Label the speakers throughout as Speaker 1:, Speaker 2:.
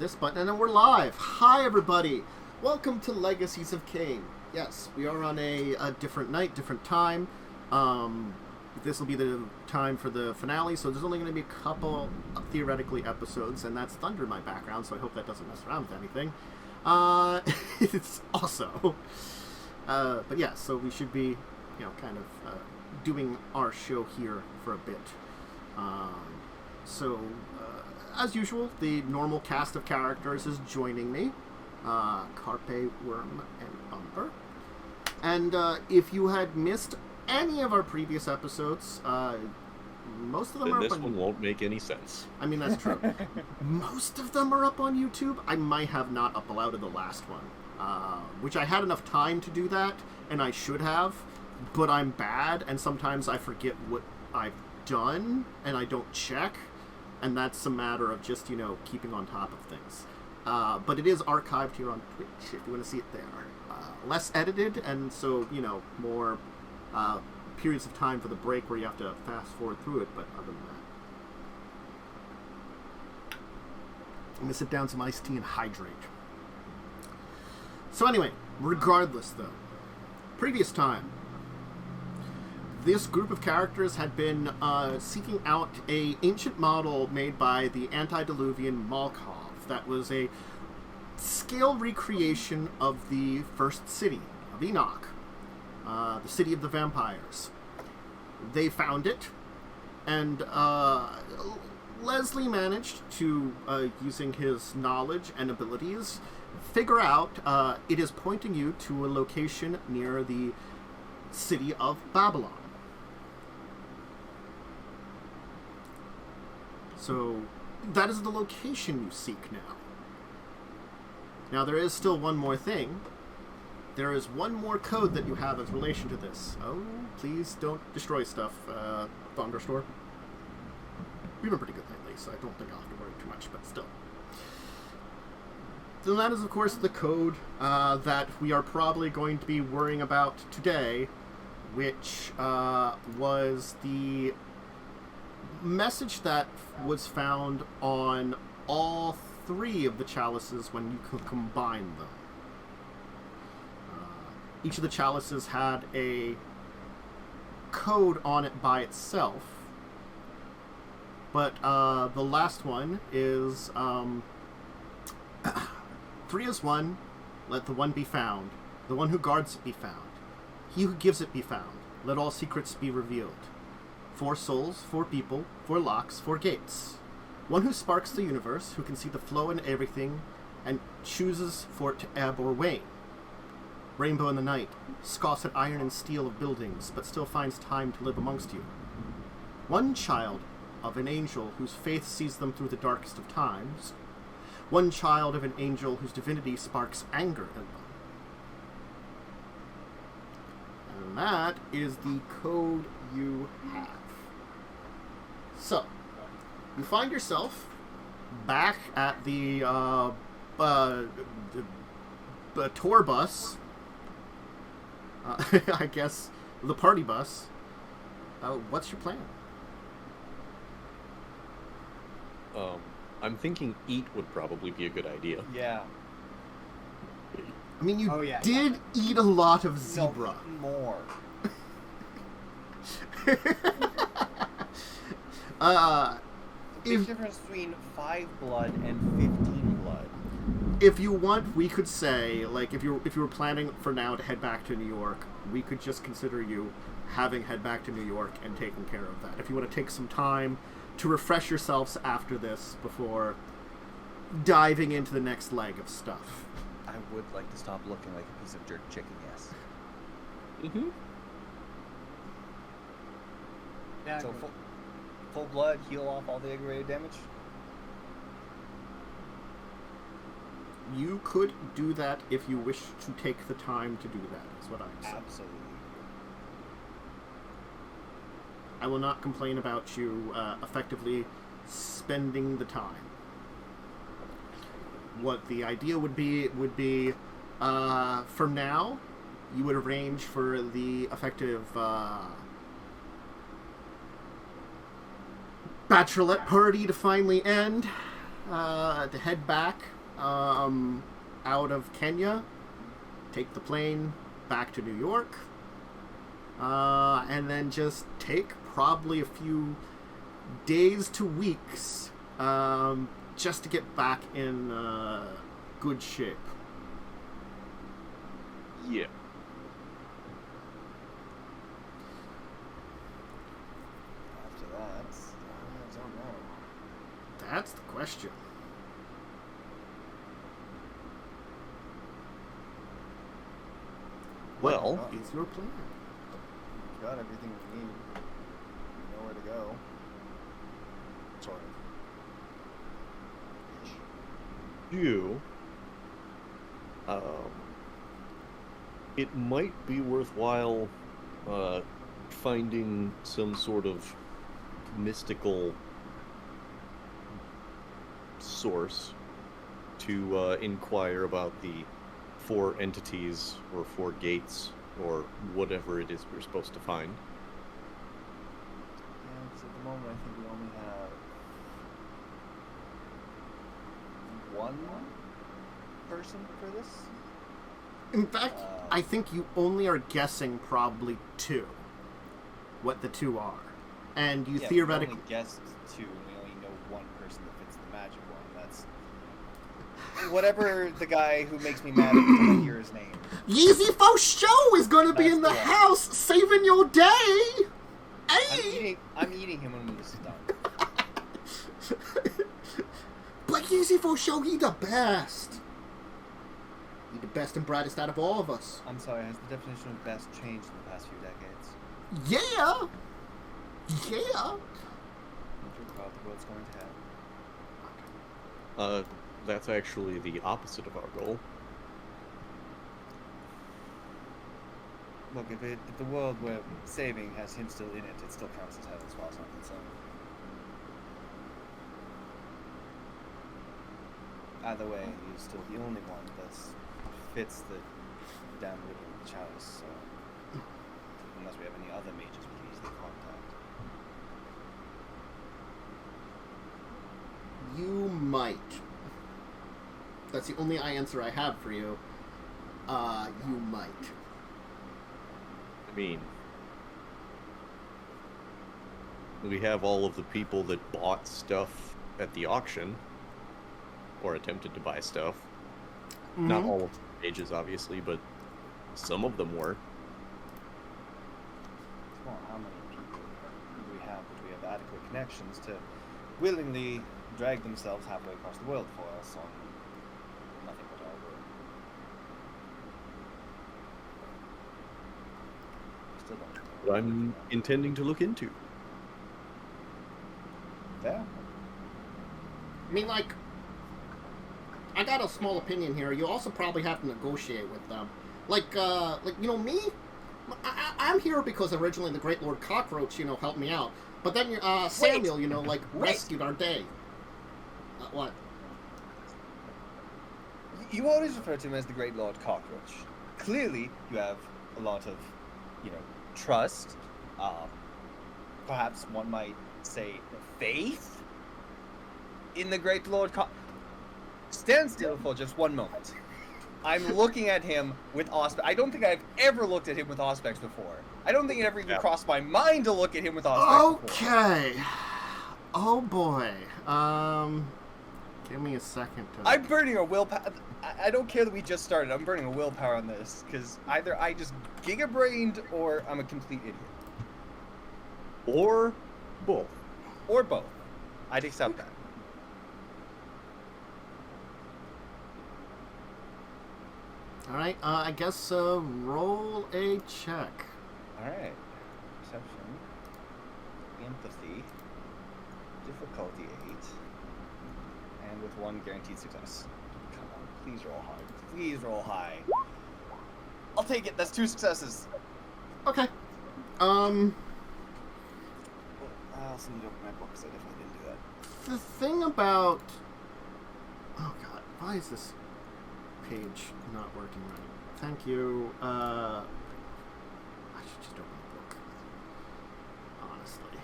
Speaker 1: this button, and then we're live. Hi, everybody. Welcome to Legacies of Caine. Yes, we are on a different night, different time. This will be the time for the finale, so there's only going to be a couple, theoretically, episodes, and that's thunder in my background, so I hope that doesn't mess around with anything. It's also... but yeah, so we should be, kind of doing our show here for a bit. As usual, the normal cast of characters is joining me. CarpeDM and Umber. And if you had missed any of our previous episodes, most of them are up on...
Speaker 2: This one won't make any sense.
Speaker 1: I mean, that's true. Most of them are up on YouTube. I might have not uploaded the last one, which I had enough time to do that, and I should have, but I'm bad, and sometimes I forget what I've done, and I don't check, and that's a matter of just, keeping on top of things. But it is archived here on Twitch, if you want to see it there. Less edited, and so, more periods of time for the break where you have to fast forward through it, but other than that. I'm going to sit down some iced tea and hydrate. So anyway, regardless though, previous time, this group of characters had been seeking out a ancient model made by the antediluvian Malkov that was a scale recreation of the first city of Enoch, the city of the vampires. They found it, and Leslie managed to, using his knowledge and abilities, figure out it is pointing you to a location near the city of Babylon. So that is the location you seek now. Now there is still one more thing. There is one more code that you have in relation to this. Oh, please don't destroy stuff, Thunderstore. We've been pretty good lately, so I don't think I'll have to worry too much, but still. So that is, of course, the code that we are probably going to be worrying about today, which was the message that was found on all three of the chalices when you could combine them. Each of the chalices had a code on it by itself, but the last one is 3 is 1, let the one be found, the one who guards it be found, he who gives it be found, let all secrets be revealed. 4 souls, 4 people, 4 locks, 4 gates. One who sparks the universe, who can see the flow in everything, and chooses for it to ebb or wane. Rainbow in the night, scoffs at iron and steel of buildings, but still finds time to live amongst you. One child of an angel whose faith sees them through the darkest of times. One child of an angel whose divinity sparks anger in them. And that is the code you have. So, you find yourself back at the tour bus. I guess the party bus. What's your plan?
Speaker 2: I'm thinking eat would probably be a good idea.
Speaker 3: Yeah.
Speaker 1: I mean, you did eat a lot of zebra.
Speaker 3: No, more. Big difference between 5 blood and 15 blood.
Speaker 1: If you want, we could say, like, if you were planning for now to head back to New York, we could just consider you having head back to New York and taking care of that. If you want to take some time to refresh yourselves after this before diving into the next leg of stuff.
Speaker 3: I would like to stop looking like a piece of jerk chicken, yes.
Speaker 2: Mm-hmm.
Speaker 3: Yeah, so full blood, heal off all the aggravated damage?
Speaker 1: You could do that if you wish to take the time to do that, is what I'm saying.
Speaker 3: Absolutely.
Speaker 1: I will not complain about you effectively spending the time. What the idea would be, for now, you would arrange for the effective bachelorette party to finally end, to head back out of Kenya, take the plane back to New York, and then just take probably a few days to weeks just to get back in good shape.
Speaker 2: Yeah.
Speaker 3: After that, I don't know.
Speaker 1: That's the question.
Speaker 2: Well,
Speaker 1: What is your plan?
Speaker 3: We've got everything we need. We know where to go. Sort of.
Speaker 2: you, it might be worthwhile finding some sort of mystical source to inquire about the 4 entities or 4 gates or whatever it is we're supposed to find.
Speaker 3: Yeah, because at the moment I think we only have one person for this.
Speaker 1: In fact, I think you only are guessing probably 2. What the 2 are. And you theoretically...
Speaker 3: we only guessed 2, and we only know one person that fits the magic one. That's... Whatever the guy who makes me mad every time I hear his name.
Speaker 1: Yeezy Fo Show is going to be
Speaker 3: That's
Speaker 1: in the
Speaker 3: the one.
Speaker 1: house saving your day! Hey!
Speaker 3: I'm eating him when this is done.
Speaker 1: But Yeezy Fo Show, he the best. He the best and brightest out of all of us.
Speaker 3: I'm sorry, has the definition of best changed in the past few decades?
Speaker 1: Yeah! Yeah!
Speaker 3: I'm sure about the world's going to have.
Speaker 2: That's actually the opposite of our goal.
Speaker 3: Look, if the world we're saving has him still in it, it still counts as hell as far as I'm concerned. Either way, he's still the only one that fits the Diamondwyrm chalice, so unless we have any other mages we can easily contact.
Speaker 1: You might. That's the only answer I have for you. You might.
Speaker 2: I mean, we have all of the people that bought stuff at the auction, or attempted to buy stuff.
Speaker 1: Mm-hmm.
Speaker 2: Not all of the pages, obviously, but some of them were.
Speaker 3: Well, how many people do we have that we have adequate connections to willingly drag themselves halfway across the world for us on nothing but our word? Still don't know.
Speaker 2: What I'm intending to look into.
Speaker 3: There.
Speaker 1: I mean, like, I got a small opinion here. You also probably have to negotiate with them. Like you know, me? I'm here because originally the Great Lord Cockroach, you know, helped me out. But then Samuel, you know, like, rescued our day. What?
Speaker 3: You always refer to him as the Great Lord Cockroach. Clearly, you have a lot of, you know, trust. Perhaps one might say faith in the Great Lord Cockroach. Stand still for just one moment. I'm looking at him with Auspex. I don't think I've ever looked at him with Auspex before. I don't think it ever even crossed my mind to look at him with Auspex before.
Speaker 1: Okay. Oh boy. Give me a second to...
Speaker 3: I'm burning a willpower. I don't care that we just started. I'm burning a willpower on this because either I just giga-brained or I'm a complete idiot.
Speaker 2: Or both.
Speaker 3: Or both. I'd accept that.
Speaker 1: Alright, I guess roll a check.
Speaker 3: Alright. Perception. Empathy. Difficulty 8. And with 1 guaranteed success. Come on, please roll high. Please roll high. I'll take it. That's 2 successes.
Speaker 1: Okay.
Speaker 3: I also need to open my book because I definitely didn't do that.
Speaker 1: The thing about... Oh god, why is this page not working right? Thank you. I should just open the book. Honestly.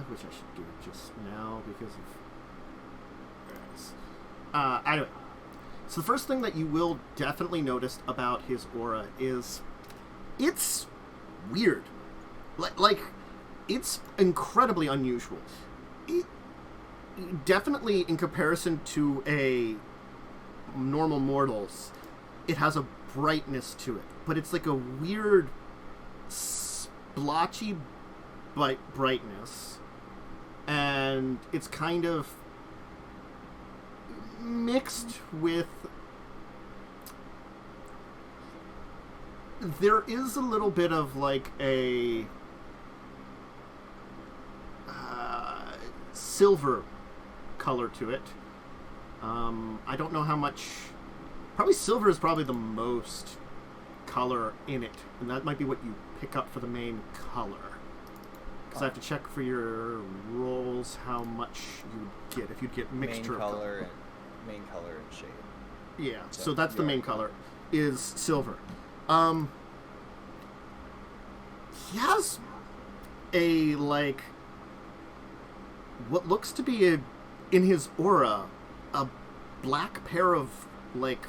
Speaker 1: Which I should do just now because of... Where is... Anyway, so the first thing that you will definitely notice about his aura is it's weird. Like it's incredibly unusual. Definitely in comparison to a normal mortal's, it has a brightness to it, but it's like a weird splotchy brightness, and it's kind of mixed with, there is a little bit of like a silver color to it. I don't know how much. Probably silver is probably the most color in it, and that might be what you pick up for the main color. Because I have to check for your rolls how much you'd get, if you'd get mixture
Speaker 3: main color
Speaker 1: of
Speaker 3: main color and shade.
Speaker 1: Yeah, so that's the main color, is silver. He has a, like, what looks to be in his aura, a black pair of, like,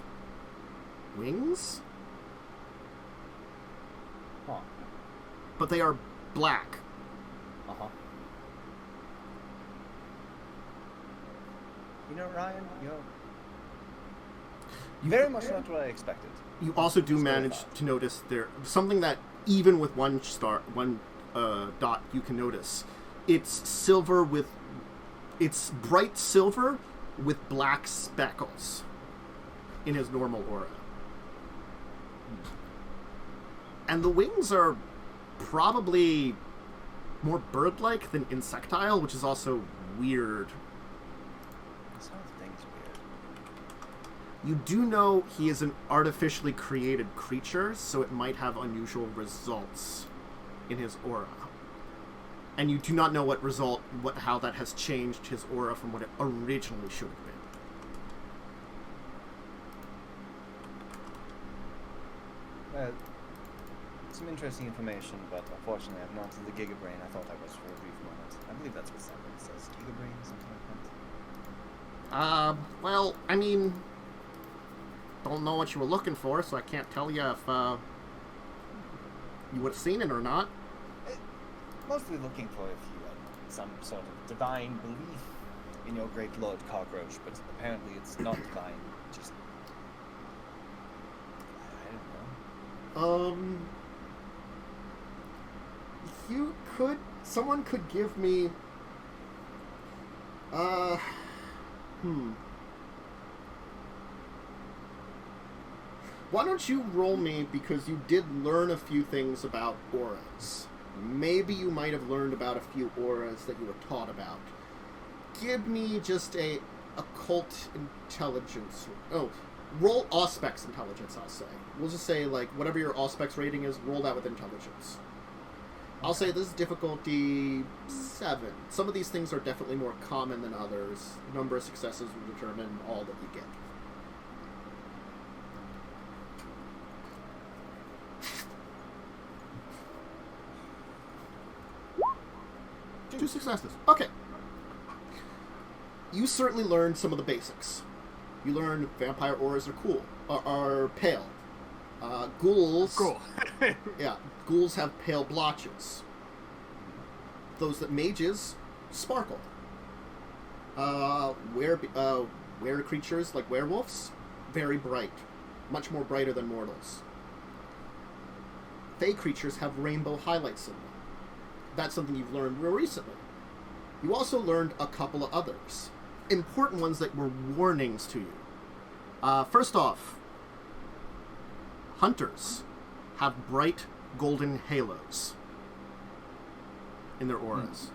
Speaker 1: wings?
Speaker 3: Huh.
Speaker 1: But they are black.
Speaker 3: Uh-huh. You know, Ryan, very much not what I expected.
Speaker 1: You also do manage to notice there something that even with one dot you can notice. It's silver with, it's bright silver with black speckles in his normal aura. And the wings are probably more bird-like than insectile, which is also weird.
Speaker 3: Some of the things weird.
Speaker 1: You do know he is an artificially created creature, so it might have unusual results in his aura. And you do not know how that has changed his aura from what it originally should have been.
Speaker 3: Some interesting information, but unfortunately I'm not the gigabrain I thought I was for a brief moment. I believe that's what somebody says. Gigabrain, something like that.
Speaker 1: Well, I mean, don't know what you were looking for, so I can't tell you if, you would have seen it or not.
Speaker 3: Mostly looking for if you had some sort of divine belief in your great lord cockroach, but apparently it's not divine, just... I don't know.
Speaker 1: Someone could give me, Why don't you roll me, because you did learn a few things about auras. Maybe you might have learned about a few auras that you were taught about. Give me just a occult intelligence. Oh, roll Auspex intelligence, I'll say. We'll just say, like, whatever your Auspex rating is, roll that with intelligence. I'll say this is difficulty 7. Some of these things are definitely more common than others. Number of successes will determine all that you get. Two successes. Okay. You certainly learned some of the basics. You learned vampire auras are cool, are pale. Ghouls...
Speaker 4: Cool.
Speaker 1: Yeah, ghouls have pale blotches. Those that mages sparkle. Were creatures like werewolves, very bright. Much more brighter than mortals. Fey creatures have rainbow highlights in them. That's something you've learned real recently. You also learned a couple of others. Important ones that were warnings to you. First off, hunters have bright golden halos in their auras.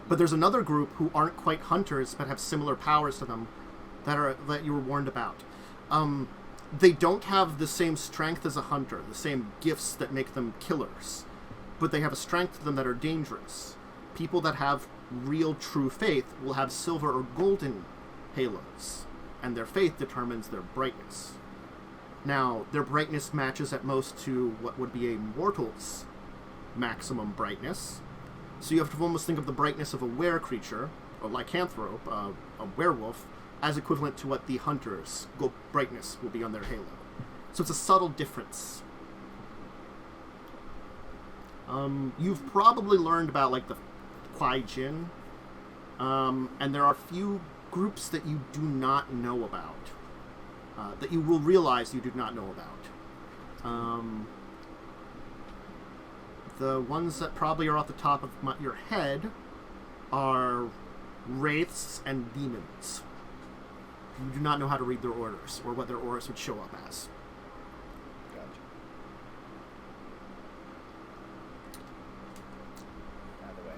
Speaker 1: But there's another group who aren't quite hunters but have similar powers to them that you were warned about. They don't have the same strength as a hunter, the same gifts that make them killers, but they have a strength to them that are dangerous. People that have real true faith will have silver or golden halos, and their faith determines their brightness. Now, their brightness matches at most to what would be a mortal's maximum brightness, so you have to almost think of the brightness of a were creature, a lycanthrope, a werewolf, as equivalent to what the hunter's brightness will be on their halo. So it's a subtle difference. You've probably learned about, like, the Kwai Jin, and there are a few groups that you do not know about, that you will realize you do not know about. The ones that probably are off the top of your head are wraiths and demons. You do not know how to read their orders, or what their orders would show up as.
Speaker 3: Gotcha. Either way,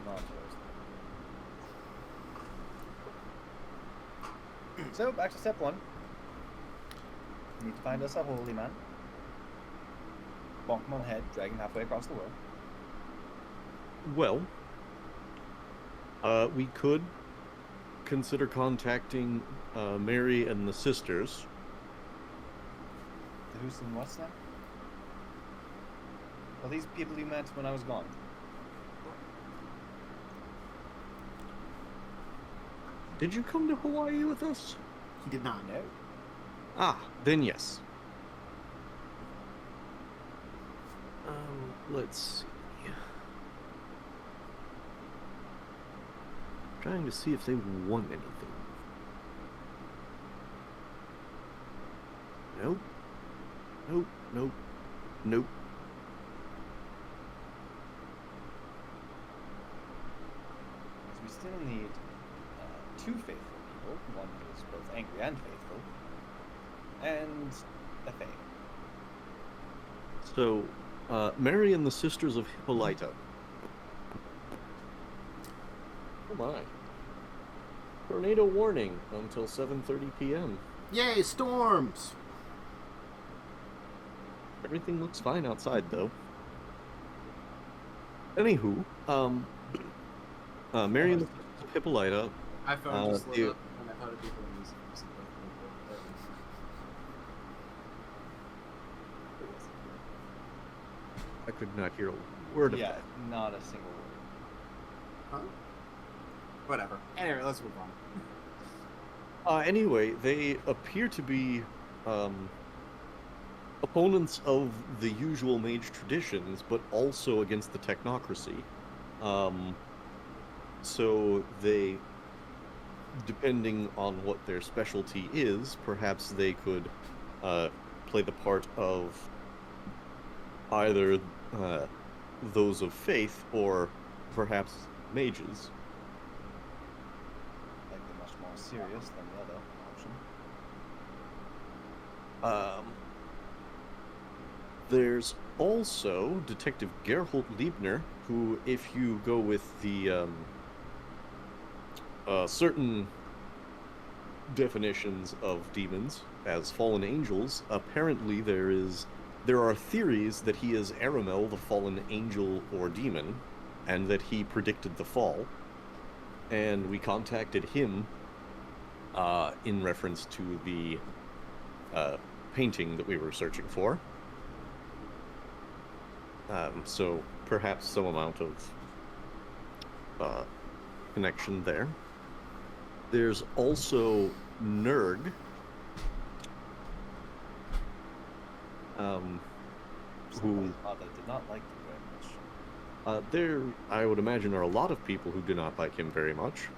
Speaker 3: not those. So, back to step 1. We need to find us a holy man. Bonk him on the head, drag him halfway across the world.
Speaker 2: Well, we could consider contacting Mary and the sisters.
Speaker 3: The who's and what's now? Well, these people you met when I was gone.
Speaker 2: Did you come to Hawaii with us?
Speaker 1: He did not.
Speaker 3: No.
Speaker 2: Ah, then yes. Let's see. Trying to see if they won anything. Nope. Nope. Nope. Nope.
Speaker 3: So we still need 2 faithful people. One who is both angry and faithful. And a fae.
Speaker 2: So, Mary and the Sisters of Hippolyta. Oh my. Tornado warning until 7:30 p.m.
Speaker 1: Yay, storms!
Speaker 2: Everything looks fine outside, though. Anywho, Mary and the Sisters of Hippolyta.
Speaker 4: My phone just lit up and I thought it'd be from music.
Speaker 2: I could not hear a word of
Speaker 3: Yeah,
Speaker 2: that.
Speaker 3: not a single word.
Speaker 4: Huh? Whatever. Anyway, let's move on.
Speaker 2: Anyway, they appear to be opponents of the usual mage traditions, but also against the technocracy. So they, depending on what their specialty is, perhaps they could play the part of either those of faith or perhaps mages.
Speaker 3: Like they're much more serious than the other option.
Speaker 2: There's also Detective Gerhold Liebner, who, if you go with the certain definitions of demons as fallen angels, apparently there are theories that he is Aramel, the fallen angel or demon, and that he predicted the fall. And we contacted him in reference to the painting that we were searching for. So perhaps some amount of connection there. There's also Nerg, who
Speaker 3: Father did not like him very much.
Speaker 2: there, I would imagine, are a lot of people who do not like him very much.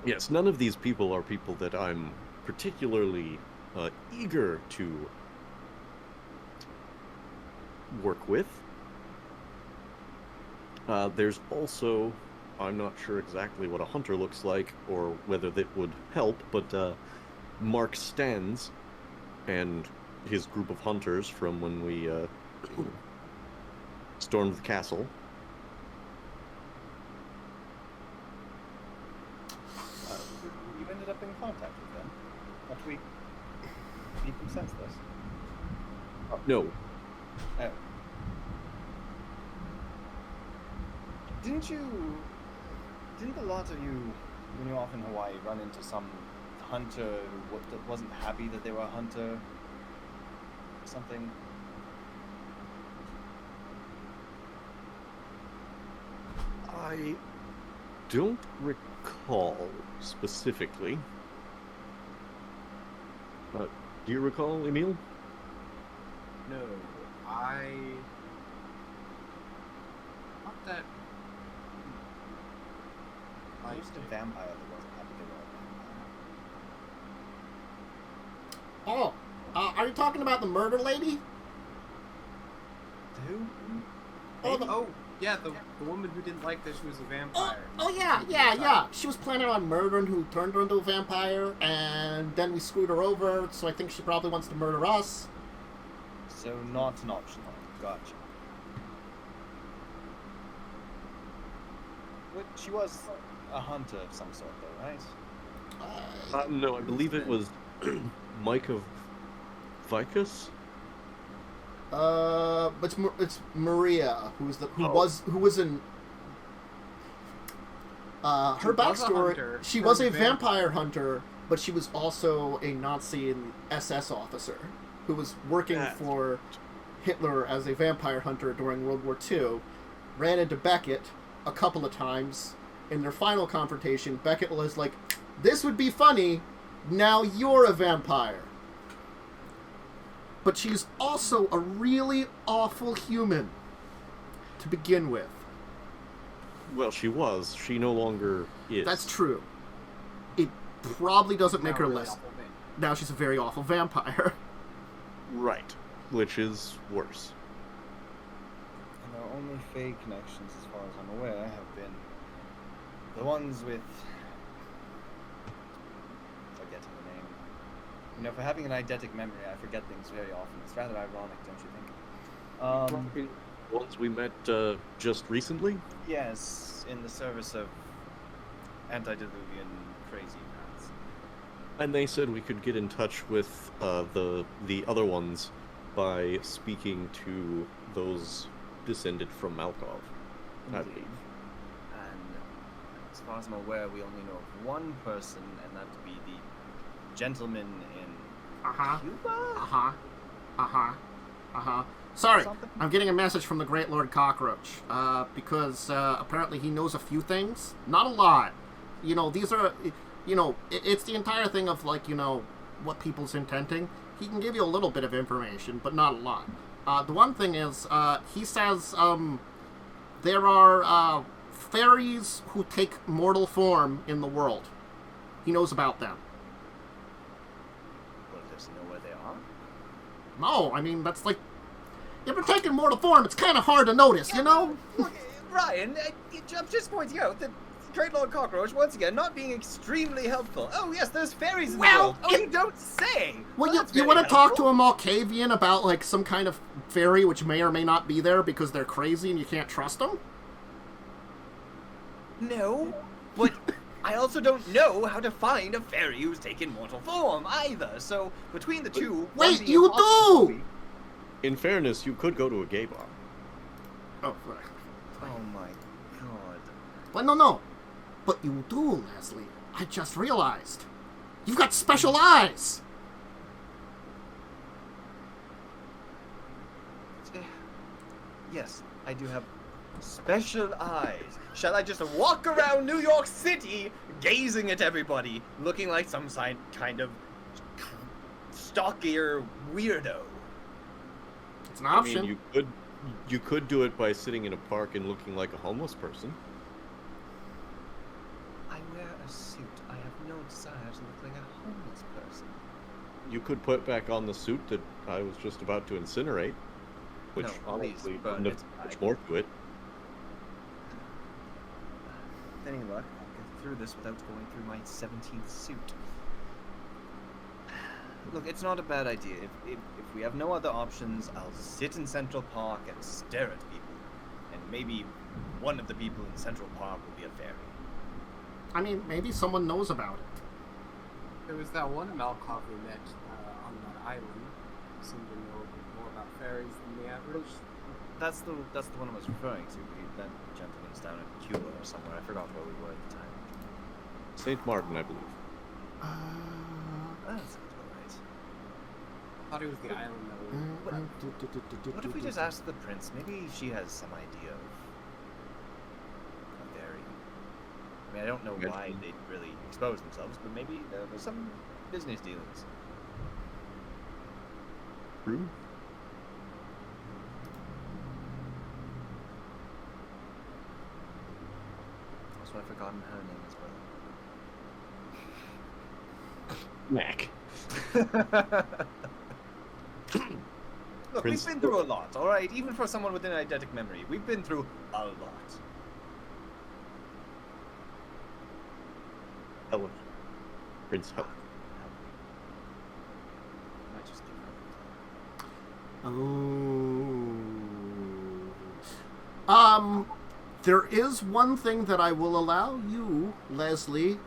Speaker 2: Yes, none of these people are people that I'm particularly eager to work with. There's also, I'm not sure exactly what a hunter looks like or whether that would help, but Mark Stans and his group of hunters from when we stormed the castle.
Speaker 3: You ended up in contact with them after we beat them senseless.
Speaker 2: No.
Speaker 3: Oh. Didn't a lot of you, when you're off in Hawaii, run into some hunter who wasn't happy that they were a hunter? Or something?
Speaker 2: don't recall specifically. Do you recall, Emil?
Speaker 4: No, I. Not that.
Speaker 3: I used a vampire that wasn't happy to roll.
Speaker 1: Oh, are you talking about the murder lady?
Speaker 3: Who?
Speaker 4: Oh, yeah, the woman who didn't like that she was a vampire.
Speaker 1: Yeah. She was planning on murdering who turned her into a vampire, and then we screwed her over, so I think she probably wants to murder us.
Speaker 3: So not an optional. Gotcha. But she was a hunter of some sort, though, right?
Speaker 2: No, I believe it was Mike of Vicus.
Speaker 1: But it's Maria who was in. Her backstory. She was a vampire hunter, but she was also a Nazi and SS officer who was working for Hitler as a vampire hunter during World War II. Ran into Beckett a couple of times. In their final confrontation, Beckett was like, "This would be funny. Now you're a vampire." But she's also a really awful human to begin with.
Speaker 2: Well, she was. She no longer is.
Speaker 1: That's true. It probably doesn't make her
Speaker 4: Really
Speaker 1: less.
Speaker 4: awful thing.
Speaker 1: Now she's a very awful vampire.
Speaker 2: Right. Which is worse.
Speaker 3: And our only fake connections, as far as I'm aware, have been the ones with... forgetting the name. You know, for having an eidetic memory, I forget things very often. It's rather ironic, don't you think?
Speaker 2: Ones we met just recently?
Speaker 3: Yes, in the service of antediluvian crazy pants.
Speaker 2: And they said we could get in touch with the other ones by speaking to those descended from Malkov. I
Speaker 3: Indeed.
Speaker 2: believe.
Speaker 3: And as far as I'm aware, we only know of one person, and that would be the gentleman in Cuba?
Speaker 1: Sorry,
Speaker 3: Something?
Speaker 1: I'm getting a message from the Great Lord Cockroach, because apparently he knows a few things. Not a lot. You know, these are, it's the entire thing of, like, what people's intending. He can give you a little bit of information, but not a lot. The one thing is, he says, there are, fairies who take mortal form in the world. He knows about them.
Speaker 3: Well, does he know where they are?
Speaker 1: No, I mean, that's like, if they're taking mortal form, it's kind of hard to notice, you know?
Speaker 3: Look, Ryan, I'm just pointing out that Great Lord Cockroach, once again, not being extremely helpful. Oh, yes, there's fairies in the world. Oh, you don't say!
Speaker 1: Well,
Speaker 3: that's
Speaker 1: you
Speaker 3: very
Speaker 1: want to talk to
Speaker 3: helpful.
Speaker 1: a Malkavian about, like, some kind of fairy which may or may not be there because they're crazy and you can't trust them?
Speaker 3: No, but I also don't know how to find a fairy who's taken mortal form either, so between the two...
Speaker 1: Wait,
Speaker 3: one being
Speaker 1: you
Speaker 3: a possibility-
Speaker 1: do!
Speaker 2: In fairness, you could go to a gay bar.
Speaker 1: Oh,
Speaker 3: Oh my god.
Speaker 1: well, no. But you do, Leslie. I just realized. You've got special eyes!
Speaker 3: Yes, I do have special eyes. Shall I just walk around New York City, gazing at everybody, looking like some kind of stockier weirdo?
Speaker 1: It's an
Speaker 2: I
Speaker 1: option.
Speaker 2: mean, you could do it by sitting in a park and looking like a homeless person.
Speaker 3: I wear a suit. I have no desire to look like a homeless person.
Speaker 2: You could put back on the suit that I was just about to incinerate, which
Speaker 3: No, please,
Speaker 2: honestly
Speaker 3: burn
Speaker 2: wouldn't have
Speaker 3: it.
Speaker 2: much more to it.
Speaker 3: With any luck, I'll get through this without going through my 17th suit. Look, it's not a bad idea. If we have no other options, I'll sit in Central Park and stare at people. And maybe one of the people in Central Park will be a fairy.
Speaker 1: I mean, maybe someone knows about it.
Speaker 4: There was that one Malkov we met on that island. Who seemed to know more about fairies than the average.
Speaker 3: That's the one I was referring to. That gentleman's down in Cuba or somewhere. I forgot where we were at the time.
Speaker 2: St. Martin, I believe.
Speaker 3: That sounds all right.
Speaker 4: I thought it was the island that we were.
Speaker 3: What if we just ask the prince? Maybe she has some idea of a fairy. mean, I don't know
Speaker 2: Good.
Speaker 3: why they really exposed themselves, but maybe there was some business dealings.
Speaker 2: True.
Speaker 3: Also, I've forgotten her name as
Speaker 2: Mac.
Speaker 3: well. Look,
Speaker 2: Prince-
Speaker 3: we've been through a lot, all right? Even for someone with an eidetic memory, we've been through a lot.
Speaker 2: Helen. Prince Helen.
Speaker 3: Might just give her
Speaker 1: There is one thing that I will allow you, Leslie.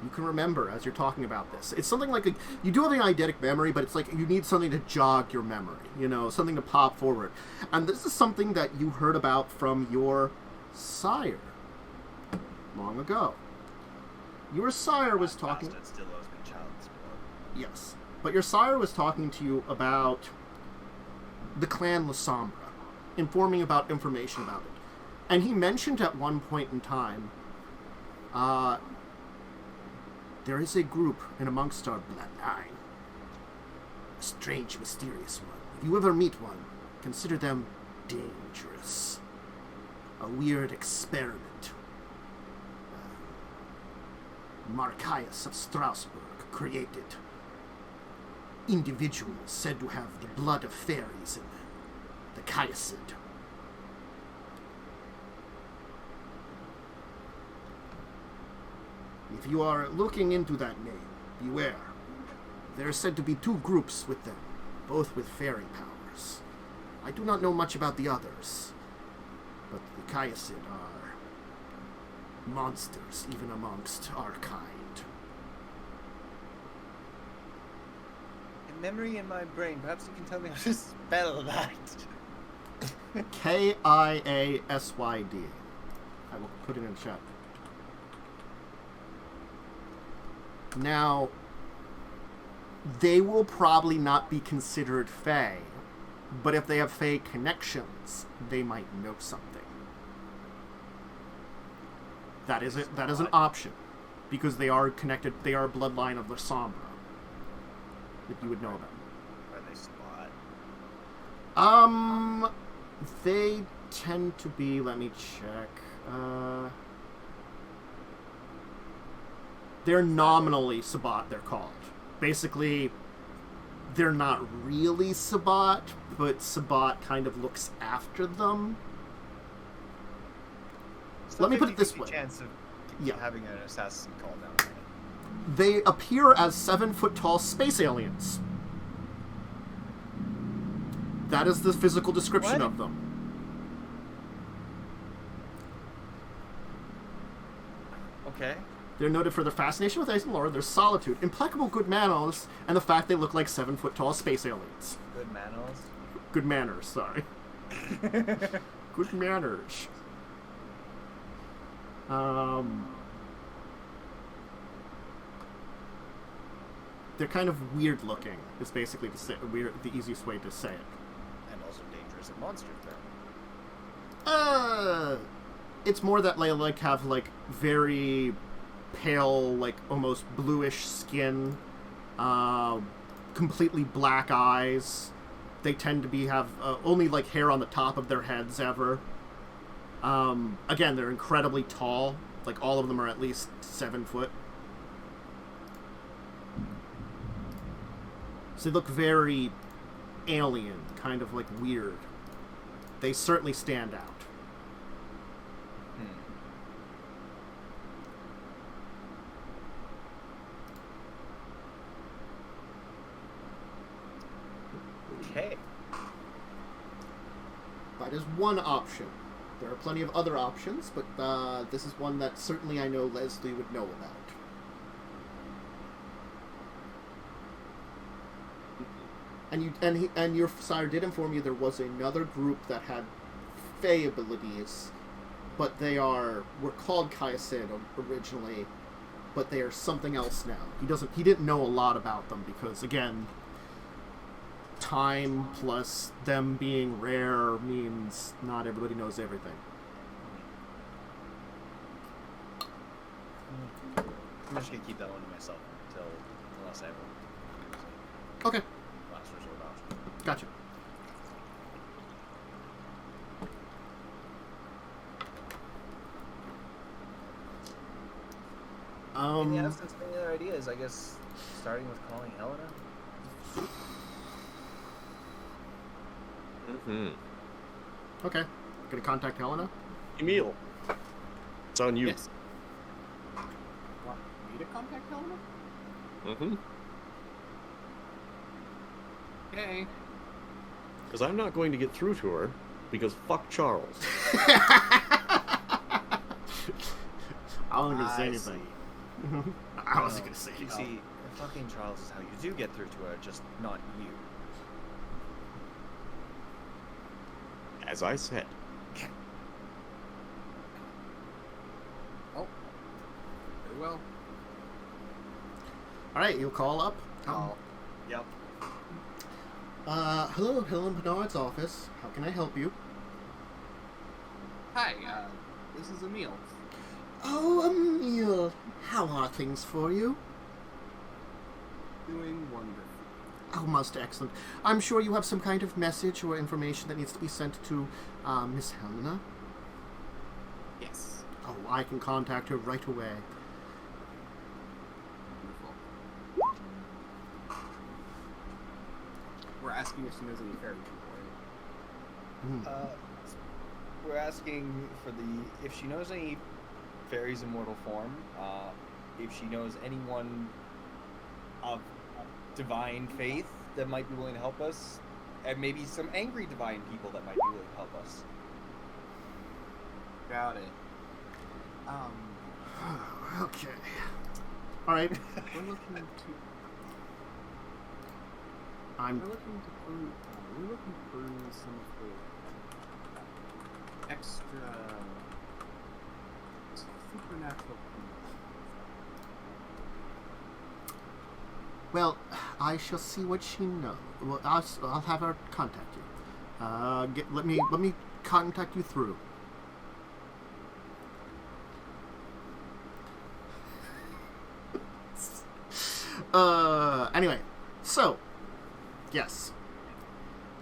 Speaker 1: You can remember as you're talking about this. It's something like you do have an eidetic memory, but it's like you need something to jog your memory, something to pop forward. And this is something that you heard about from your sire long ago. Your sire was talking...
Speaker 3: Bastard still owes me child support.
Speaker 1: Yes. But your sire was talking to you about the clan La Sombra, informing about information about it. And he mentioned at one point in time, there is a group in amongst our bloodline. A strange, mysterious one. If you ever meet one, consider them dangerous. A weird experiment. Marcaius of Strasbourg created. Individuals said to have the blood of fairies in them. The Chiasid. If you are looking into that name, beware. There are said to be two groups with them, both with fairy powers. I do not know much about the others, but the Chiasid are monsters even amongst our kind.
Speaker 3: A memory in my brain. Perhaps you can tell me how to spell that.
Speaker 1: Kiasyd. I will put it in chat. Now, they will probably not be considered Fae, but if they have Fae connections, they might know something. That is it. That is an option, because they are connected. They are a bloodline of the Sombra that you would know about.
Speaker 3: Are they spot?
Speaker 1: They tend to be. Let me check. They're nominally Sabbat, they're called. Basically, they're not really Sabbat, but Sabbat kind of looks after them.
Speaker 3: So
Speaker 1: Let me put it this
Speaker 3: 50-50
Speaker 1: way.
Speaker 3: Chance of having an assassin call down.
Speaker 1: They appear as 7-foot-tall space aliens. That is the physical description
Speaker 3: What?
Speaker 1: of them.
Speaker 3: Okay.
Speaker 1: They're noted for their fascination with ice and lore, their solitude, impeccable good manners, and the fact they look like 7-foot-tall space aliens.
Speaker 3: Good manners.
Speaker 1: Good manners, sorry. Good manners. They're kind of weird looking, is basically the easiest way to say it.
Speaker 3: And also dangerous and monsters then.
Speaker 1: It's more that they have very pale, almost bluish skin, completely black eyes. They tend to have only hair on the top of their heads ever. Again, they're incredibly tall. All of them are at least 7 foot. So they look very alien, kind of weird. They certainly stand out.
Speaker 3: Okay.
Speaker 1: That is one option. There are plenty of other options, but this is one that certainly I know Leslie would know about. And your sire did inform you there was another group that had Fae abilities, but were called Chiasid originally, but they are something else now. He didn't know a lot about them because, again, time plus them being rare means not everybody knows everything.
Speaker 3: I'm just gonna keep that one to myself unless I have a
Speaker 1: Okay,
Speaker 3: last resort option.
Speaker 1: gotcha.
Speaker 3: Any other ideas? I guess starting with calling Helena.
Speaker 2: Mm-hmm.
Speaker 1: Okay, gonna contact Helena.
Speaker 2: Emil, it's on you.
Speaker 4: Yes. Want me to contact Helena?
Speaker 2: Mm-hmm.
Speaker 4: Okay.
Speaker 2: Because I'm not going to get through to her, because fuck Charles.
Speaker 1: I wasn't gonna say
Speaker 3: I
Speaker 1: anything.
Speaker 3: see.
Speaker 1: I wasn't gonna say
Speaker 3: You
Speaker 1: anything.
Speaker 3: see, fucking Charles is how you do get through to her, just not you.
Speaker 2: As I said.
Speaker 4: Oh. Very well.
Speaker 1: All right, you'll call up.
Speaker 3: Yep.
Speaker 1: Hello, Helen Bernard's office. How can I help you?
Speaker 4: Hi, this is Emil.
Speaker 1: Oh, Emil. How are things for you?
Speaker 4: Doing wonderful.
Speaker 1: Oh, most excellent. I'm sure you have some kind of message or information that needs to be sent to Miss Helena.
Speaker 4: Yes.
Speaker 1: Oh, I can contact her right away.
Speaker 4: Wonderful. We're asking if she knows any fairy people, right?
Speaker 3: We're asking for if she knows any fairies in mortal form, if she knows anyone of divine faith that might be willing to help us, and maybe some angry divine people that might be willing to help us.
Speaker 4: Got it.
Speaker 1: Okay. All right.
Speaker 4: We're looking to peruse some of the extra supernatural.
Speaker 1: Well, I shall see what she knows. Well, I'll have her contact you. Let me contact you through. Anyway, so yes,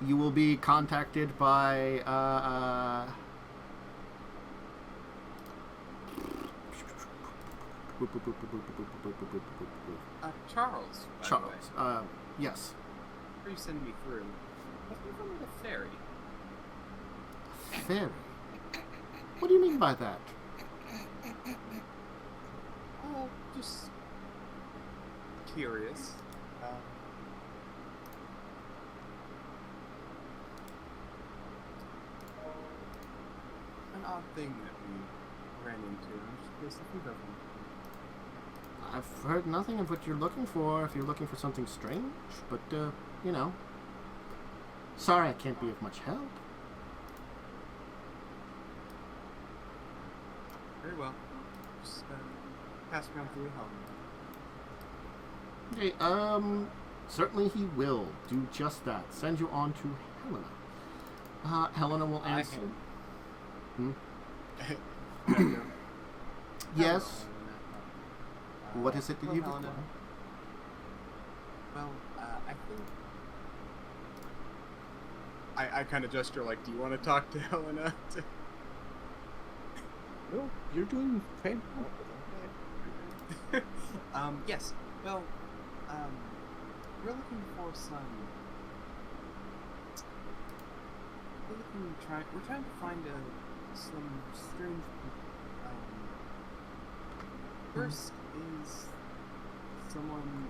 Speaker 1: you will be contacted by
Speaker 4: Charles. By
Speaker 1: Charles.
Speaker 4: The way.
Speaker 1: Yes.
Speaker 4: Before you send me through, what's the name of the fairy?
Speaker 1: Fairy. What do you mean by that?
Speaker 4: Just curious. An odd thing that we ran into. I'm just curious if you've ever.
Speaker 1: I've heard nothing of what you're looking for. If you're looking for something strange, but you know. Sorry, I can't be of much help.
Speaker 4: Very well. Just pass me on through the helm.
Speaker 1: Okay, certainly he will do just that. Send you on to Helena. Helena will answer. Yes. What is it that you require?
Speaker 4: Well, I think I kind of gesture like, do you want to talk to Helena?
Speaker 2: No, you're doing fine.
Speaker 4: Yes. Well, we're looking for some. We're trying to find some strange. First is someone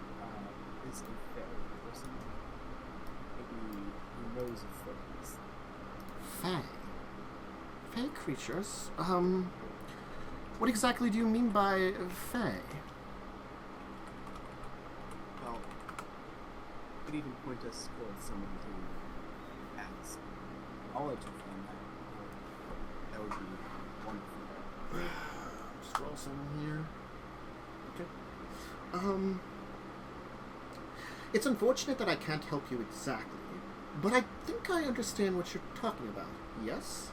Speaker 4: is a fairy person, maybe who knows of fairies.
Speaker 1: Fae. Fae creatures? What exactly do you mean by fae?
Speaker 4: Well, could even point us towards someone who has knowledge of them. That would be wonderful.
Speaker 1: Scroll some here. Okay. It's unfortunate that I can't help you exactly, but I think I understand what you're talking about. Yes?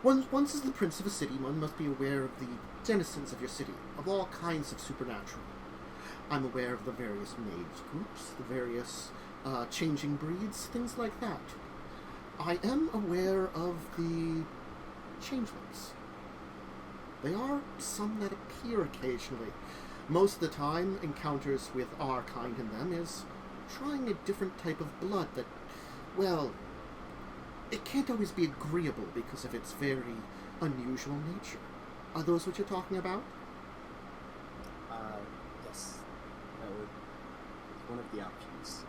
Speaker 1: Once as the prince of a city, one must be aware of the denizens of your city, of all kinds of supernatural. I'm aware of the various mage groups, the various changing breeds, things like that. I am aware of the changelings. There are some that appear occasionally. Most of the time, encounters with our kind in them is trying a different type of blood that, well, it can't always be agreeable because of its very unusual nature. Are those what you're talking about?
Speaker 4: Yes. That would be one of the options.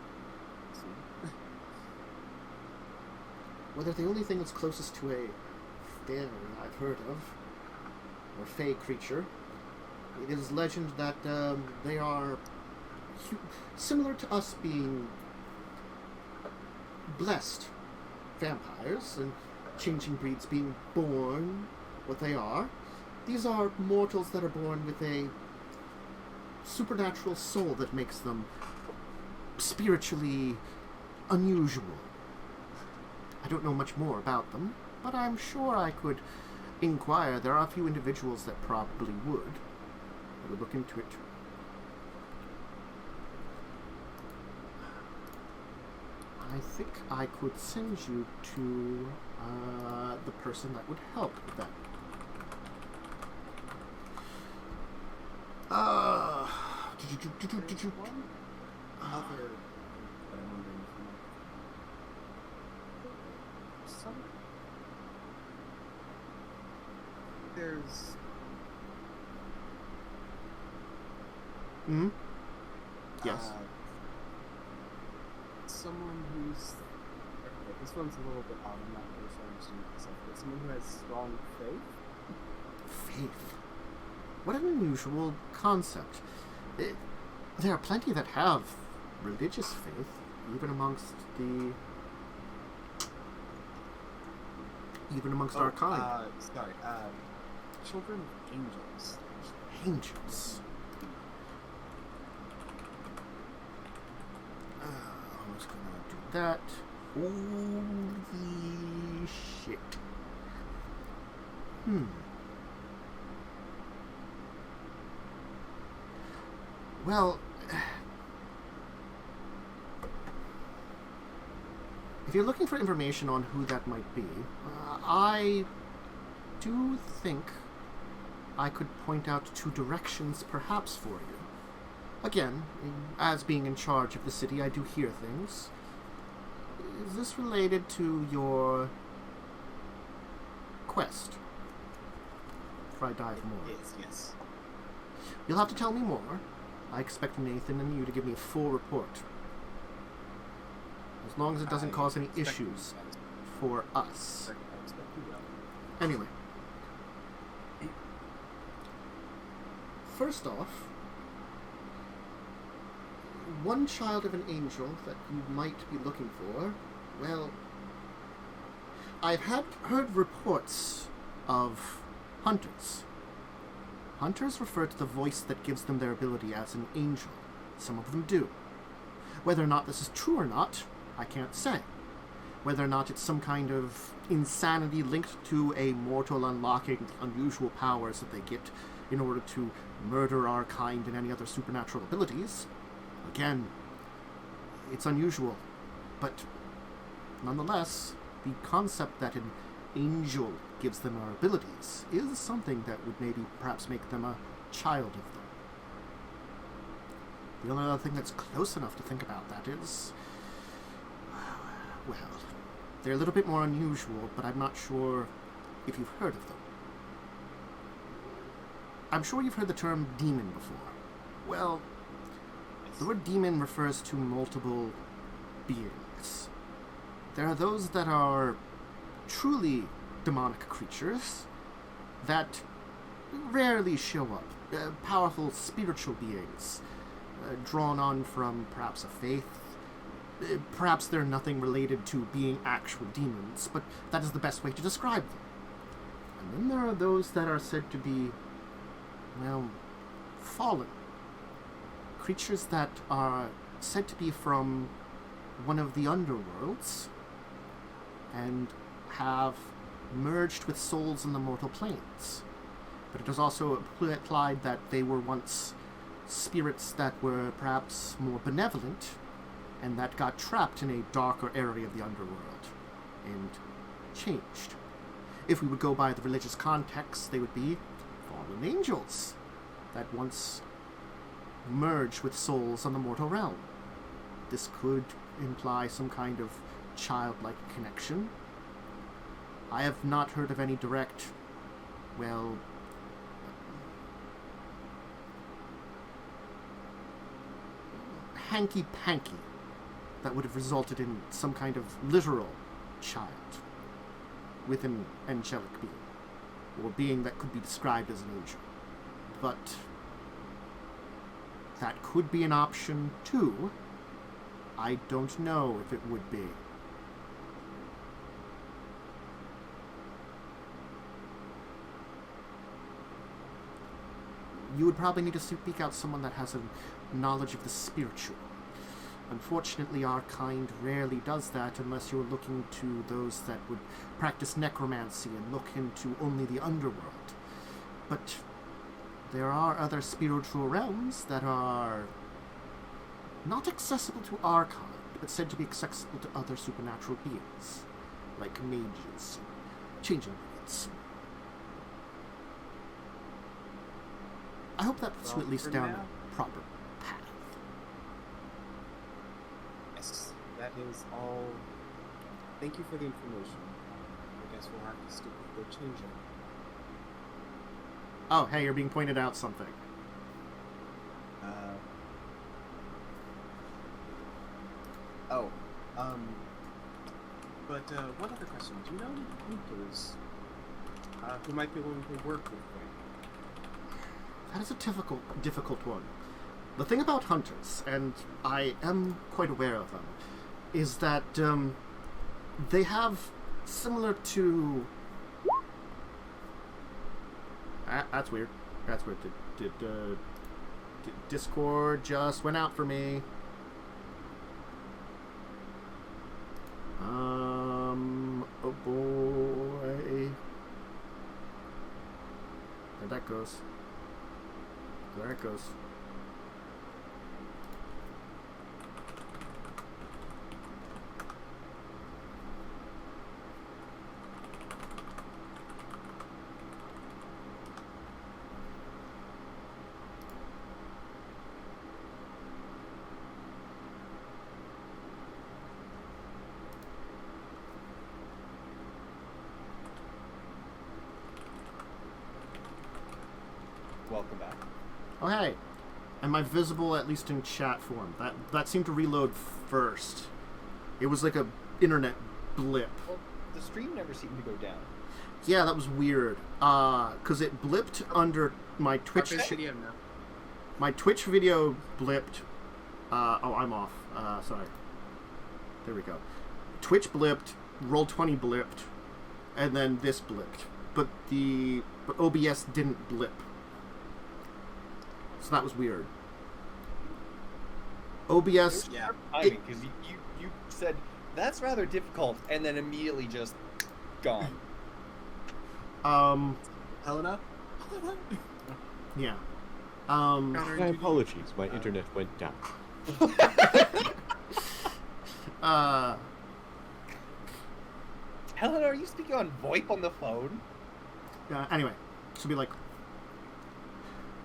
Speaker 1: Well, they're the only thing that's closest to a fairy I've heard of, or fey creature. It is legend that they are similar to us being blessed vampires and changing breeds being born what they are. These are mortals that are born with a supernatural soul that makes them spiritually unusual. I don't know much more about them, but I'm sure I could inquire. There are a few individuals that probably would. I would look into it. I think I could send you to the person that would help with that.
Speaker 4: One other that I'm wondering if you might. There's
Speaker 1: Hmm? Yes.
Speaker 4: Someone who's okay, this one's a little bit odd. I'm not really sure I understand myself, but someone who has strong faith.
Speaker 1: Faith. What an unusual concept. There are plenty that have religious faith, even amongst our kind.
Speaker 4: Children of angels.
Speaker 1: Angels. I was gonna do that. Holy shit. Well, if you're looking for information on who that might be, I do think I could point out 2 directions perhaps for you. Again, as being in charge of the city, I do hear things. Is this related to your quest? Before I dive more.
Speaker 4: Yes.
Speaker 1: You'll have to tell me more. I expect Nathan and you to give me a full report. As long as it doesn't cause any issues for us. Anyway. First off, one child of an angel that you might be looking for, well, I've heard reports of hunters. Hunters refer to the voice that gives them their ability as an angel. Some of them do. Whether or not this is true or not, I can't say. Whether or not it's some kind of insanity linked to a mortal unlocking unusual powers that they get in order to murder our kind and any other supernatural abilities. Again, it's unusual, but nonetheless, the concept that an angel gives them our abilities is something that would maybe perhaps make them a child of them. The only other thing that's close enough to think about that is, well, they're a little bit more unusual, but I'm not sure if you've heard of them. I'm sure you've heard the term demon before. Well, the word demon refers to multiple beings. There are those that are truly demonic creatures that rarely show up. Powerful spiritual beings, drawn on from perhaps a faith. Perhaps they're nothing related to being actual demons, but that is the best way to describe them. And then there are those that are said to be, well, fallen. Creatures that are said to be from one of the underworlds and have merged with souls in the mortal planes. But it is also implied that they were once spirits that were perhaps more benevolent, and that got trapped in a darker area of the underworld, and changed. If we would go by the religious context, they would be fallen angels that once merged with souls on the mortal realm. This could imply some kind of childlike connection. I have not heard of any direct, well, hanky-panky that would have resulted in some kind of literal child with an angelic being, or being that could be described as an angel. But that could be an option too. I don't know if it would be. You would probably need to seek out someone that has a knowledge of the spiritual. Unfortunately, our kind rarely does that unless you're looking to those that would practice necromancy and look into only the underworld. But there are other spiritual realms that are not accessible to our kind, but said to be accessible to other supernatural beings, like mages, changing beings. I hope that puts you at least down the proper path.
Speaker 4: Yes, that is all. Thank you for the information. I guess we'll have to stick with the changing.
Speaker 1: Oh, hey, you're being pointed out something.
Speaker 4: But one other question. Do you know any hunters who might be willing to work with me?
Speaker 1: That is a difficult one. The thing about hunters, and I am quite aware of them, is that they have similar to... That's weird. That's weird. Did Discord just went out for me? Oh boy. There that goes. There it goes.
Speaker 3: Welcome back.
Speaker 1: Oh hey, am I visible at least in chat form? That seemed to reload first. It was like a internet blip.
Speaker 3: Well, the stream never seemed to go down.
Speaker 1: Yeah, that was weird. 'Cause it blipped under my Twitch.
Speaker 4: CarpeDM now.
Speaker 1: My Twitch video blipped. Oh, I'm off. Sorry. There we go. Twitch blipped. Roll20 blipped, and then this blipped. But OBS didn't blip. So that was weird. OBS...
Speaker 4: Yeah.
Speaker 3: Timing, because you said, that's rather difficult, and then immediately just gone.
Speaker 4: Helena?
Speaker 1: Yeah.
Speaker 2: My apologies, my internet went down.
Speaker 3: Helen, are you speaking on VoIP on the phone?
Speaker 1: Anyway, this will be like...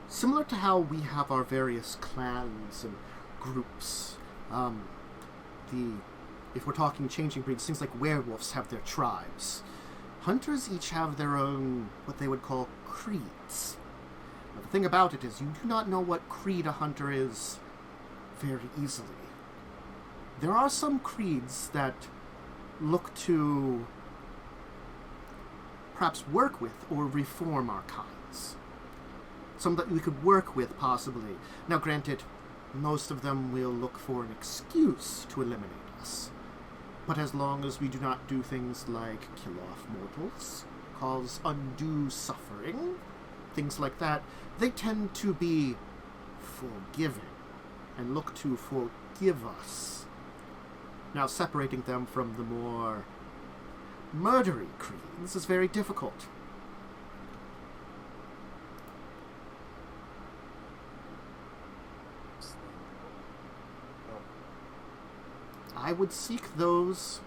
Speaker 1: Similar to how we have our various clans and groups, if we're talking changing breeds, things like werewolves have their tribes. Hunters each have their own, what they would call, creeds. Now, the thing about it is, you do not know what creed a hunter is very easily. There are some creeds that look to perhaps work with or reform our kinds. Some that we could work with, possibly. Now, granted, most of them will look for an excuse to eliminate us. But as long as we do not do things like kill off mortals, cause undue suffering, things like that, they tend to be forgiving and look to forgive us. Now, separating them from the more murdery creed. This is very difficult. I would seek those...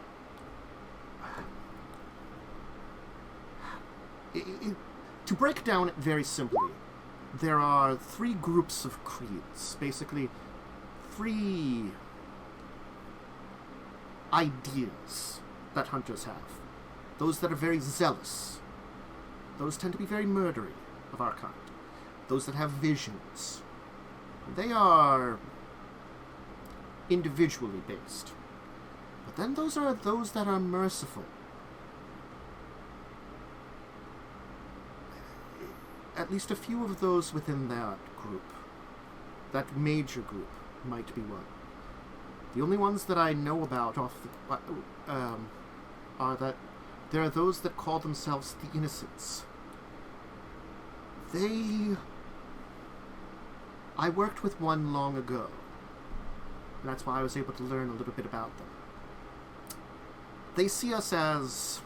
Speaker 1: To break down it very simply, there are 3 groups of creeds. Basically, 3 ideas that hunters have. Those that are very zealous. Those tend to be very murdery of our kind. Those that have visions. They are individually based. But then those are those that are merciful. At least a few of those within that group, that major group, might be one. The only ones that I know about are that there are those that call themselves the Innocents. I worked with one long ago, and that's why I was able to learn a little bit about them. They see us as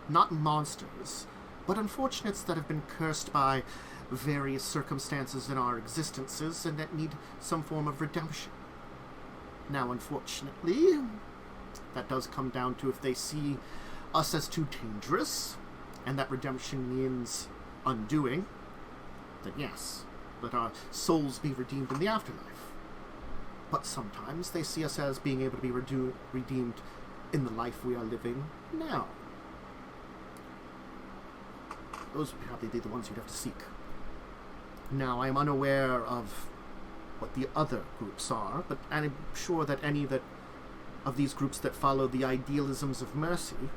Speaker 1: not monsters, but unfortunates that have been cursed by various circumstances in our existences and that need some form of redemption. Now, unfortunately, that does come down to if they see us as too dangerous, and that redemption means undoing, then yes, let our souls be redeemed in the afterlife. But sometimes they see us as being able to be redeemed in the life we are living now. Those would probably be the ones you'd have to seek. Now, I am unaware of what the other groups are, but I'm sure that any of these groups that follow the idealisms of mercy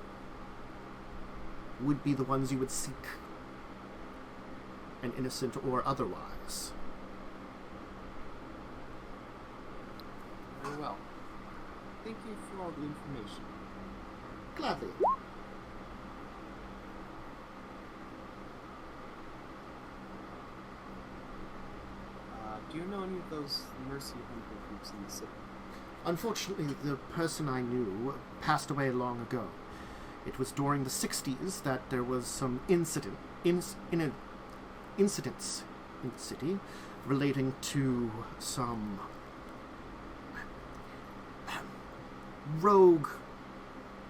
Speaker 1: would be the ones you would seek, an innocent or otherwise.
Speaker 4: Very well. Thank you for all the information.
Speaker 1: Gladly.
Speaker 4: Do you know any of those mercy hunter groups in the city?
Speaker 1: Unfortunately, the person I knew passed away long ago. It was during the 60s that there was some incidents in the city relating to some rogue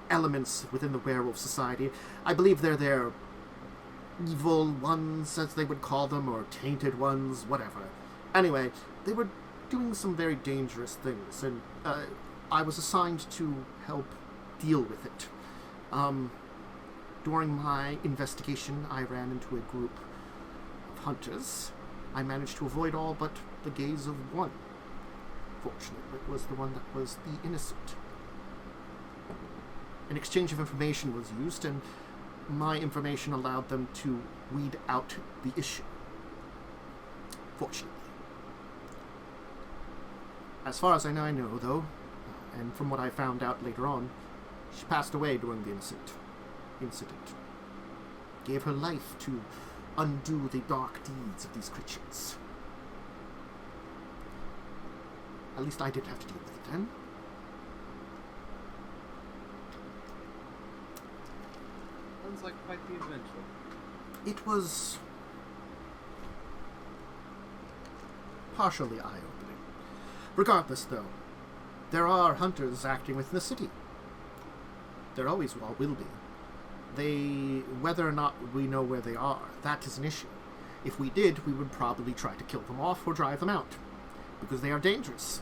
Speaker 1: elements within the werewolf society. I believe they're their evil ones, as they would call them, or tainted ones, whatever. Anyway, they were doing some very dangerous things, and I was assigned to help deal with it. During my investigation, I ran into a group of hunters. I managed to avoid all but the gaze of one. Fortunately, it was the one that was the innocent. An exchange of information was used, and my information allowed them to weed out the issue. Fortunately. As far as I know, though, and from what I found out later on, she passed away during the incident. Gave her life to undo the dark deeds of these creatures. At least I didn't have to deal with it then.
Speaker 4: Sounds like quite the adventure.
Speaker 1: It was partially eye-opening. Regardless, though, there are hunters acting within the city. There always will be. Whether or not we know where they are, that is an issue. If we did, we would probably try to kill them off or drive them out, because they are dangerous.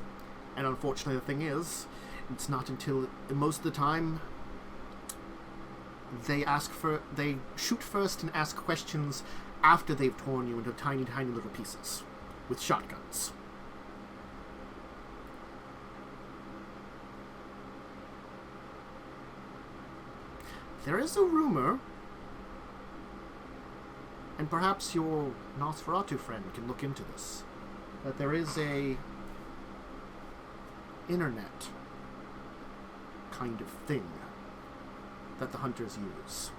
Speaker 1: And unfortunately, the thing is, it's not until most of the time they shoot first and ask questions after they've torn you into tiny, tiny little pieces with shotguns. There is a rumor, and perhaps your Nosferatu friend can look into this, that there is a internet kind of thing that the hunters use.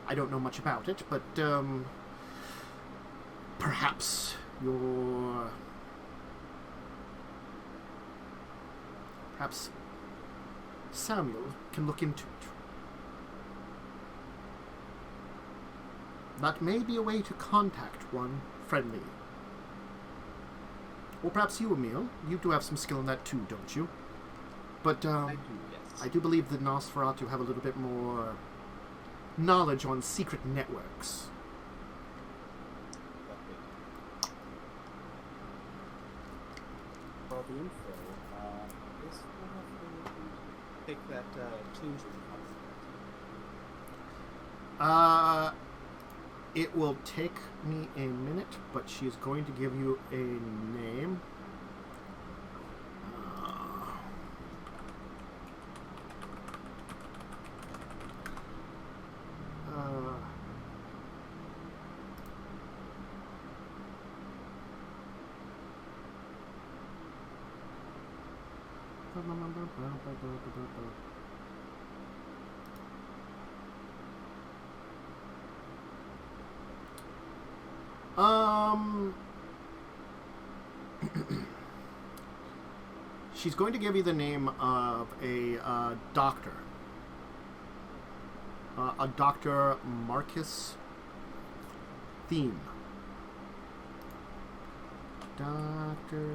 Speaker 1: I don't know much about it, but perhaps Samuel can look into it. That may be a way to contact one friendly. Or perhaps you, Emil. You do have some skill in that too, don't you? But,
Speaker 4: I do, yes.
Speaker 1: I do believe the Nosferatu have a little bit more knowledge on secret networks.
Speaker 4: For the info, I guess we'll have to take that changeling concept.
Speaker 1: It will take me a minute, but she's going to give you a name. She's going to give you the name of a doctor. A Dr. Marcus Theme. Dr.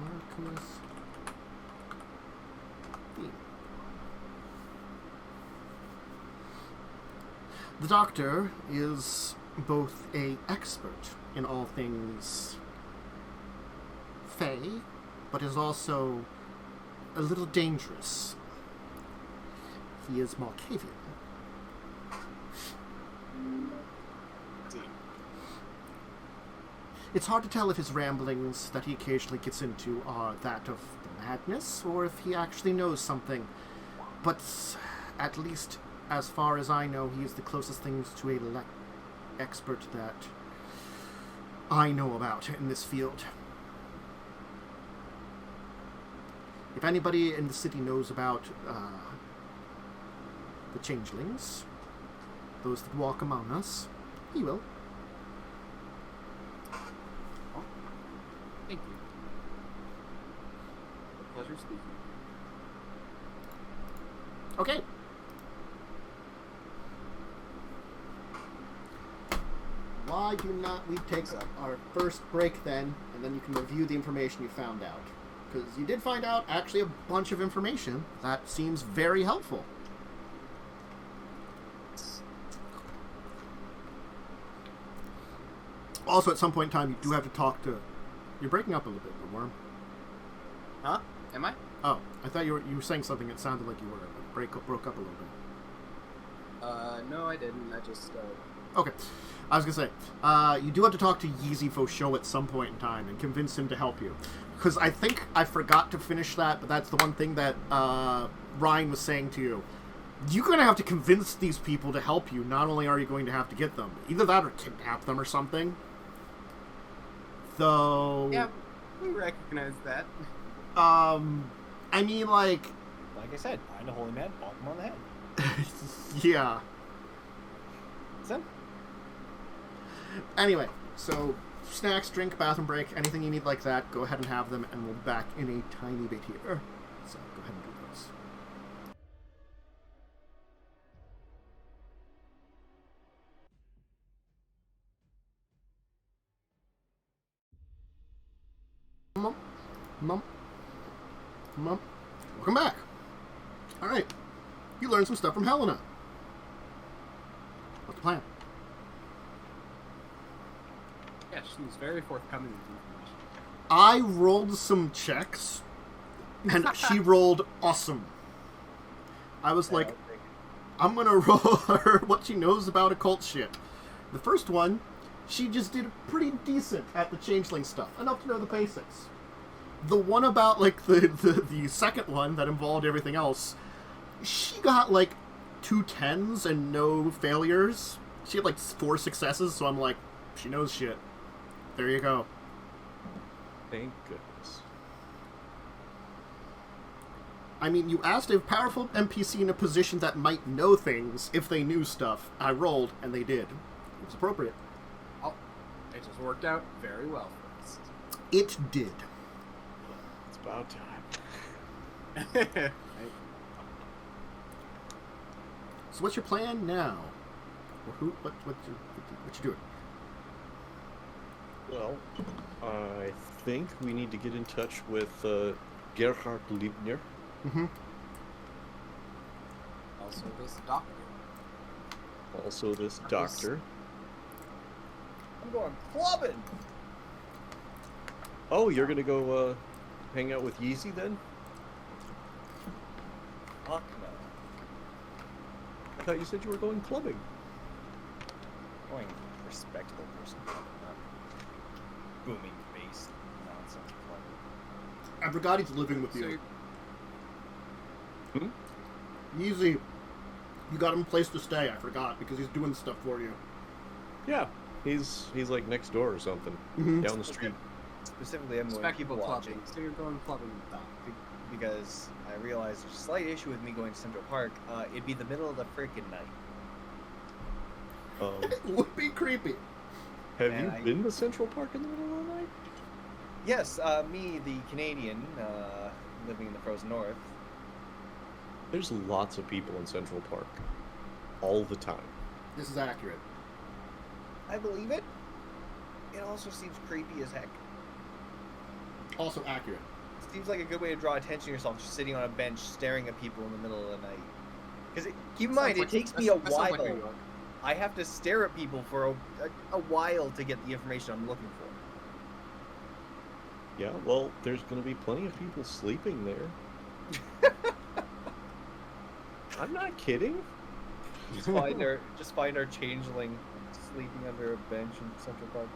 Speaker 1: Marcus Theme. The doctor is both a expert in all things Fae, but is also a little dangerous. He is Malkavian. It's hard to tell if his ramblings that he occasionally gets into are that of the madness, or if he actually knows something. But at least, as far as I know, he is the closest things to a expert that I know about in this field. If anybody in the city knows about the changelings, those that walk among us, he will.
Speaker 4: Oh, thank you. A pleasure speaking.
Speaker 1: Okay. Why do not we take our first break then, and then you can review the information you found out? Because you did find out actually a bunch of information that seems very helpful. Also, at some point in time, you do have to talk to... You're breaking up a little bit, Worm.
Speaker 4: Huh? Am I?
Speaker 1: Oh, I thought you were saying something that sounded like you were broke up a little bit.
Speaker 4: No, I didn't. I just,
Speaker 1: Okay. I was going to say, you do have to talk to Yeezy Fauchot at some point in time and convince him to help you. Because I think I forgot to finish that, but that's the one thing that Ryan was saying to you. You're going to have to convince these people to help you. Not only are you going to have to get them, either that or kidnap them or something. Though...
Speaker 4: Yeah, we recognize that.
Speaker 1: I mean, like
Speaker 3: I said, find a holy man, bonk him on the head.
Speaker 1: yeah.
Speaker 3: Sim.
Speaker 1: Anyway, so snacks, drink, bathroom break, anything you need like that, go ahead and have them, and we'll be back in a tiny bit here. So go ahead and do those. Mom. Welcome back. All right. You learned some stuff from Helena. What's the plan?
Speaker 4: Yeah, she's very forthcoming with information.
Speaker 1: I rolled some checks, and she rolled awesome. I was like, I'm going to roll her what she knows about occult shit. The first one, she just did pretty decent at the changeling stuff. Enough to know the basics. The one about, like, the second one that involved everything else, she got, like, 2 10s and no failures. She had, like, 4 successes, so I'm like, she knows shit. There you go.
Speaker 2: Thank goodness.
Speaker 1: I mean, you asked a powerful NPC in a position that might know things if they knew stuff. I rolled, and they did. It was appropriate.
Speaker 4: Oh, it just worked out very well for us.
Speaker 1: It did.
Speaker 2: It's about time.
Speaker 1: So what's your plan now? Or what you doing?
Speaker 2: Well, I think we need to get in touch with Gerhard Liebner.
Speaker 1: Mm-hmm.
Speaker 4: Also, this doctor.
Speaker 2: Also, this doctor.
Speaker 3: I'm going clubbing.
Speaker 2: Oh, you're gonna go hang out with Yeezy then?
Speaker 3: Fuck no.
Speaker 2: I thought you said you were going clubbing.
Speaker 3: Going respectable person. Booming bass nonsense club.
Speaker 1: I forgot he's living with you.
Speaker 2: Hmm?
Speaker 1: Easy. You got him a place to stay. I forgot because he's doing stuff for you.
Speaker 2: Yeah, he's like next door or something,
Speaker 1: Mhm.
Speaker 2: down the street.
Speaker 3: Specifically, I'm going
Speaker 4: Respectable
Speaker 3: people
Speaker 4: clubbing.
Speaker 3: watching
Speaker 4: So you're going clubbing with Doc.
Speaker 3: because I realized there's a slight issue with me going to Central Park. It'd be the middle of the freaking night.
Speaker 1: It would be creepy.
Speaker 2: Have
Speaker 3: Man,
Speaker 2: you been to Central Park in the middle of the night?
Speaker 3: Yes, me, the Canadian, living in the frozen north.
Speaker 2: There's lots of people in Central Park, all the time.
Speaker 1: This is accurate.
Speaker 3: I believe it. It also seems creepy as heck.
Speaker 1: Also accurate.
Speaker 3: Seems like a good way to draw attention to yourself, just sitting on a bench staring at people in the middle of the night. Because keep in mind, it takes me a
Speaker 4: That sounds like
Speaker 3: while.
Speaker 4: New York.
Speaker 3: I have to stare at people for a while to get the information I'm looking for.
Speaker 2: Yeah, well, there's going to be plenty of people sleeping there. I'm not kidding.
Speaker 3: Just find our changeling sleeping under a bench in Central Park.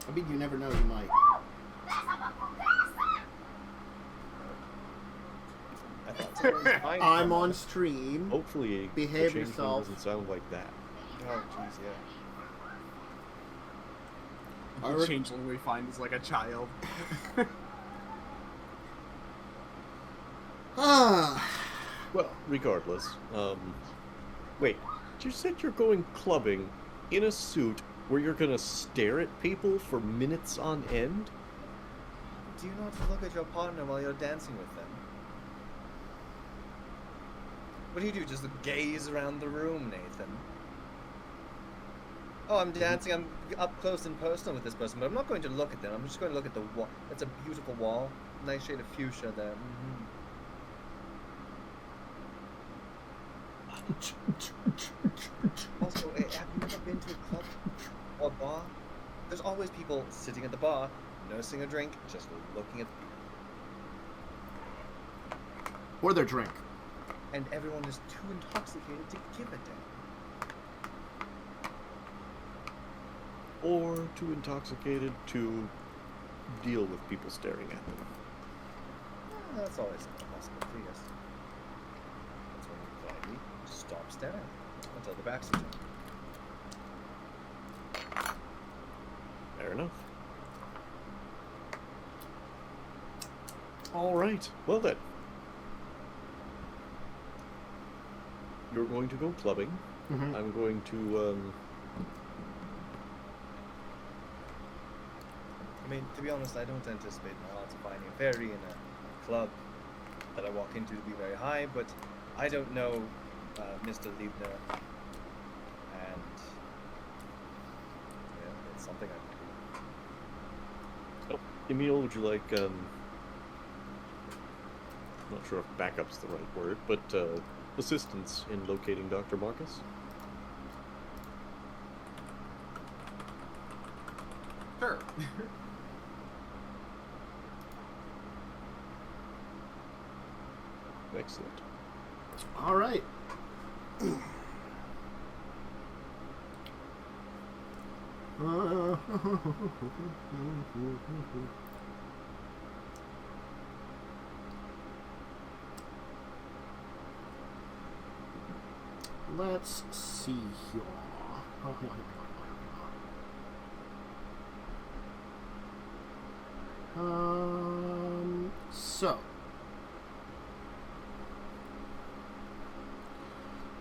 Speaker 1: I mean, you never know. You might.
Speaker 3: I thought someone was behind
Speaker 1: I'm
Speaker 3: someone.
Speaker 1: on stream.
Speaker 2: Hopefully,
Speaker 1: Behave
Speaker 2: the changeling
Speaker 1: yourself.
Speaker 2: doesn't sound like that.
Speaker 3: Oh, jeez, yeah.
Speaker 1: I
Speaker 4: The
Speaker 1: re-
Speaker 4: changeling we find is like a child.
Speaker 1: Ah.
Speaker 2: Well, regardless, wait, you said you're going clubbing in a suit where you're gonna stare at people for minutes on end?
Speaker 3: Do you not look at your partner while you're dancing with them? What do you do? Just gaze around the room, Nathan? Oh, I'm dancing. I'm up close and personal with this person, but I'm not going to look at them. I'm just going to look at the wall. That's a beautiful wall. Nice shade of fuchsia there. Mm-hmm. Also, have you ever been to a club or bar? There's always people sitting at the bar, nursing a drink, just looking at the people.
Speaker 1: Or their drink.
Speaker 3: And everyone is too intoxicated to give a damn.
Speaker 2: Or too intoxicated to deal with people staring at them?
Speaker 3: That's always a possibility, yes. That's when you politely stop staring until the back's turned.
Speaker 2: Fair enough. All right. Well then, you're going to go clubbing.
Speaker 1: Mm-hmm.
Speaker 2: I'm going to
Speaker 3: I mean, to be honest, I don't anticipate my odds of finding a fairy in a club that I walk into to be very high, but I don't know Mr. Liebner, and yeah, it's something I can do.
Speaker 2: Emil, would you like I'm not sure if backup's the right word, but assistance in locating Dr. Marcus?
Speaker 4: Sure.
Speaker 2: Excellent.
Speaker 1: All right. Let's see here. So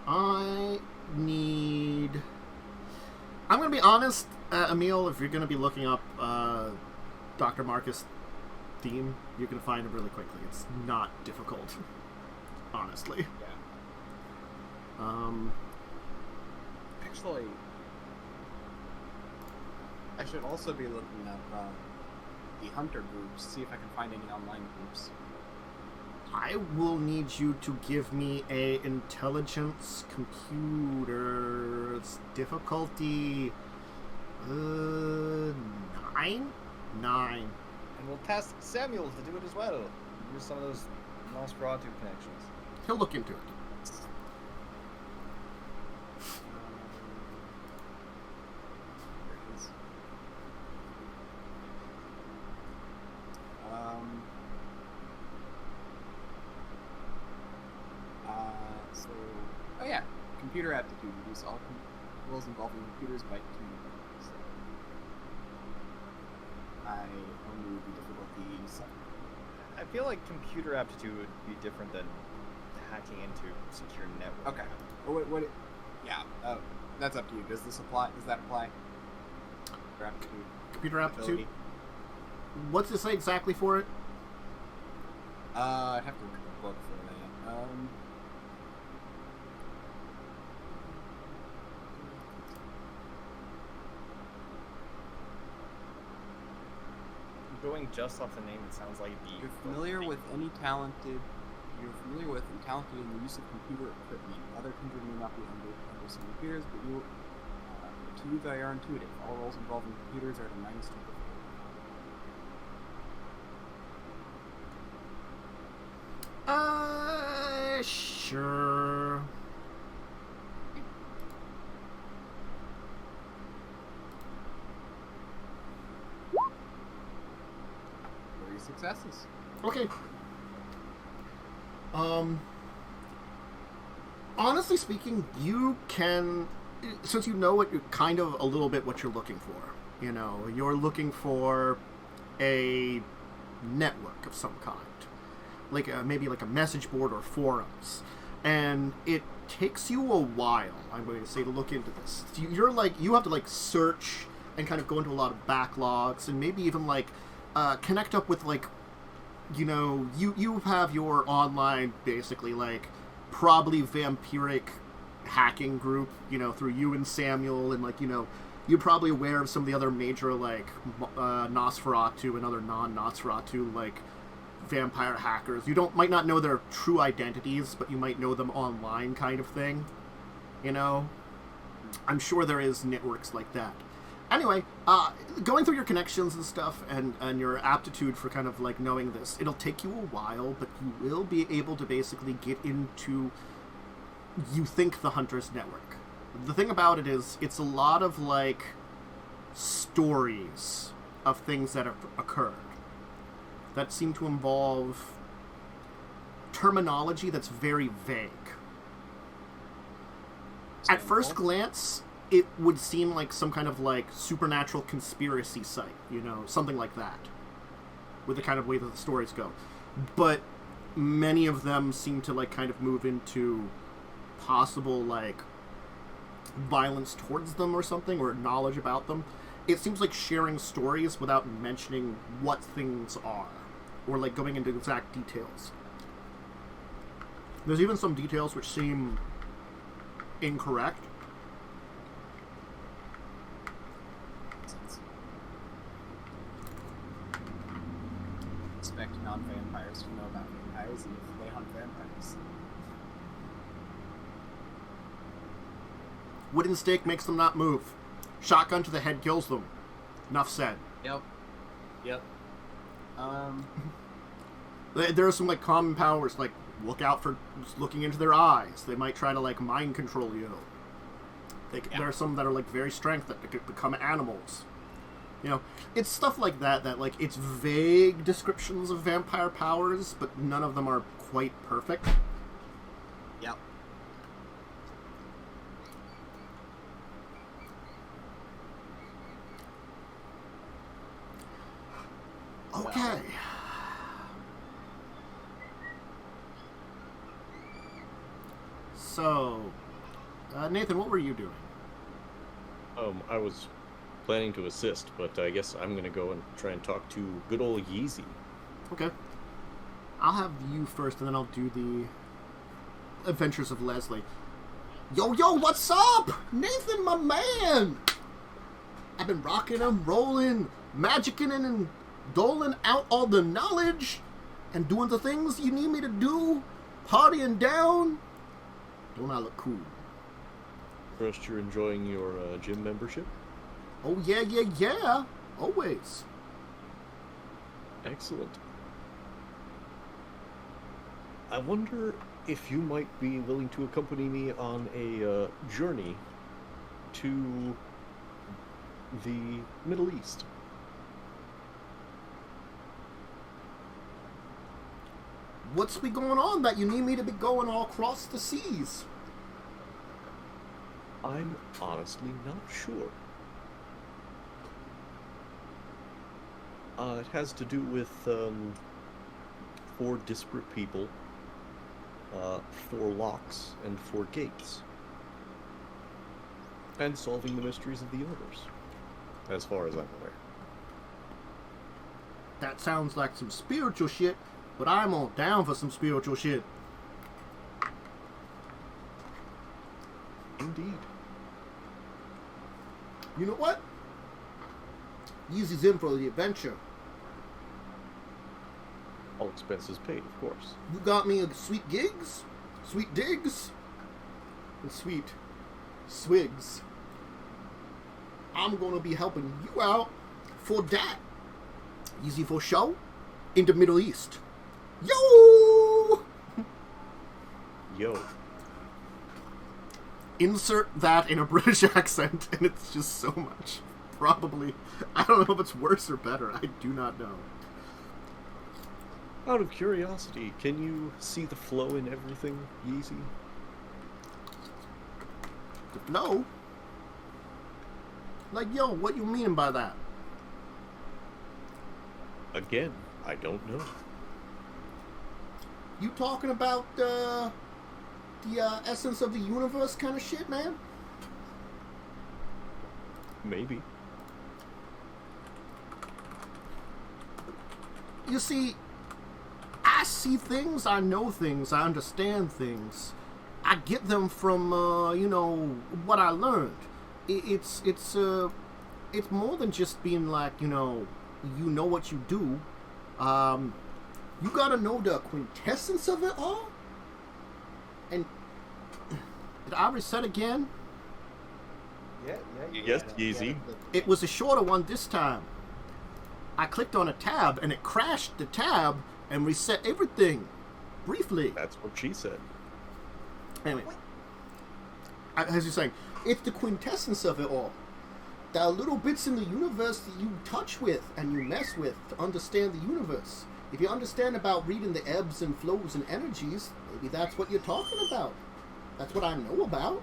Speaker 1: I need. I'm gonna be honest, Emil. If you're gonna be looking up Dr. Marcus, theme, you can find them really quickly. It's not difficult, honestly.
Speaker 4: Yeah. Actually, I should also be looking at the hunter groups, see if I can find any online groups.
Speaker 1: I will need you to give me a intelligence computers difficulty 9? 9.
Speaker 3: And we'll task Samuel to do it as well. Use some of those Nosferatu connections.
Speaker 1: He'll look into it.
Speaker 4: There it is. So, oh yeah, computer aptitude. Reduce all rules involving computers by 2. So, I only the difficulty 7.
Speaker 3: I feel like computer aptitude would be different than hacking into secure network.
Speaker 4: Okay. What? Yeah. That's up to you. Does this apply? Does that apply? Computer aptitude.
Speaker 1: Computer aptitude?
Speaker 4: Ability?
Speaker 1: What's it say exactly for it?
Speaker 4: I'd have to look at the book for that.
Speaker 3: Going just off the name, it sounds like
Speaker 4: You're familiar with any talented. You're familiar with and talented in the use of computer equipment. Other kindred may not be under some computers, but you, to you, they are intuitive. All roles involving computers are at a -2 difficulty.
Speaker 1: Sure.
Speaker 4: 3 successes.
Speaker 1: Okay. Honestly speaking, you can, since you know what kind of a little bit what you're looking for. You know, you're looking for a network of some kind, like maybe like a message board or forums, and it takes you a while, I'm going to say, to look into this. You're like, you have to like search and kind of go into a lot of backlogs and maybe even like connect up with like, you know, you have your online basically like probably vampiric hacking group, you know, through you and Samuel, and like, you know, you're probably aware of some of the other major like Nosferatu and other non-Nosferatu like vampire hackers. You might not know their true identities, but you might know them online, kind of thing. You know, I'm sure there is networks like that. Anyway, going through your connections and stuff, and your aptitude for kind of like knowing this, it'll take you a while, but you will be able to basically get into, you think, the Hunter's network. The thing about it is, it's a lot of like stories of things that have occurred that seem to involve terminology that's very vague. At first glance, it would seem like some kind of like supernatural conspiracy site, you know, something like that, with the kind of way that the stories go. But many of them seem to like kind of move into possible like violence towards them or something, or knowledge about them. It seems like sharing stories without mentioning what things are, or like going into exact details. There's even some details which seem incorrect.
Speaker 4: Expect non-vampires to know about vampires, and if they hunt vampires.
Speaker 1: Wooden stake makes them not move. Shotgun to the head kills them. Enough said.
Speaker 4: Yep.
Speaker 1: There are some like common powers, like look out for looking into their eyes. They might try to like mind control you. There are some that are like very strength that could become animals. You know, it's stuff like that, that like it's vague descriptions of vampire powers, but none of them are quite perfect.
Speaker 4: Yep.
Speaker 1: Okay. So, Nathan, what were you doing?
Speaker 2: I was planning to assist, but I guess I'm gonna go and try and talk to good old Yeezy.
Speaker 1: Okay. I'll have you first, and then I'll do the Adventures of Leslie. Yo, what's up? Nathan, my man! I've been rocking and rolling, magicking and doling out all the knowledge, and doing the things you need me to do, partying down. Don't I look cool?
Speaker 2: Trust you're enjoying your gym membership?
Speaker 1: Oh, yeah. Always.
Speaker 2: Excellent. I wonder if you might be willing to accompany me on a journey to the Middle East.
Speaker 1: What's be going on that you need me to be going all across the seas?
Speaker 2: I'm honestly not sure. It has to do with 4 disparate people, 4 locks, and 4 gates. And solving the mysteries of the universe, as far as I'm aware.
Speaker 1: That sounds like some spiritual shit, but I'm all down for some spiritual shit.
Speaker 2: Indeed.
Speaker 1: You know what? Easy's in for the adventure.
Speaker 2: All expenses paid, of course.
Speaker 1: You got me a sweet gigs, sweet digs, and sweet swigs. I'm gonna be helping you out for that. Easy for show in the Middle East. Yo!
Speaker 2: Yo.
Speaker 1: Insert that in a British accent, and it's just so much. Probably. I don't know if it's worse or better. I do not know.
Speaker 2: Out of curiosity, can you see the flow in everything, Yeezy?
Speaker 1: The flow? Like, yo, what you mean by that?
Speaker 2: Again, I don't know.
Speaker 1: You talking about the essence of the universe kind of shit, man?
Speaker 2: Maybe.
Speaker 1: You see, I see things, I know things, I understand things. I get them from, what I learned. It's more than just being like, you know what you do. You gotta know the quintessence of it all. And did I reset again?
Speaker 3: Yeah.
Speaker 2: Yes, Yeezy.
Speaker 1: It was a shorter one this time. I clicked on a tab and it crashed the tab and reset everything briefly.
Speaker 2: That's what she said.
Speaker 1: Anyway, as you're saying, it's the quintessence of it all. There are little bits in the universe that you touch with and you mess with to understand the universe. If you understand about reading the ebbs and flows and energies, maybe that's what you're talking about. That's what I know about.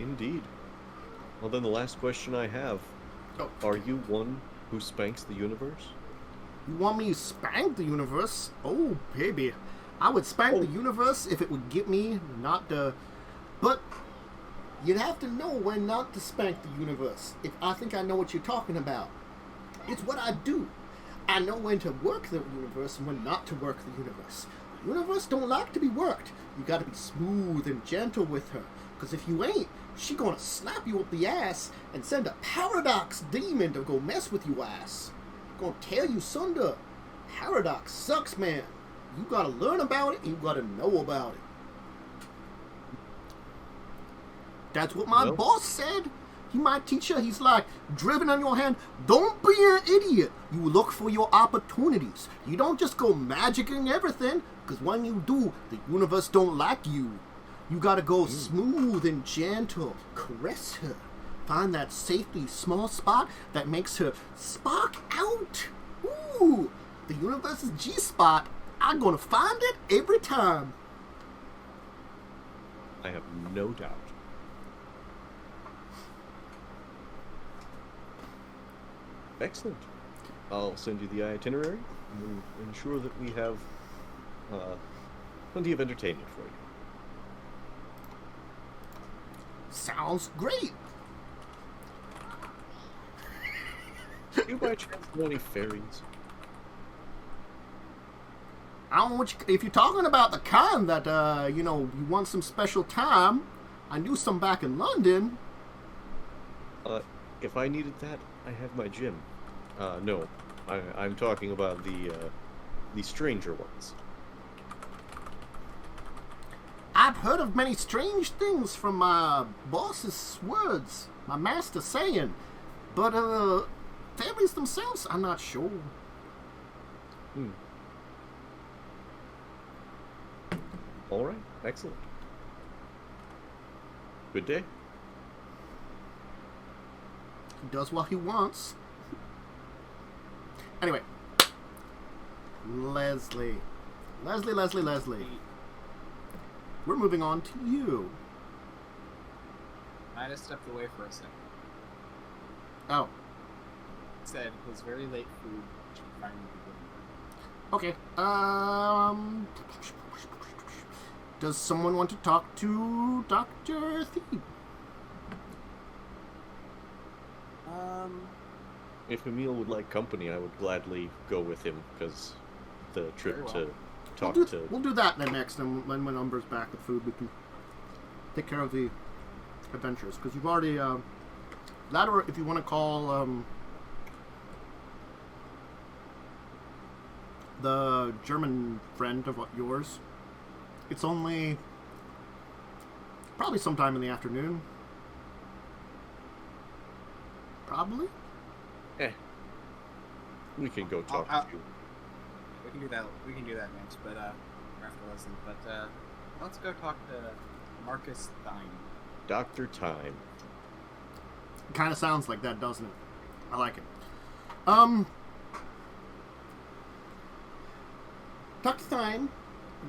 Speaker 2: Indeed. Well, then the last question I have.
Speaker 1: Oh.
Speaker 2: Are you one who spanks the universe?
Speaker 1: You want me to spank the universe? Oh, baby. I would spank the universe if it would get me not to... But you'd have to know when not to spank the universe. If I think I know what you're talking about. It's what I do. I know when to work the universe and when not to work the universe. The universe don't like to be worked. You gotta be smooth and gentle with her. Because if you ain't, she gonna slap you up the ass and send a paradox demon to go mess with you ass. Gonna tear you sunder. Paradox sucks, man. You gotta learn about it and you gotta know about it. That's what my boss said. He might teach you. He's like, driven on your hand. Don't be an idiot. You look for your opportunities. You don't just go magicking everything. Because when you do, the universe don't like you. You gotta go smooth and gentle. Caress her. Find that safety small spot that makes her spark out. Ooh, the universe's G-spot. I'm gonna find it every time.
Speaker 2: I have no doubt. Excellent. I'll send you the itinerary and ensure that we have plenty of entertainment for you.
Speaker 1: Sounds great.
Speaker 2: Do you by chance know any fairies?
Speaker 1: I don't know if you're talking about the kind that, you want some special time. I knew some back in London.
Speaker 2: If I needed that, I have my gym. No. I'm talking about the stranger ones.
Speaker 1: I've heard of many strange things from my boss's words, my master saying, but families themselves, I'm not sure.
Speaker 2: All right, excellent. Good day.
Speaker 1: He does what he wants. Anyway, Leslie. We're moving on to you.
Speaker 4: I just stepped away for a second.
Speaker 1: Oh,
Speaker 4: Said it was very late food. Should finally be good.
Speaker 1: okay. Does someone want to talk to Dr. Thebe?
Speaker 2: If Emil would like company, I would gladly go with him, because the trip
Speaker 4: Very well.
Speaker 2: to talk to...
Speaker 1: We'll do that then next, and when Umber's back with food, we can take care of the adventures. Because you've already, that or if you want to call, the German friend of yours, it's only probably sometime in the afternoon. Probably?
Speaker 2: We can go talk to you.
Speaker 4: We can do that. We can do that next, but after Leslie. But let's go talk to Marcus Thine.
Speaker 2: Dr. Time.
Speaker 1: It kind of sounds like that, doesn't it? I like it. Dr. Thine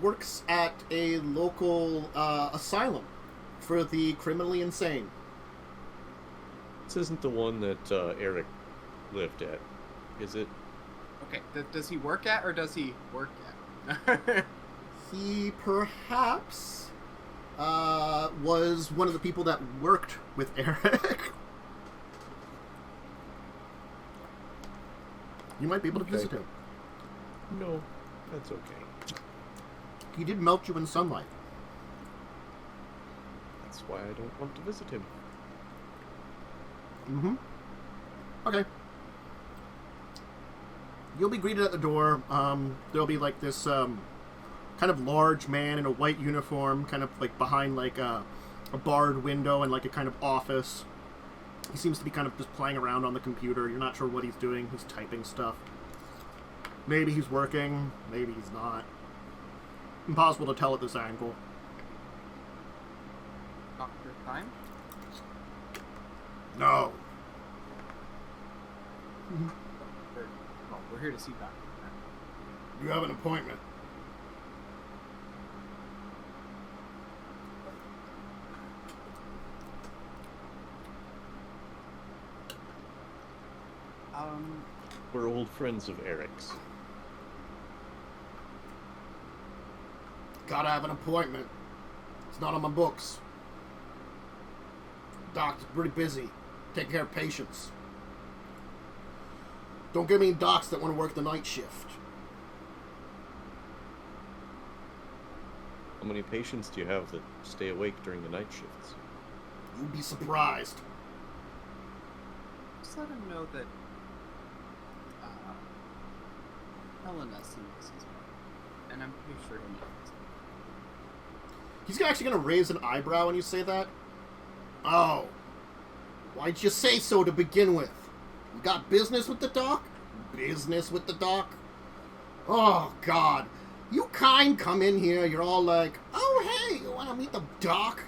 Speaker 1: works at a local asylum for the criminally insane.
Speaker 2: This isn't the one that Eric lived at, is it?
Speaker 4: Okay. Does he work at, or does he work at?
Speaker 1: He perhaps was one of the people that worked with Eric. You might be able to visit him.
Speaker 2: No, that's okay.
Speaker 1: He did melt you in sunlight.
Speaker 2: That's why I don't want to visit him.
Speaker 1: Mm-hmm. Okay. You'll be greeted at the door. There'll be like this kind of large man in a white uniform, kind of like behind like a barred window and like a kind of office. He seems to be kind of just playing around on the computer. You're not sure what he's doing. He's typing stuff. Maybe he's working. Maybe he's not. Impossible to tell at this angle.
Speaker 4: Dr. Thine?
Speaker 1: No.
Speaker 4: We're here to see Dr. Thine.
Speaker 1: You have an appointment.
Speaker 2: We're old friends of Eric's.
Speaker 1: Gotta have an appointment. It's not on my books. Doc's pretty busy. Taking care of patients. Don't give me any docs that want to work the night shift.
Speaker 2: How many patients do you have that stay awake during the night shifts?
Speaker 1: You'd be surprised.
Speaker 4: Just let him know that Helena sees his wife, and I'm pretty sure he knows.
Speaker 1: He's actually going to raise an eyebrow when you say that. Oh. Why'd you say so to begin with? You got business with the doc? Business with the doc? Oh, God. You kind come in here, you're all like, oh, hey, you want to meet the doc?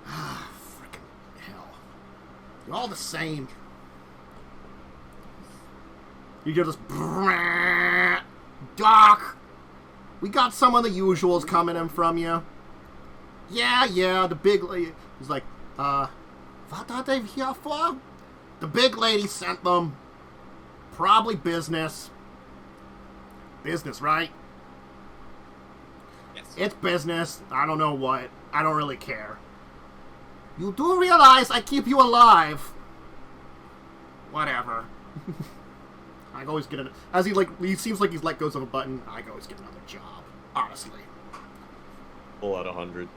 Speaker 1: Ah, frickin' hell. You're all the same. You just, Doc, we got some of the usuals coming in from you. Yeah, the big lady. He's like, what are they here for? The big lady sent them. Probably business. Business, right?
Speaker 4: Yes.
Speaker 1: It's business. I don't know what. I don't really care. You do realize I keep you alive. Whatever. I always get it. As he seems like he's let go of a button. I always get another job. Honestly.
Speaker 2: Pull out 100.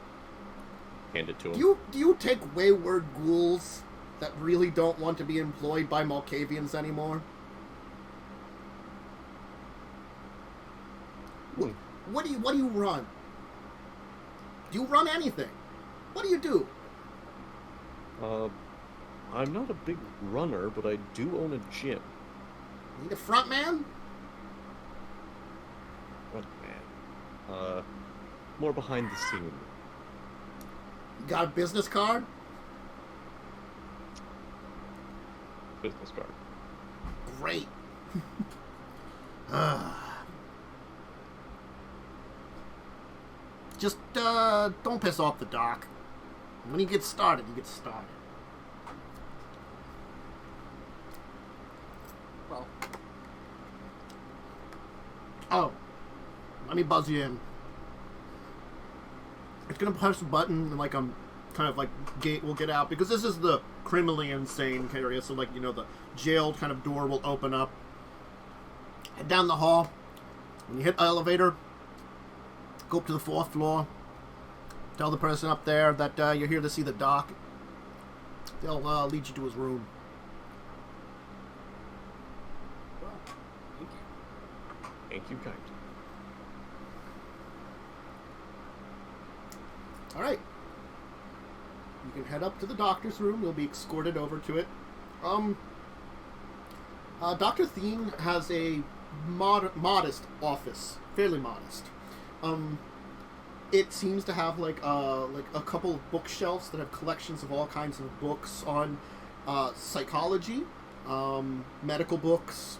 Speaker 2: Hand it to him.
Speaker 1: Do you take wayward ghouls that really don't want to be employed by Malkavians anymore? What do you run? Do you run anything? What do you do?
Speaker 2: I'm not a big runner, but I do own a gym.
Speaker 1: Need a front man?
Speaker 2: Front man. More behind the scene.
Speaker 1: You got a business card?
Speaker 2: Business card.
Speaker 1: Great. Just, don't piss off the doc. When he gets started, he gets started.
Speaker 4: Well,
Speaker 1: Oh, let me buzz you in. It's gonna push a button and like I'm kind of like gate will get out because this is the criminally insane area. So like the jail kind of door will open up. Head down the hall. When you hit the elevator, go up to the 4th floor. Tell the person up there that you're here to see the doc. They'll lead you to his room.
Speaker 4: well, thank you.
Speaker 2: Thank you, kind.
Speaker 1: All right. You can head up to the doctor's room. You'll be escorted over to it. Dr. Thien has a modest office, fairly modest. It seems to have like a couple of bookshelves that have collections of all kinds of books on psychology, medical books.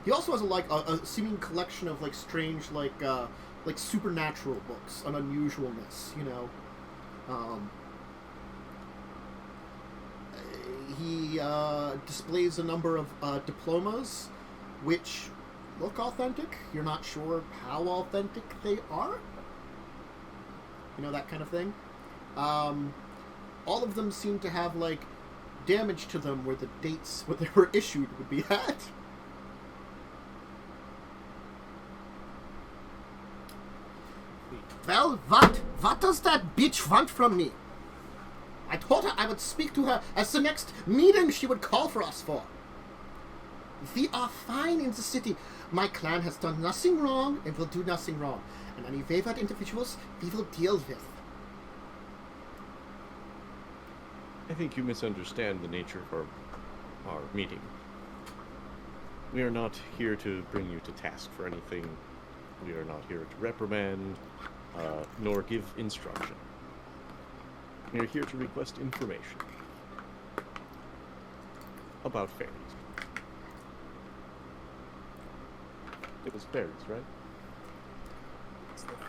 Speaker 1: He also has a seeming collection of like strange like supernatural books on unusualness. He displays a number of diplomas, which look authentic. You're not sure how authentic they are. That kind of thing. All of them seem to have, like, damage to them where the dates where they were issued would be at. Well, what does that bitch want from me? I told her I would speak to her as the next meeting she would call for us for. We are fine in the city. My clan has done nothing wrong and will do nothing wrong. And any wayward individuals we will deal with.
Speaker 2: I think you misunderstand the nature of our meeting. We are not here to bring you to task for anything. We are not here to reprimand, nor give instruction. We are here to request information about fairies. It was fairies, right?
Speaker 4: It's the thing.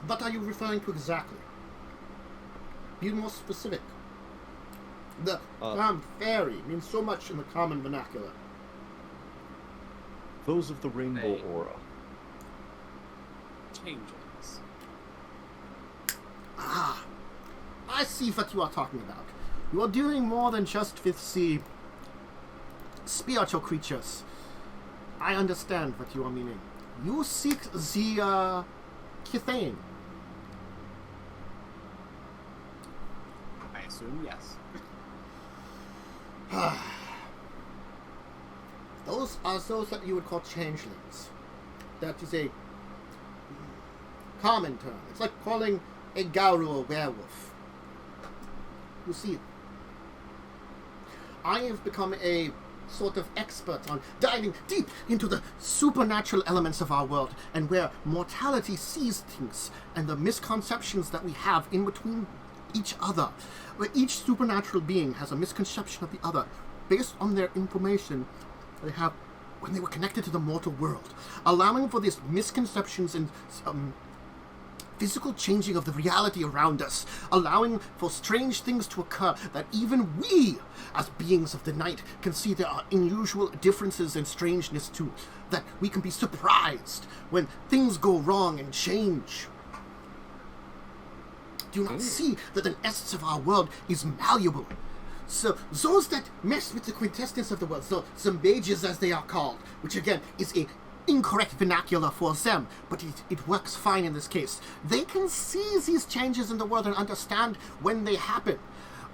Speaker 1: What are you referring to exactly? Be more specific. The term fairy means so much in the common vernacular.
Speaker 2: Those of the rainbow aura.
Speaker 4: Changelings.
Speaker 1: Ah, I see what you are talking about. You are dealing more than just with the spiritual creatures. I understand what you are meaning. You seek the Caine.
Speaker 4: I assume yes.
Speaker 1: Those are those that you would call changelings. That is a common term. It's like calling a Gauru a werewolf. You see, I have become a sort of expert on diving deep into the supernatural elements of our world and where mortality sees things and the misconceptions that we have in between each other, where each supernatural being has a misconception of the other based on their information they have when they were connected to the mortal world, allowing for these misconceptions and physical changing of the reality around us, allowing for strange things to occur that even we, as beings of the night, can see there are unusual differences and strangeness too, that we can be surprised when things go wrong and change. Do you not see that the essence of our world is malleable? So those that mess with the quintessence of the world, so the mages as they are called, which again is a incorrect vernacular for them, but it works fine in this case. They can see these changes in the world and understand when they happen.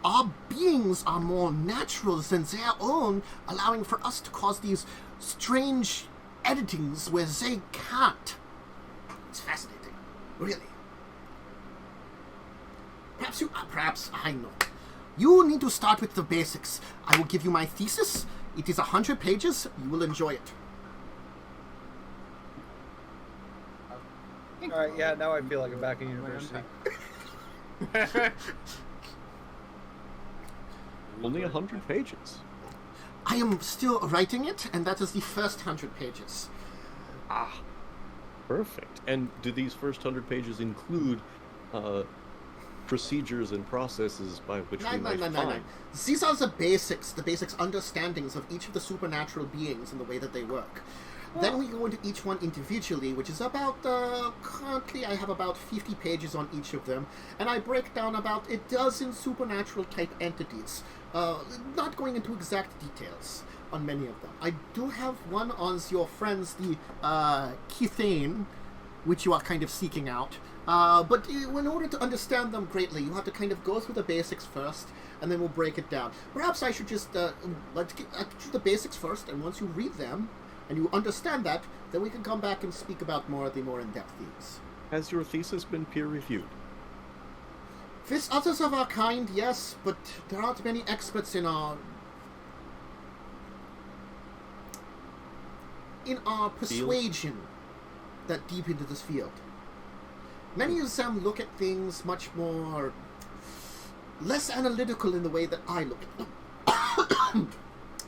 Speaker 1: Our beings are more natural than their own, allowing for us to cause these strange editings where they can't. It's fascinating, really. Perhaps I know. You need to start with the basics. I will give you my thesis. It is 100 pages. You will enjoy it.
Speaker 3: Alright, yeah, now I feel like I'm back in university.
Speaker 2: Only 100 pages.
Speaker 1: I am still writing it, and that is the first 100 pages.
Speaker 2: Ah, perfect. And do these first 100 pages include procedures and processes by which we might find?
Speaker 1: These are the basics understandings of each of the supernatural beings and the way that they work. Then we go into each one individually, which is about, currently I have about 50 pages on each of them, and I break down about a dozen supernatural type entities, not going into exact details on many of them. I do have one on your friends, the Caine, which you are kind of seeking out, but in order to understand them greatly, you have to kind of go through the basics first, and then we'll break it down. Perhaps I should just, let's get through the basics first, and once you read them, and you understand that, then we can come back and speak about more of the more in-depth themes.
Speaker 2: Has your thesis been peer-reviewed?
Speaker 1: With others of our kind, yes, but there aren't many experts in our persuasion that deep into this field. Many of them look at things much more less analytical in the way that I look at them.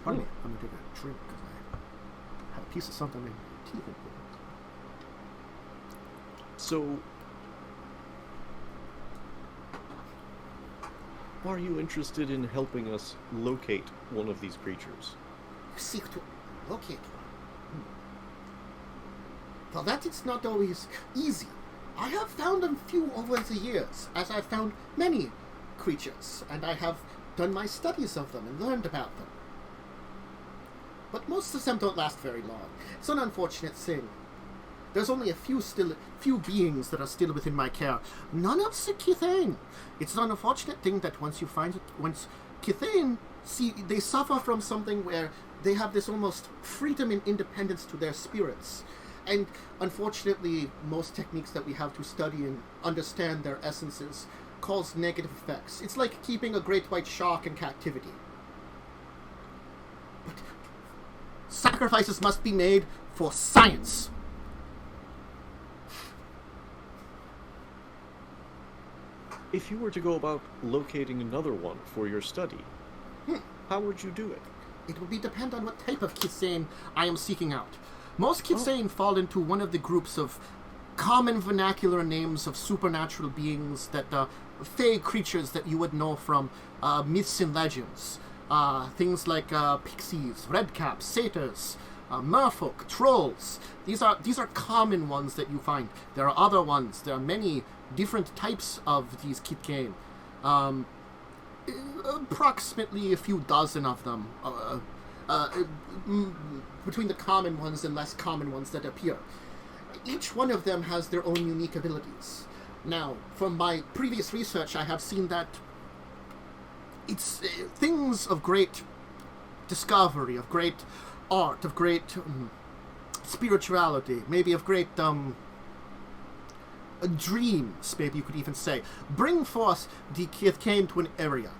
Speaker 1: Pardon me, I'm gonna take a drink because I had a piece of something in my teeth.
Speaker 2: So, are you interested in helping us locate one of these creatures?
Speaker 1: Seek to locate one. Well, that is not always easy. I have found a few over the years, as I've found many creatures, and I have done my studies of them and learned about them. But most of them don't last very long. It's an unfortunate thing. There's only a few beings that are still within my care. None of the Caine. It's an unfortunate thing that once Caine, they suffer from something where they have this almost freedom and independence to their spirits. And unfortunately, most techniques that we have to study and understand their essences cause negative effects. It's like keeping a great white shark in captivity. But sacrifices must be made for science.
Speaker 2: If you were to go about locating another one for your study, how would you do it?
Speaker 1: It would depend on what type of Caine I am seeking out. Most Caine fall into one of the groups of common vernacular names of supernatural beings that fey creatures that you would know from myths and legends. Things like pixies, redcaps, satyrs, merfolk, trolls. These are common ones that you find. There are other ones. There are many different types of these Caine. Approximately a few dozen of them. Between the common ones and less common ones that appear. Each one of them has their own unique abilities. Now, from my previous research, I have seen that it's things of great discovery, of great art, of great spirituality, maybe of great dreams, maybe you could even say, bring forth the Caine to an area.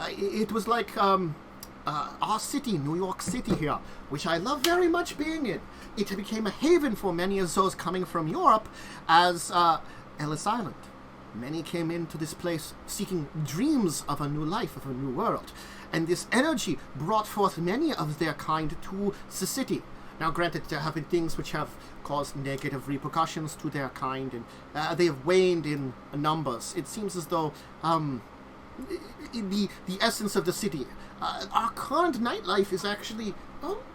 Speaker 1: It was like our city, New York City here, which I love very much being in. It became a haven for many of those coming from Europe as Ellis Island. Many came into this place seeking dreams of a new life, of a new world. And this energy brought forth many of their kind to the city. Now, granted, there have been things which have caused negative repercussions to their kind, and they have waned in numbers. It seems as though the essence of the city, our current nightlife is actually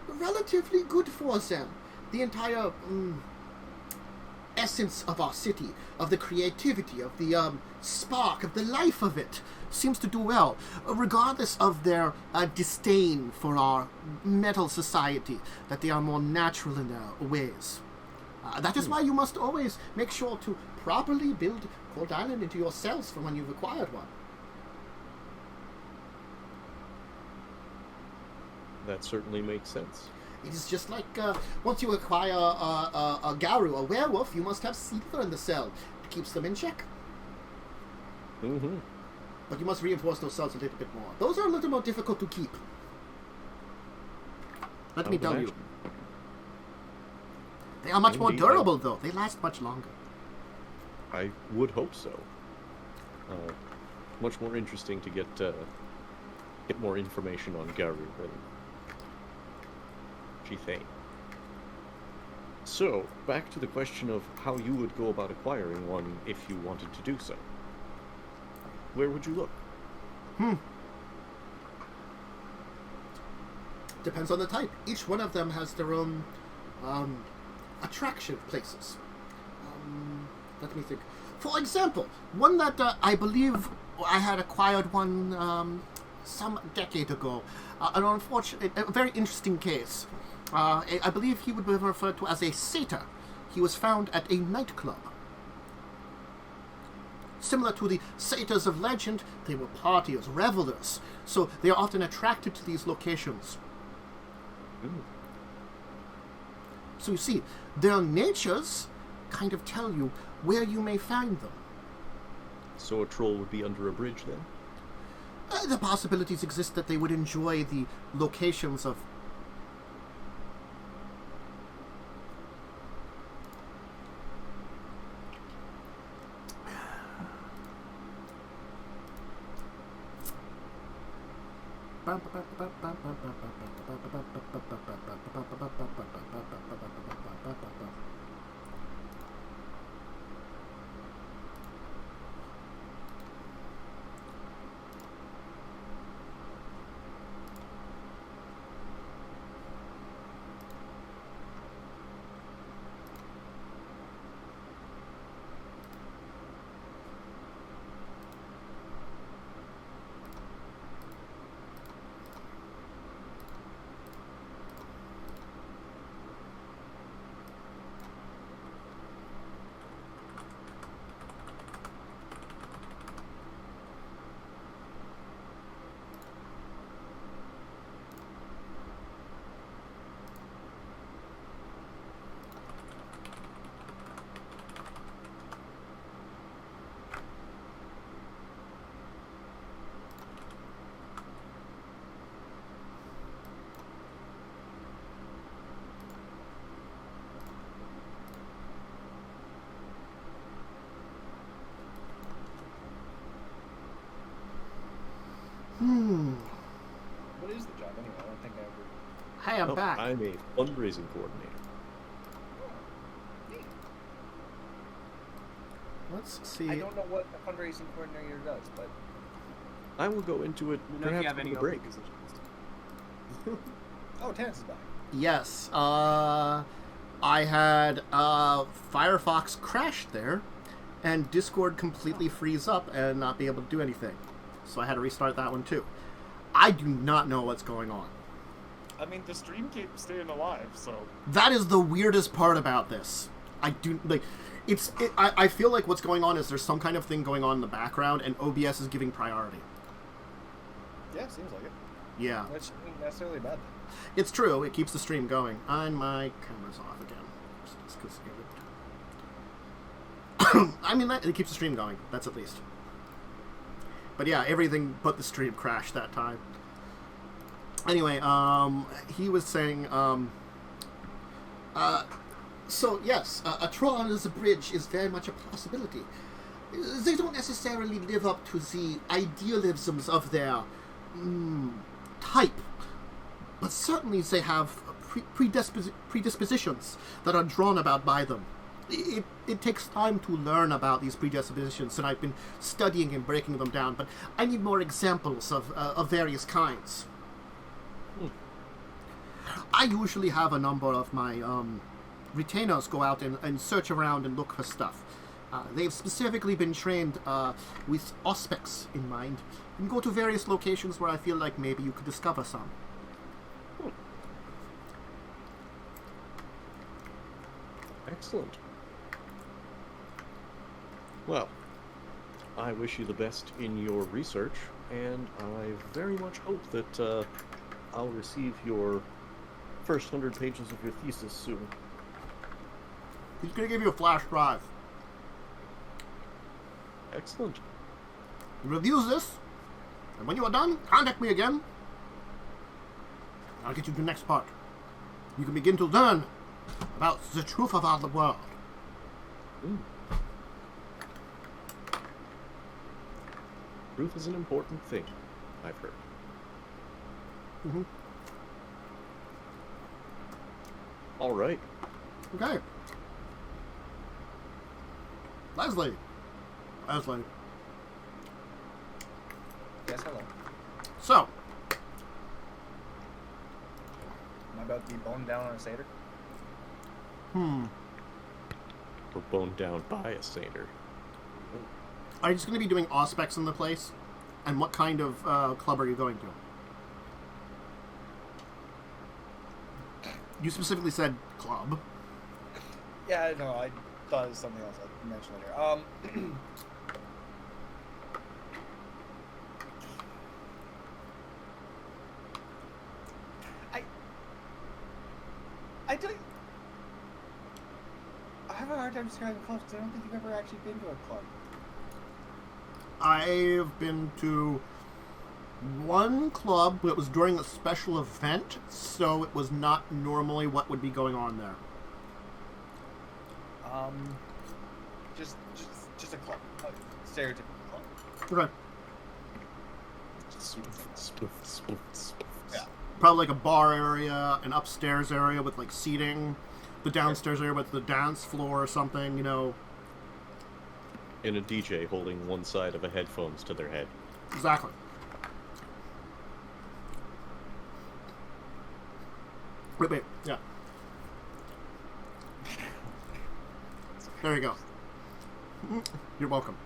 Speaker 1: relatively good for them. The entire essence of our city, of the creativity, of the spark, of the life of it, seems to do well, regardless of their disdain for our metal society, that they are more natural in their ways. That is why you must always make sure to properly build Cold Island into your cells for when you've acquired one.
Speaker 2: That certainly makes sense.
Speaker 1: It is just like once you acquire a Garu, a werewolf, you must have Seether in the cell. It keeps them in check.
Speaker 2: Mm-hmm.
Speaker 1: But you must reinforce those cells a little bit more. Those are a little more difficult to keep. Let me tell you. They are much more durable, though. They last much longer.
Speaker 2: I would hope so. Much more interesting to get more information on Garu than Caine. So, back to the question of how you would go about acquiring one if you wanted to do so. Where would you look?
Speaker 1: Depends on the type. Each one of them has their own attraction places. Let me think. For example, one that I believe I had acquired one some decade ago. An unfortunate, a very interesting case. I believe he would be referred to as a satyr. He was found at a nightclub. Similar to the satyrs of legend, they were partiers, revelers, so they are often attracted to these locations. So you see, their natures kind of tell you where you may find them.
Speaker 2: So a troll would be under a bridge then?
Speaker 1: The possibilities exist that they would enjoy the locations of...
Speaker 3: What is the job anyway? I don't think I ever...
Speaker 1: Hey, I'm back.
Speaker 2: I'm a fundraising coordinator.
Speaker 3: Neat.
Speaker 1: Let's see.
Speaker 3: I don't know what a fundraising coordinator does, but...
Speaker 2: I will go into it
Speaker 4: You know if you
Speaker 2: perhaps
Speaker 4: have
Speaker 2: on
Speaker 4: any
Speaker 2: the break.
Speaker 4: open positions.
Speaker 3: Oh, Terrence is back.
Speaker 1: Yes. I had Firefox crash there, and Discord completely freeze up and not be able to do anything. So I had to restart that one too. I do not know what's going on.
Speaker 5: I mean, the stream keeps staying alive, so...
Speaker 1: That is the weirdest part about this. I feel like what's going on is there's some kind of thing going on in the background, and OBS is giving priority.
Speaker 3: Yeah, seems like it.
Speaker 1: Yeah.
Speaker 3: Which isn't necessarily a bad thing.
Speaker 1: It's true, it keeps the stream going. And my camera's off again. Just 'cause I mean, it keeps the stream going, that's at least. But yeah, everything but the stream crashed that time. Anyway, he was saying, so yes, a troll under the bridge is very much a possibility. They don't necessarily live up to the idealisms of their type, but certainly they have predispositions that are drawn about by them. It takes time to learn about these predispositions, and I've been studying and breaking them down, but I need more examples of various kinds. I usually have a number of my retainers go out and search around and look for stuff. They've specifically been trained with aspects in mind and go to various locations where I feel like maybe you could discover some.
Speaker 2: Excellent. Well, I wish you the best in your research, and I very much hope that I'll receive your first 100 pages of your thesis soon.
Speaker 1: He's going to give you a flash drive.
Speaker 2: Excellent.
Speaker 1: He reviews this, and when you are done, contact me again. I'll get you to the next part. You can begin to learn about the truth about the world.
Speaker 2: Ooh. Truth is an important thing, I've heard.
Speaker 1: Mm-hmm.
Speaker 2: All right.
Speaker 1: Okay. Leslie.
Speaker 3: Yes, hello.
Speaker 1: So,
Speaker 3: Am I about to be boned down on a satyr?
Speaker 2: Or boned down by a satyr.
Speaker 1: are you just going to be doing aspects in the place? And what kind of club are you going to? You specifically said club.
Speaker 3: Yeah, I know. I thought it was something else I mentioned later. I don't. I have a hard time describing clubs because I don't think you've ever actually been to a club.
Speaker 1: I've been to one club, but it was during a special event, so it was not normally what would be going on there.
Speaker 3: Just a club, a stereotypical club.
Speaker 1: Okay.
Speaker 3: Yeah.
Speaker 1: Probably like a bar area, an upstairs area with like seating, the downstairs area with the dance floor or something, you know.
Speaker 2: And a DJ holding one side of a headphones to their head.
Speaker 1: Exactly. Wait, yeah. There you go. You're welcome.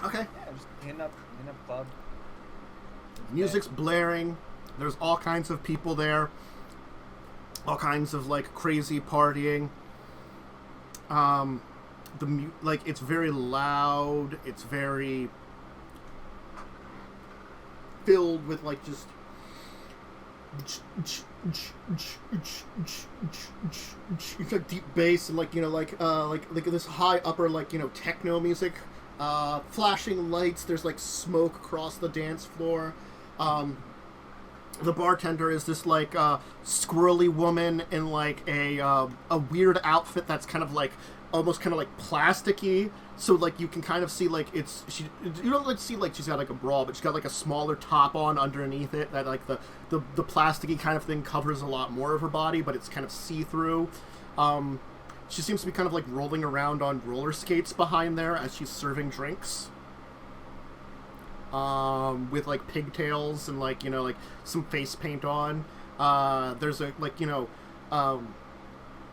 Speaker 1: Okay.
Speaker 3: Yeah, just hitting up club.
Speaker 1: Music's blaring. There's all kinds of people there. All kinds of like crazy partying. It's very loud. It's very filled with like just it's like deep bass and like like this high upper like techno music. Flashing lights. There's like smoke across the dance floor. The bartender is this like squirrely woman in like a weird outfit that's kind of like almost kind of like plasticky. So like you can kind of see like you don't like see like she's got like a bra, but she's got like a smaller top on underneath it that like the plasticky kind of thing covers a lot more of her body, but it's kind of see through. She seems to be kind of like rolling around on roller skates behind there as she's serving drinks. With like pigtails and like like some face paint on. There's a like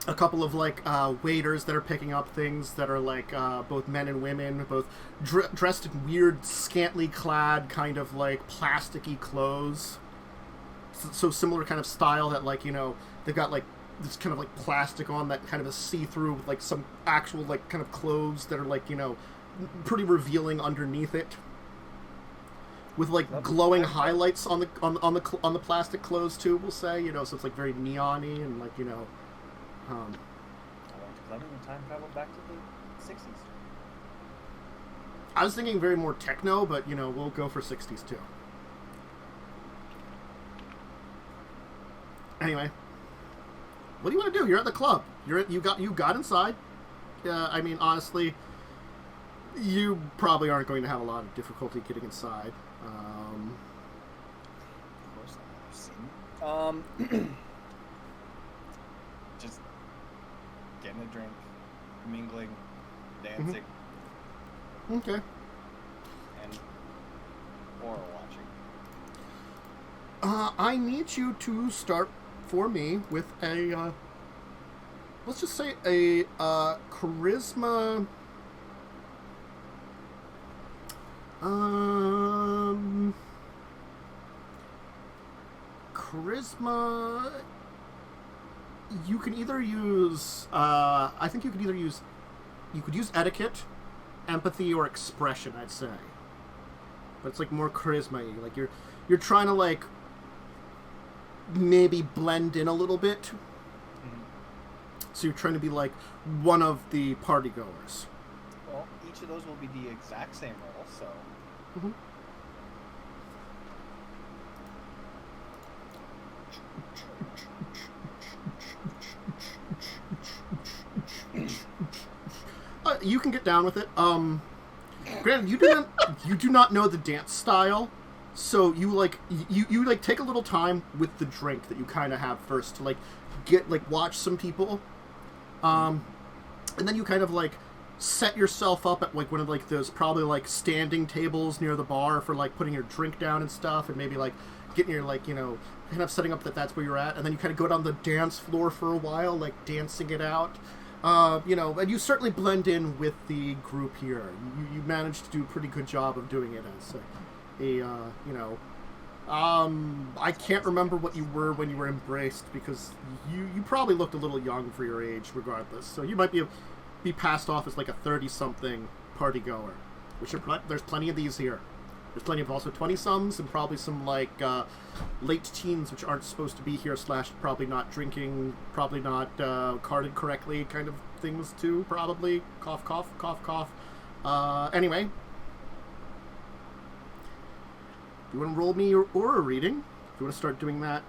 Speaker 1: a couple of like waiters that are picking up things that are like both men and women, both dressed in weird, scantily clad kind of like plasticky clothes. So similar kind of style that like they've got like this kind of like plastic on that kind of is see-through with like some actual like kind of clothes that are like pretty revealing underneath it. With like glowing highlights on the plastic clothes too, we'll say, so it's like very neon-y and like
Speaker 3: I went to clubbing and time traveled back to the 60s.
Speaker 1: I was thinking very more techno, but we'll go for 60s too. Anyway, what do you want to do? You're at the club. You got inside. I mean, honestly, you probably aren't going to have a lot of difficulty getting inside.
Speaker 3: Of course not. Just getting a drink, mingling, dancing,
Speaker 1: Okay.
Speaker 3: and horror watching.
Speaker 1: I need you to start for me with a, let's just say a charisma. Charisma. You can either use. I think you could either use. You could use etiquette, empathy, or expression. I'd say. But it's like more charisma-y. Like you're trying to like maybe blend in a little bit.
Speaker 3: Mm-hmm.
Speaker 1: So you're trying to be like one of the party goers.
Speaker 3: Well, each of those will be the exact same roll, so.
Speaker 1: Mm-hmm. You can get down with it. Granted, you do not know the dance style, so you like take a little time with the drink that you kind of have first to like get like watch some people, and then you kind of like set yourself up at like one of like those probably like standing tables near the bar for like putting your drink down and stuff, and maybe like getting your like kind of setting up that's where you're at, and then you kind of go down the dance floor for a while, like dancing it out. And you certainly blend in with the group here. You managed to do a pretty good job of doing it as I can't remember what you were when you were embraced, because you probably looked a little young for your age regardless. So you might be passed off as like a 30-something party goer, which there's plenty of these here. There's plenty of also 20-somes and probably some like late teens which aren't supposed to be here / probably not drinking, probably not carded correctly kind of things too, probably. Cough, cough, cough, cough. Anyway. If you want to roll me your aura reading, if you want to start doing that,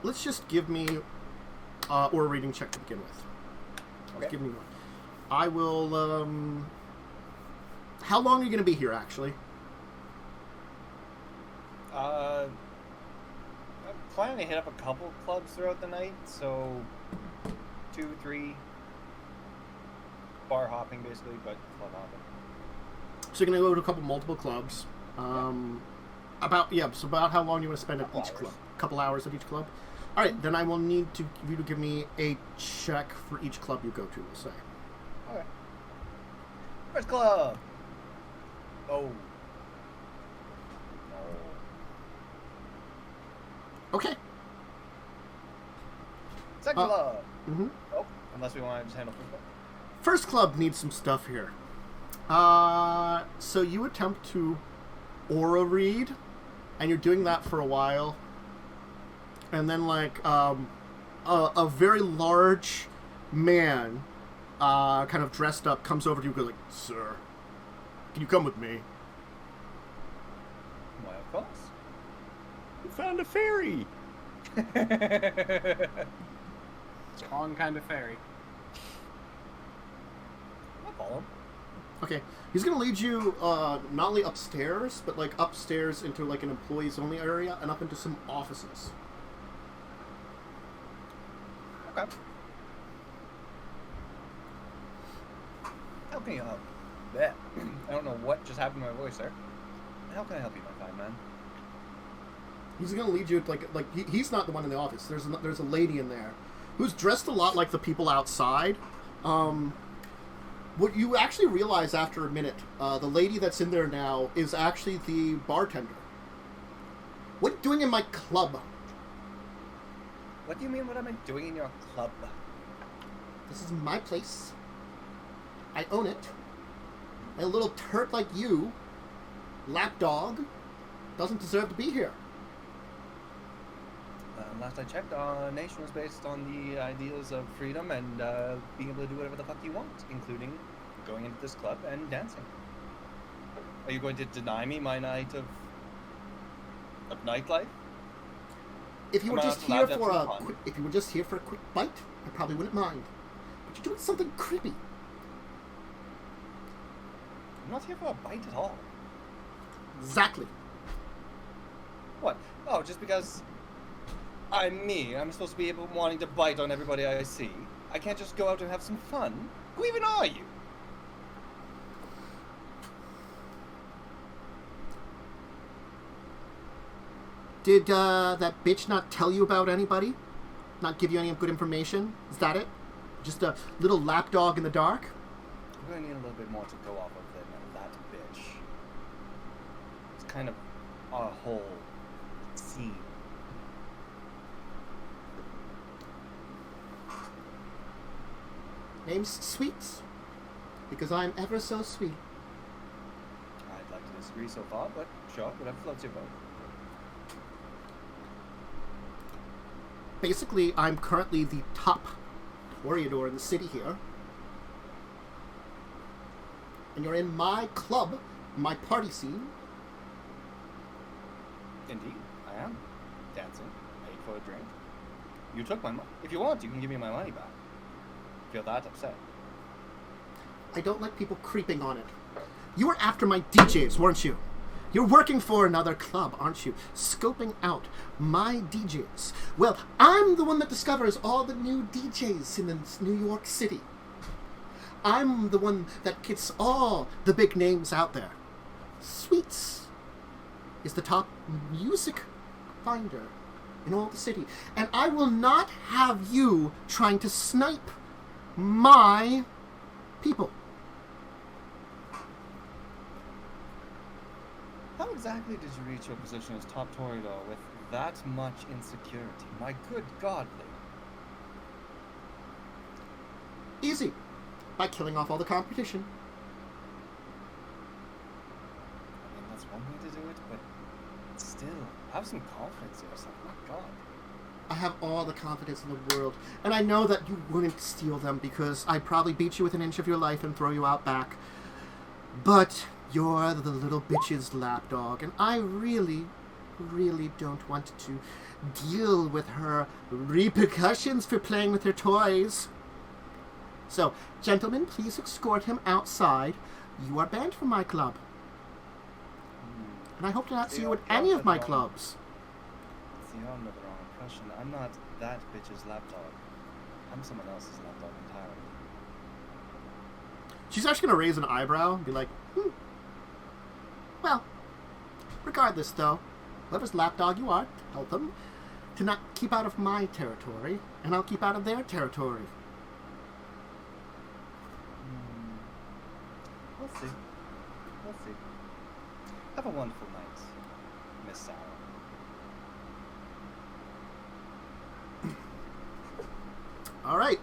Speaker 1: let's just give me aura reading check to begin with.
Speaker 3: Okay.
Speaker 1: Give me one. I will, how long are you going to be here, actually?
Speaker 3: I'm planning to hit up a couple clubs throughout the night, so 2, 3 bar hopping basically, but club hopping.
Speaker 1: So you're going to go to a couple multiple clubs. About how long you want to spend at each club? A couple hours at each club? All right, then I will need you to give me a check for each club you go to, we'll say.
Speaker 3: Okay. First club! Oh.
Speaker 1: Okay.
Speaker 3: Second club!
Speaker 1: Mm-hmm.
Speaker 3: Oh, unless we want to just handle first club.
Speaker 1: First club needs some stuff here. So you attempt to aura read, and you're doing that for a while, and then like a very large man, kind of dressed up, comes over to you and goes like, "Sir, can you come with me?"
Speaker 3: Why, of course.
Speaker 2: You found a fairy.
Speaker 4: Strong kind of fairy.
Speaker 3: I'll follow him.
Speaker 1: Okay, he's gonna lead you not only upstairs, but like upstairs into like an employees only area and up into some offices.
Speaker 3: Okay. How can you help? Yeah. I don't know what just happened to my voice there. How can I help you, my fine man?
Speaker 1: He's gonna lead you to he's not the one in the office. There's a lady in there who's dressed a lot like the people outside. What you actually realize after a minute, the lady that's in there now is actually the bartender. What are you doing in my club?
Speaker 3: What do you mean, what am I doing in your club?
Speaker 1: This is my place. I own it. And a little turd like you, lapdog, doesn't deserve to be here.
Speaker 3: Last I checked, our nation was based on the ideals of freedom and being able to do whatever the fuck you want, including going into this club and dancing. Are you going to deny me my night of nightlife?
Speaker 1: If you were
Speaker 3: Am I
Speaker 1: just
Speaker 3: not
Speaker 1: here
Speaker 3: allowed to
Speaker 1: for
Speaker 3: have
Speaker 1: a
Speaker 3: some fun?
Speaker 1: quick, if you were just here for a quick bite, I probably wouldn't mind. But you're doing something creepy.
Speaker 3: I'm not here for a bite at all.
Speaker 1: Exactly.
Speaker 3: What? Oh, just because I'm me. I'm supposed to be able wanting to bite on everybody I see. I can't just go out and have some fun. Who even are you?
Speaker 1: Did that bitch not tell you about anybody? Not give you any good information? Is that it? Just a little lapdog in the dark?
Speaker 3: I'm going to need a little bit more to go off of than that bitch. It's kind of our whole scene.
Speaker 1: Name's Sweets. Because I'm ever so sweet.
Speaker 3: I'd like to disagree so far, but sure, whatever floats your boat.
Speaker 1: Basically, I'm currently the top toreador in the city here. And you're in my club, my party scene.
Speaker 3: Indeed, I am. Dancing. Paid for a drink. You took my money. If you want, you can give me my money back. Feel that upset?
Speaker 1: I don't like people creeping on it. You were after my DJs, weren't you? You're working for another club, aren't you? Scoping out my DJs. Well, I'm the one that discovers all the new DJs in New York City. I'm the one that gets all the big names out there. Sweets is the top music finder in all the city. And I will not have you trying to snipe my people.
Speaker 3: How exactly did you reach your position as top toreador with that much insecurity? My good God, lady.
Speaker 1: Easy. By killing off all the competition.
Speaker 3: I mean, that's one way to do it, but still, have some confidence in yourself. My God.
Speaker 1: I have all the confidence in the world, and I know that you wouldn't steal them because I'd probably beat you with an inch of your life and throw you out back. But you're the little bitch's lapdog, and I really, really don't want to deal with her repercussions for playing with her toys. So, gentlemen, please escort him outside. You are banned from my club. And I hope to not see you at any of my clubs.
Speaker 3: See, you're under the wrong impression. I'm not that bitch's lapdog. I'm someone else's lapdog entirely.
Speaker 1: She's actually going to raise an eyebrow and be like, Well, regardless, though, whoever's lapdog you are, help them to not keep out of my territory, and I'll keep out of their territory.
Speaker 3: We'll see. We'll see. Have a wonderful night, Miss Sarah.
Speaker 1: All right.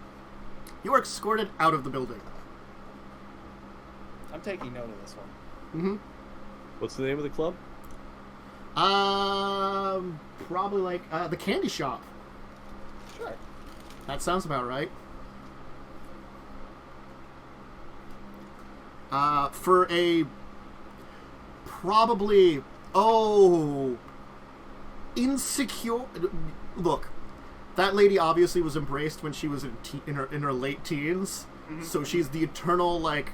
Speaker 1: You are escorted out of the building.
Speaker 3: I'm taking note of this one.
Speaker 1: Mm-hmm.
Speaker 2: What's the name of the club?
Speaker 1: Probably like the candy shop.
Speaker 3: Sure.
Speaker 1: That sounds about right. For a probably insecure. Look, that lady obviously was embraced when she was in her late teens, so she's the eternal like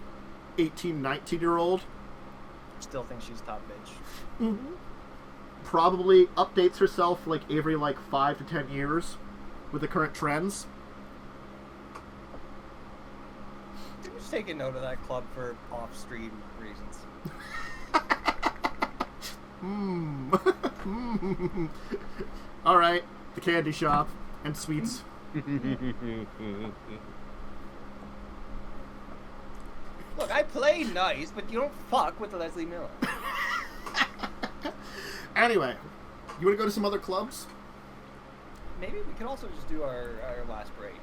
Speaker 1: 18, 19-year-old.
Speaker 3: Still think she's top bitch.
Speaker 1: Mm-hmm. Probably updates herself like every 5 to 10 years with the current trends.
Speaker 3: Just taking note of that club for off-stream reasons.
Speaker 1: All right, the candy shop and sweets.
Speaker 3: Look, I play nice, but you don't fuck with Leslie Miller.
Speaker 1: Anyway, you want to go to some other clubs?
Speaker 3: Maybe we can also just do our last break.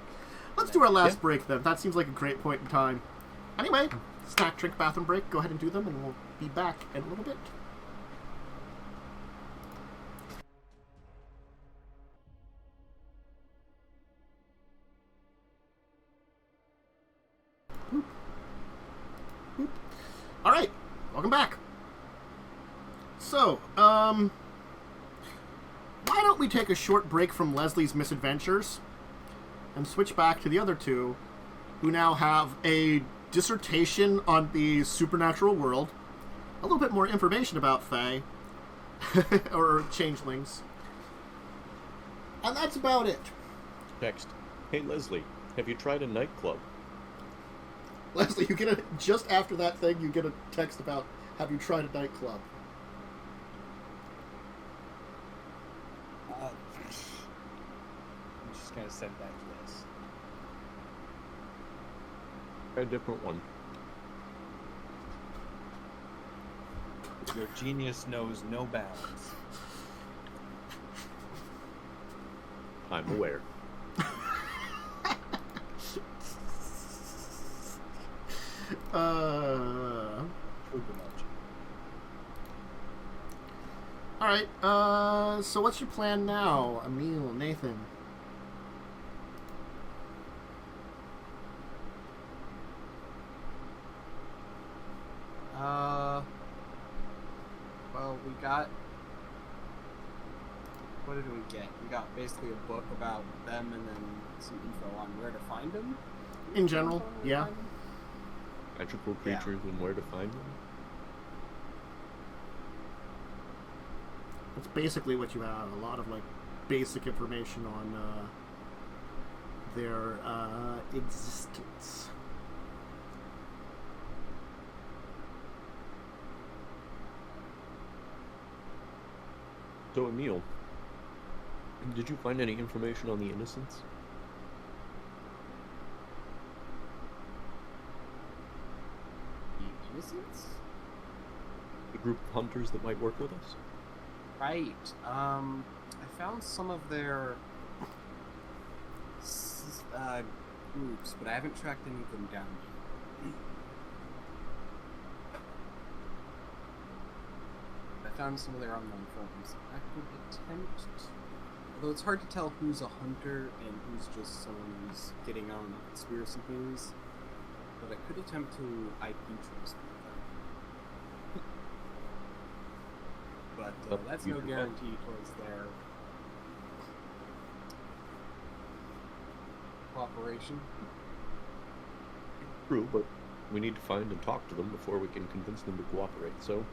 Speaker 1: Let's do our last break then. That seems like a great point in time. Anyway, snack, drink, bathroom break. Go ahead and do them, and we'll be back in a little bit. All right, welcome back. So, why don't we take a short break from Leslie's misadventures and switch back to the other two, who now have a dissertation on the supernatural world, a little bit more information about Fae, or changelings, and that's about it.
Speaker 2: Next. Hey, Leslie, have you tried a nightclub?
Speaker 1: Leslie, you get just after that thing, you get a text about, have you tried a nightclub?
Speaker 3: just gonna send that to this.
Speaker 2: A different one.
Speaker 3: Your genius knows no bounds.
Speaker 2: I'm aware.
Speaker 3: Poop emoji.
Speaker 1: Alright, so what's your plan now, Emil, Nathan?
Speaker 4: Well, we got... What did we get? We got basically a book about them and then some info on where to find them.
Speaker 1: In general, yeah.
Speaker 2: Magical creatures and where to find them.
Speaker 1: That's basically what you have. A lot of, like, basic information on, their, existence.
Speaker 2: So, Emil, did you find any information on the Innocents?
Speaker 4: The Innocents?
Speaker 2: The group of hunters that might work with us?
Speaker 4: Right. I found some of their groups, but I haven't tracked any of them down yet. I found some of their online forums. I could attempt, although it's hard to tell who's a hunter and who's just someone who's getting on conspiracy theories, but I could attempt to IP trace with them. But that's no guarantee towards their cooperation.
Speaker 2: True, but we need to find and talk to them before we can convince them to cooperate, so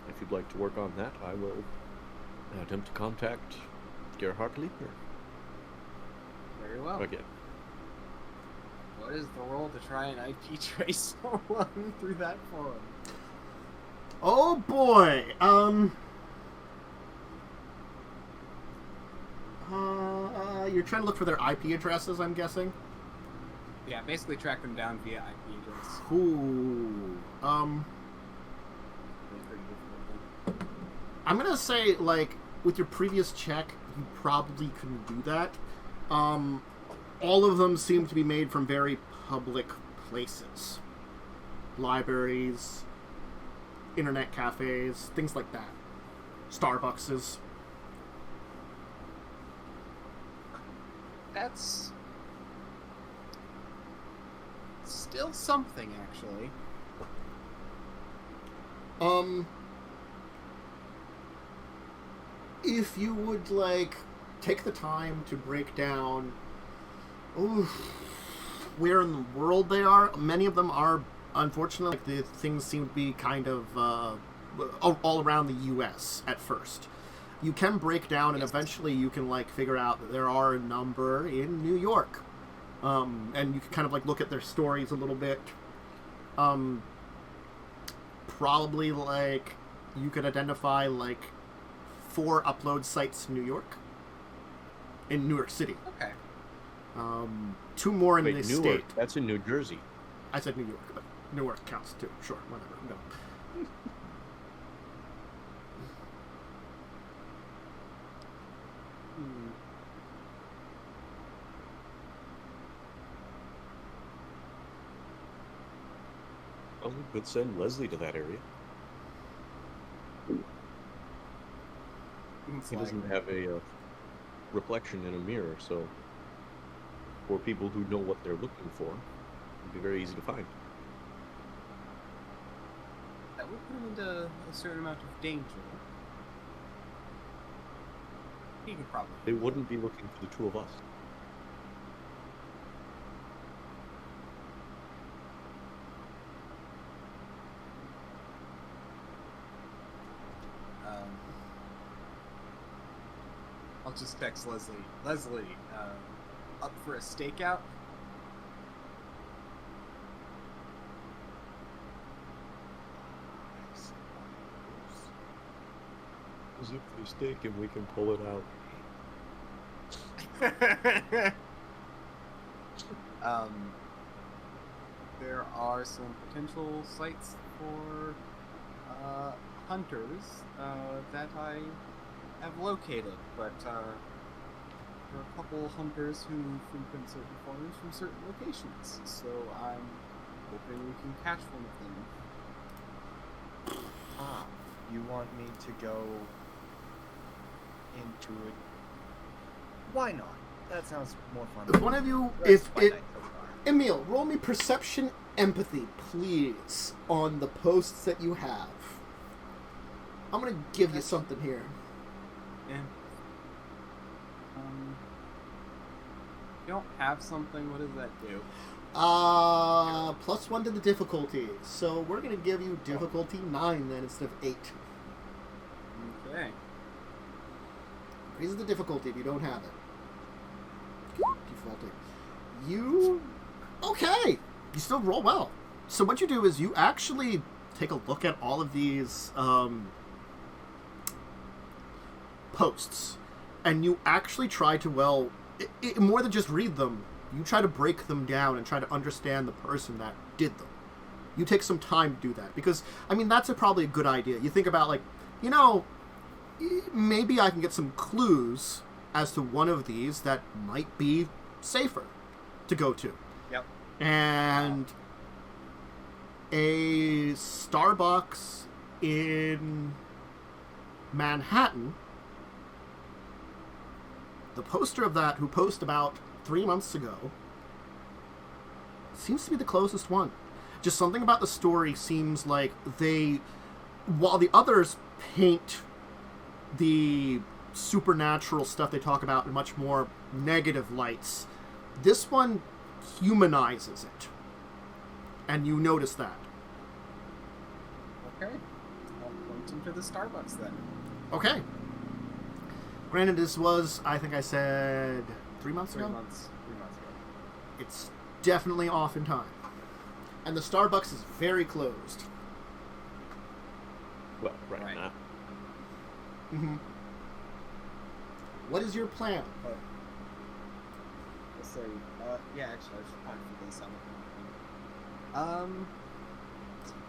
Speaker 2: if you'd like to work on that, I will attempt to contact Gerhard Liebner.
Speaker 4: Very well.
Speaker 2: Again.
Speaker 4: What is the role to try and IP trace someone through that forum?
Speaker 1: Oh boy, you're trying to look for their IP addresses, I'm guessing?
Speaker 4: Yeah, basically track them down via IP address.
Speaker 1: Ooh,
Speaker 4: It's pretty difficult.
Speaker 1: I'm gonna say, like, with your previous check, you probably couldn't do that. All of them seem to be made from very public places. Libraries, internet cafes, things like that. Starbuckses.
Speaker 4: That's still something, actually.
Speaker 1: If you would, like, take the time to break down where in the world they are, many of them are, unfortunately, like, the things seem to be kind of all around the U.S. at first. You can break down, and eventually you can, like, figure out that there are a number in New York. And you can kind of, like, look at their stories a little bit. Probably, like, you could identify, like, 4 upload sites in New York. In New York City.
Speaker 4: Okay.
Speaker 1: 2 more in
Speaker 2: Wait,
Speaker 1: this
Speaker 2: Newark,
Speaker 1: state.
Speaker 2: that's in New Jersey.
Speaker 1: I said New York, but Newark counts too. Sure, whatever. No.
Speaker 2: Well, we could send Leslie to that area. He doesn't have a reflection in a mirror, so for people who know what they're looking for, it'd be very easy to find.
Speaker 4: That would put him into a certain amount of danger. He could probably.
Speaker 2: They wouldn't be looking for the 2 of us.
Speaker 4: I'll just text Leslie. Leslie, up for a stakeout?
Speaker 2: As if they stake and we can pull it out.
Speaker 4: There are some potential sites for hunters that I have located, but there are a couple hunters who frequent certain corners from certain locations, so I'm hoping we can catch one of them.
Speaker 3: Ah, you want me to go into it? Why not? That sounds more fun.
Speaker 1: If one of you,
Speaker 3: That's
Speaker 1: if
Speaker 3: my
Speaker 1: it,
Speaker 3: night so far.
Speaker 1: Emil, roll me perception empathy, please, on the posts that you have. I'm gonna give you something here.
Speaker 4: Yeah. You don't have something, what does that do?
Speaker 1: +1 to the difficulty. So we're gonna give you difficulty 9 then instead of 8.
Speaker 4: Okay.
Speaker 1: Increases the difficulty if you don't have it. Defaulting. You... Okay! You still roll well. So what you do is you actually take a look at all of these posts, and you actually try to, well, more than just read them, you try to break them down and try to understand the person that did them. You take some time to do that, because, I mean, that's probably a good idea. You think about, like, you know, maybe I can get some clues as to one of these that might be safer to go to.
Speaker 3: Yep.
Speaker 1: And a Starbucks in Manhattan, the poster of that, who posted about 3 months ago, seems to be the closest one. Just something about the story seems like they, while the others paint the supernatural stuff they talk about in much more negative lights, this one humanizes it. And you notice that.
Speaker 4: Okay. I'll point him to the Starbucks then.
Speaker 1: Okay. Granted, this was, I think I said, 3 months ago?
Speaker 4: 3 months. 3 months ago.
Speaker 1: It's definitely off in time. And the Starbucks is very closed.
Speaker 2: Well, right,
Speaker 4: Right.
Speaker 2: now.
Speaker 1: Mm-hmm. What is your plan?
Speaker 4: Let's say, yeah, actually, I should probably figure this out.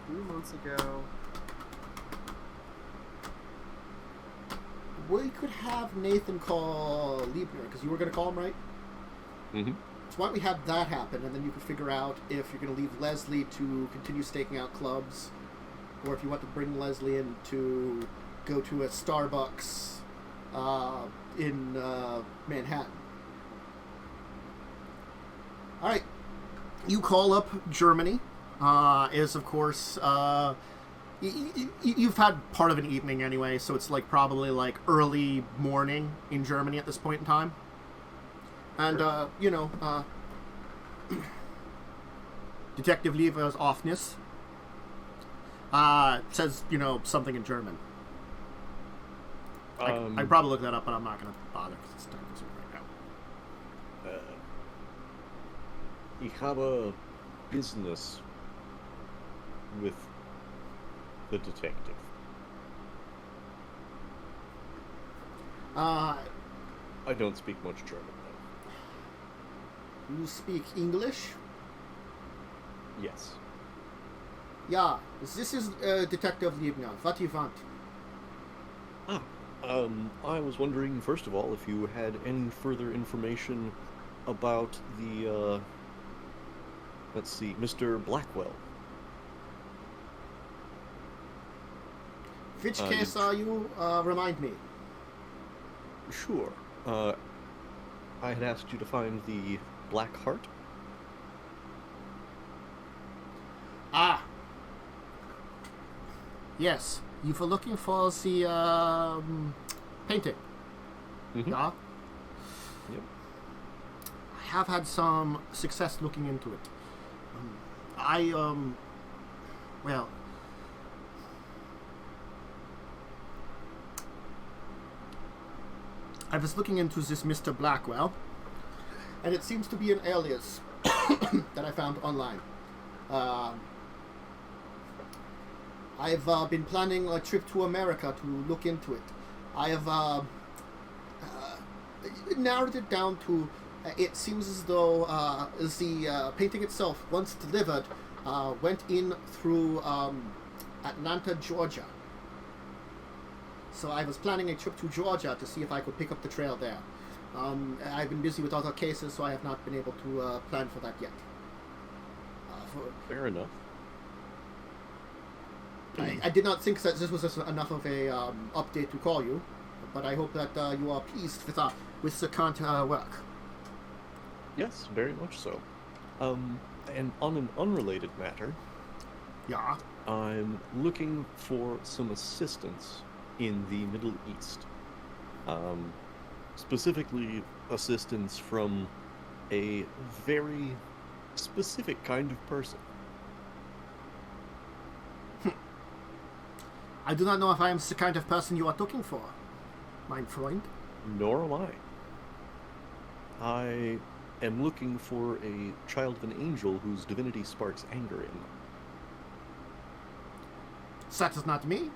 Speaker 4: 3 months ago.
Speaker 1: We could have Nathan call Liebner, because you were going to call him, right?
Speaker 2: Mm-hmm.
Speaker 1: So why don't we have that happen, and then you can figure out if you're going to leave Leslie to continue staking out clubs, or if you want to bring Leslie in to go to a Starbucks in Manhattan. All right. You call up Germany. Is, of course... You've had part of an evening anyway, so it's like probably like early morning in Germany at this point in time. And, you know, Detective Lever's office says, you know, something in German. I'd probably look that up, but I'm not going to bother because it's time consuming right now.
Speaker 2: Ich habe business with the detective. I don't speak much German, though.
Speaker 1: You speak English?
Speaker 2: Yes.
Speaker 1: Yeah, this is Detective Liebner. What do you want?
Speaker 2: I was wondering, first of all, if you had any further information about the, let's see, Mr. Blackwell.
Speaker 1: Which case are you? Remind me.
Speaker 2: Sure. I had asked you to find the Black Heart.
Speaker 1: Ah. Yes, you were looking for the painting.
Speaker 2: Mm-hmm.
Speaker 1: Yeah.
Speaker 2: Yep.
Speaker 1: I have had some success looking into it. Well, I was looking into this Mr. Blackwell, and it seems to be an alias that I found online. I've been planning a trip to America to look into it. I have it narrowed it down to, it seems as though the painting itself, once delivered, went in through Atlanta, Georgia. So I was planning a trip to Georgia to see if I could pick up the trail there. I've been busy with other cases, so I have not been able to plan for that yet.
Speaker 2: Fair enough.
Speaker 1: I did not think that this was enough of a update to call you, but I hope that you are pleased with the current work.
Speaker 2: Yes, very much so. And on an unrelated matter,
Speaker 1: Yeah.
Speaker 2: I'm looking for some assistance in the Middle East. Specifically, assistance from a very specific kind of person.
Speaker 1: I do not know if I am the kind of person you are looking for, mein Freund.
Speaker 2: Nor am I. I am looking for a child of an angel whose divinity sparks anger in them.
Speaker 1: That is not me.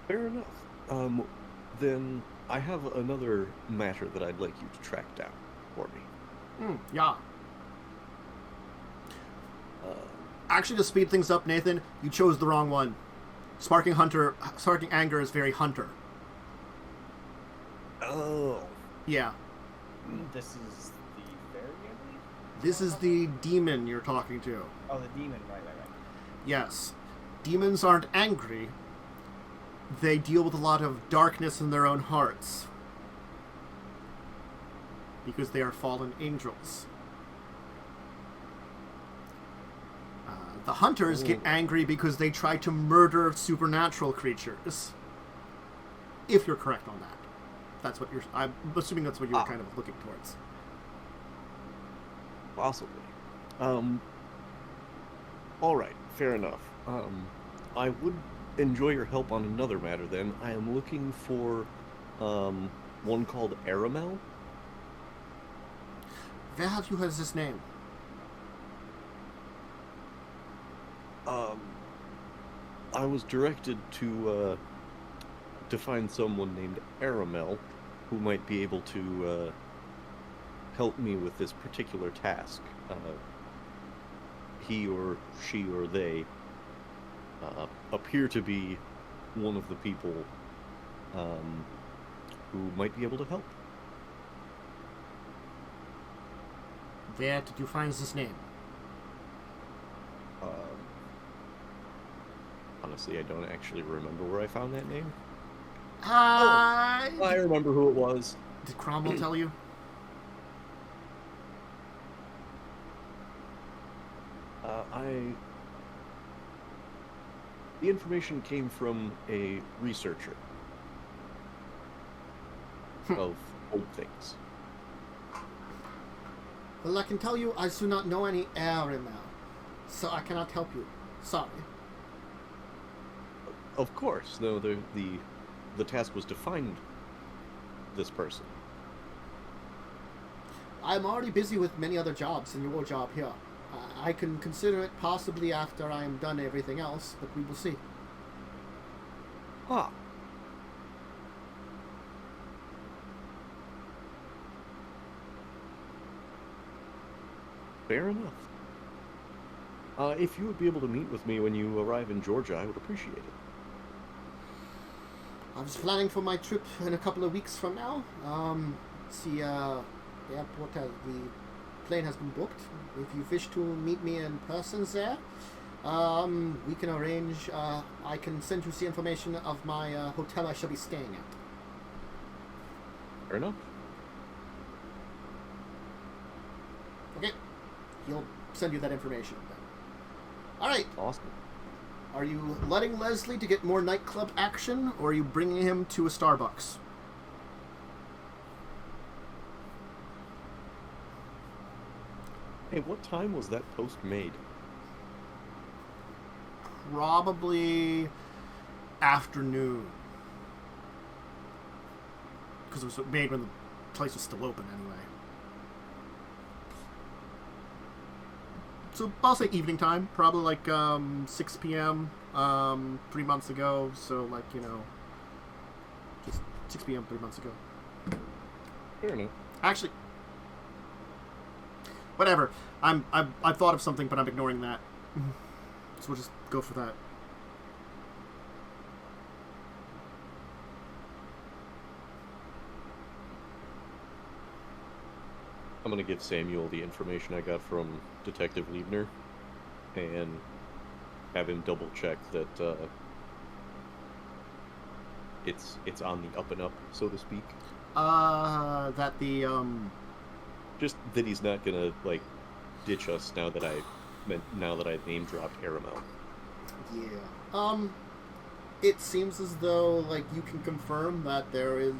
Speaker 2: Fair enough. Then I have another matter that I'd like you to track down for me.
Speaker 1: Yeah. Actually, to speed things up, Nathan, you chose the wrong one. Sparking anger is very hunter.
Speaker 2: Oh.
Speaker 1: Yeah.
Speaker 3: This is the fairy, I believe?
Speaker 1: This is the demon you're talking to.
Speaker 3: Oh, the demon, right.
Speaker 1: Yes. Demons aren't angry. They deal with a lot of darkness in their own hearts. Because they are fallen angels. The hunters get angry because they try to murder supernatural creatures. If you're correct on that. That's what I'm assuming that's what you were kind of looking towards.
Speaker 2: Possibly. Alright, fair enough. I would enjoy your help on another matter then. I am looking for one called Aramel.
Speaker 1: Where have you heard this name?
Speaker 2: I was directed to find someone named Aramel who might be able to help me with this particular task. He or she or they appear to be one of the people who might be able to help.
Speaker 1: Where did you find this name?
Speaker 2: Honestly, I don't actually remember where I found that name.
Speaker 1: I
Speaker 2: remember who it was.
Speaker 1: Did Cromwell tell you?
Speaker 2: The information came from a researcher of old things.
Speaker 1: Well, I can tell you I do not know any Aramel, so I cannot help you. Sorry.
Speaker 2: Of course, though the task was to find this person.
Speaker 1: I'm already busy with many other jobs than your job here. I can consider it possibly after I am done everything else, but we will see.
Speaker 2: Ah. Fair enough. If you would be able to meet with me when you arrive in Georgia, I would appreciate it.
Speaker 1: I was planning for my trip in a couple of weeks from now. The airport the plane has been booked. If you wish to meet me in person there, we can arrange. I can send you the information of my hotel I shall be staying at.
Speaker 2: Fair enough.
Speaker 1: Okay, he'll send you that information then. All right.
Speaker 2: Awesome.
Speaker 1: Are you letting Leslie to get more nightclub action, or are you bringing him to a Starbucks?
Speaker 2: Hey, what time was that post made?
Speaker 1: Probably afternoon. Because it was made when the place was still open anyway. So I'll say evening time, probably like 6 p.m. 3 months ago. So like just 6 p.m. 3 months ago.
Speaker 2: Fair enough.
Speaker 1: Actually, whatever. I've thought of something, but I'm ignoring that. So we'll just go for that.
Speaker 2: I'm gonna give Samuel the information I got from Detective Liebner, and have him double check that it's on the up and up, so to speak.
Speaker 1: That the
Speaker 2: Just that he's not gonna like ditch us now that I've name dropped Aramel.
Speaker 1: Yeah. It seems as though like you can confirm that there is.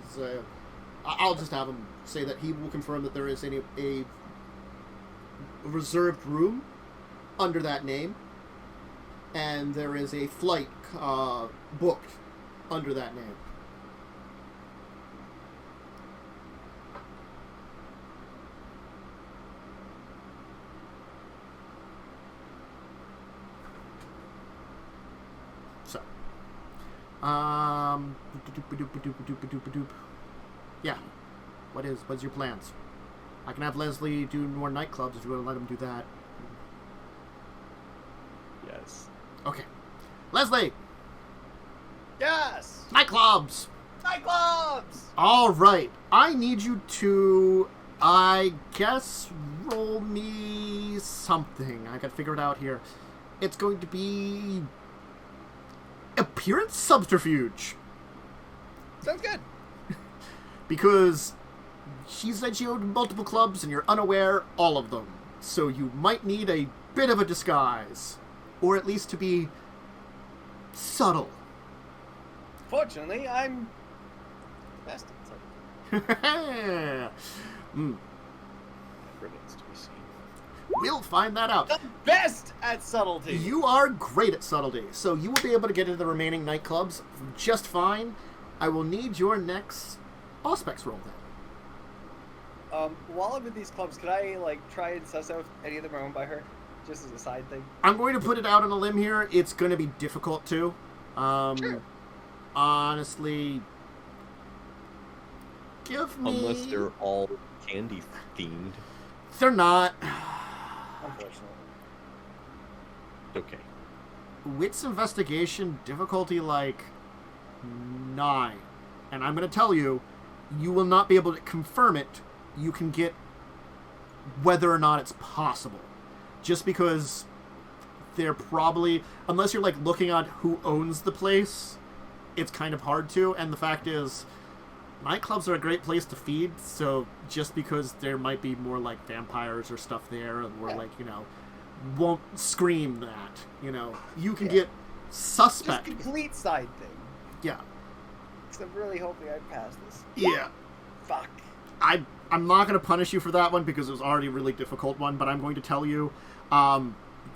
Speaker 1: I'll just have him say that he will confirm that there is a reserved room under that name, and there is a flight booked under that name. So, yeah. What's your plans? I can have Leslie do more nightclubs if you want to let him do that.
Speaker 2: Yes.
Speaker 1: Okay. Leslie!
Speaker 3: Yes!
Speaker 1: Nightclubs!
Speaker 3: Nightclubs!
Speaker 1: Alright. I need you to, I guess, roll me something. I gotta figure it out here. It's going to be appearance subterfuge.
Speaker 3: Sounds good.
Speaker 1: Because she said she owned multiple clubs and you're unaware all of them. So you might need a bit of a disguise. Or at least to be subtle.
Speaker 3: Fortunately, I'm best at something.
Speaker 2: Remains to be seen.
Speaker 1: We'll find that out.
Speaker 3: The best at subtlety!
Speaker 1: You are great at subtlety, so you will be able to get into the remaining nightclubs just fine. I will need your next Auspex roll then.
Speaker 3: While I'm in these clubs, could I, like, try and suss out if any of them are owned by her? Just as a side thing?
Speaker 1: I'm going to put it out on a limb here. It's going to be difficult, too.
Speaker 3: Sure.
Speaker 1: Honestly, give me...
Speaker 2: Unless they're all candy themed.
Speaker 1: They're not.
Speaker 3: Unfortunately.
Speaker 2: Okay.
Speaker 1: Wits investigation, difficulty, like, 9. And I'm going to tell you, you will not be able to confirm it. You can get whether or not it's possible. Just because they're probably... Unless you're, like, looking at who owns the place, it's kind of hard to. And the fact is, nightclubs are a great place to feed, so just because there might be more, like, vampires or stuff there, or, like, won't scream that, You can get suspect.
Speaker 3: Just complete side thing.
Speaker 1: Yeah.
Speaker 3: Because I'm really hoping I pass this.
Speaker 1: Yeah.
Speaker 3: Fuck.
Speaker 1: I'm not going to punish you for that one because it was already a really difficult one, but I'm going to tell you,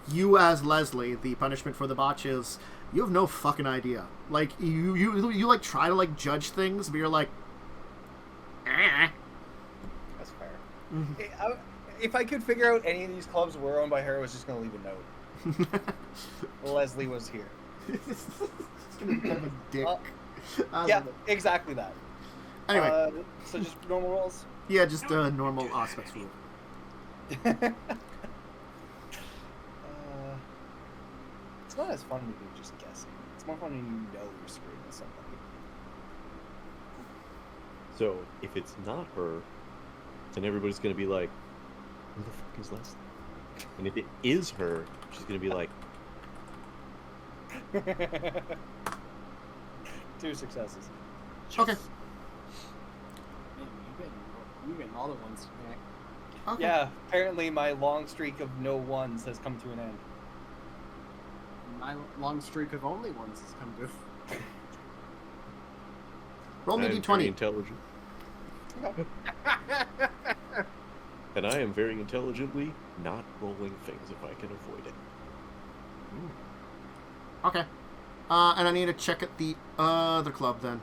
Speaker 1: you as Leslie, the punishment for the botch is, you have no fucking idea. Like, you like, try to, like, judge things, but you're like,
Speaker 3: That's fair.
Speaker 1: Mm-hmm.
Speaker 3: If I could figure out any of these clubs were owned by her, I was just going to leave a note. Leslie was here.
Speaker 1: kind of a dick.
Speaker 3: Yeah, exactly that.
Speaker 1: Anyway.
Speaker 3: So just normal rolls?
Speaker 1: Yeah, just a normal Auspex rule.
Speaker 3: It's not as fun when you're just guessing. It's more fun when you know you're screwing with somebody.
Speaker 2: So, if it's not her, then everybody's going to be like, who the fuck is Leslie? And if it is her, she's going to be like...
Speaker 3: 2 successes.
Speaker 1: Okay.
Speaker 4: Man, you getting all the ones tonight.
Speaker 1: Okay.
Speaker 3: Yeah, apparently my long streak of no ones has come to an end.
Speaker 4: My long streak of only ones has come to.
Speaker 1: Roll me
Speaker 2: I'm very
Speaker 1: d20.
Speaker 2: intelligent.
Speaker 3: Okay.
Speaker 2: And I am very intelligently not rolling things if I can avoid it.
Speaker 1: Okay. And I need to check at the other club then.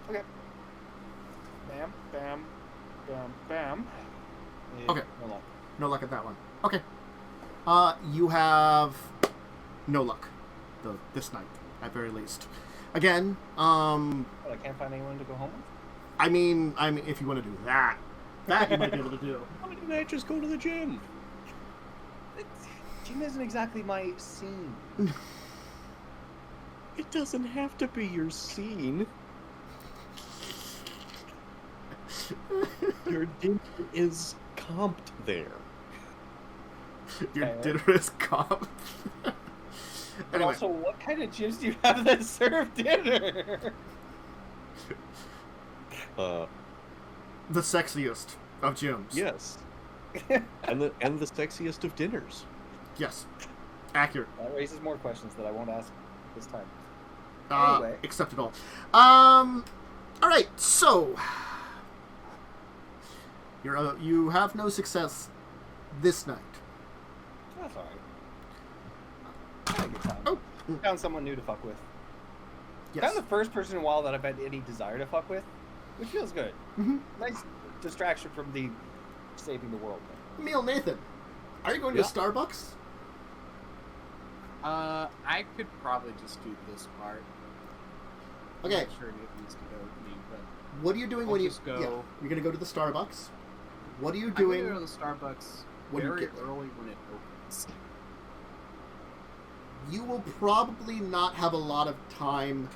Speaker 3: Okay.
Speaker 5: Bam, bam, bam, bam.
Speaker 3: Yeah,
Speaker 1: Okay.
Speaker 3: No luck.
Speaker 1: No luck at that one. Okay. You have no luck, this night, at very least. Again,
Speaker 3: But I can't find anyone to go home with?
Speaker 1: I mean, if you want to do that you might be able to do.
Speaker 2: Why didn't I just go to the gym?
Speaker 3: Gym isn't exactly my scene.
Speaker 2: It doesn't have to be your scene. Your dinner is comped there.
Speaker 1: Your
Speaker 3: Okay.
Speaker 1: dinner is comp. Anyway,
Speaker 3: Also, what kind of gyms do you have that serve dinner?
Speaker 1: the sexiest of gyms.
Speaker 2: Yes. and the sexiest of dinners.
Speaker 1: Yes. Accurate.
Speaker 3: That raises more questions that I won't ask this time. Anyway.
Speaker 1: Accept it all. Alright, so you have no success this night.
Speaker 3: That's alright. Had a good time.
Speaker 1: Oh.
Speaker 3: Found someone new to fuck with.
Speaker 1: Yes.
Speaker 3: Found the first person in a while that I've had any desire to fuck with, which feels good.
Speaker 1: Mm-hmm.
Speaker 3: Nice distraction from the saving the world thing.
Speaker 1: Emil, Nathan, are you going to Starbucks?
Speaker 4: I could probably just do this part.
Speaker 1: Okay.
Speaker 4: I'm not sure Nathan needs to go with me, but
Speaker 1: What are you doing
Speaker 4: I'll
Speaker 1: when you
Speaker 4: just go-
Speaker 1: Yeah, you're going to go to the Starbucks. What are you
Speaker 4: I'm
Speaker 1: doing?
Speaker 4: gonna go to the Starbucks
Speaker 1: when you
Speaker 4: very
Speaker 1: get there.
Speaker 4: early when it opens.
Speaker 1: You will probably not have a lot of time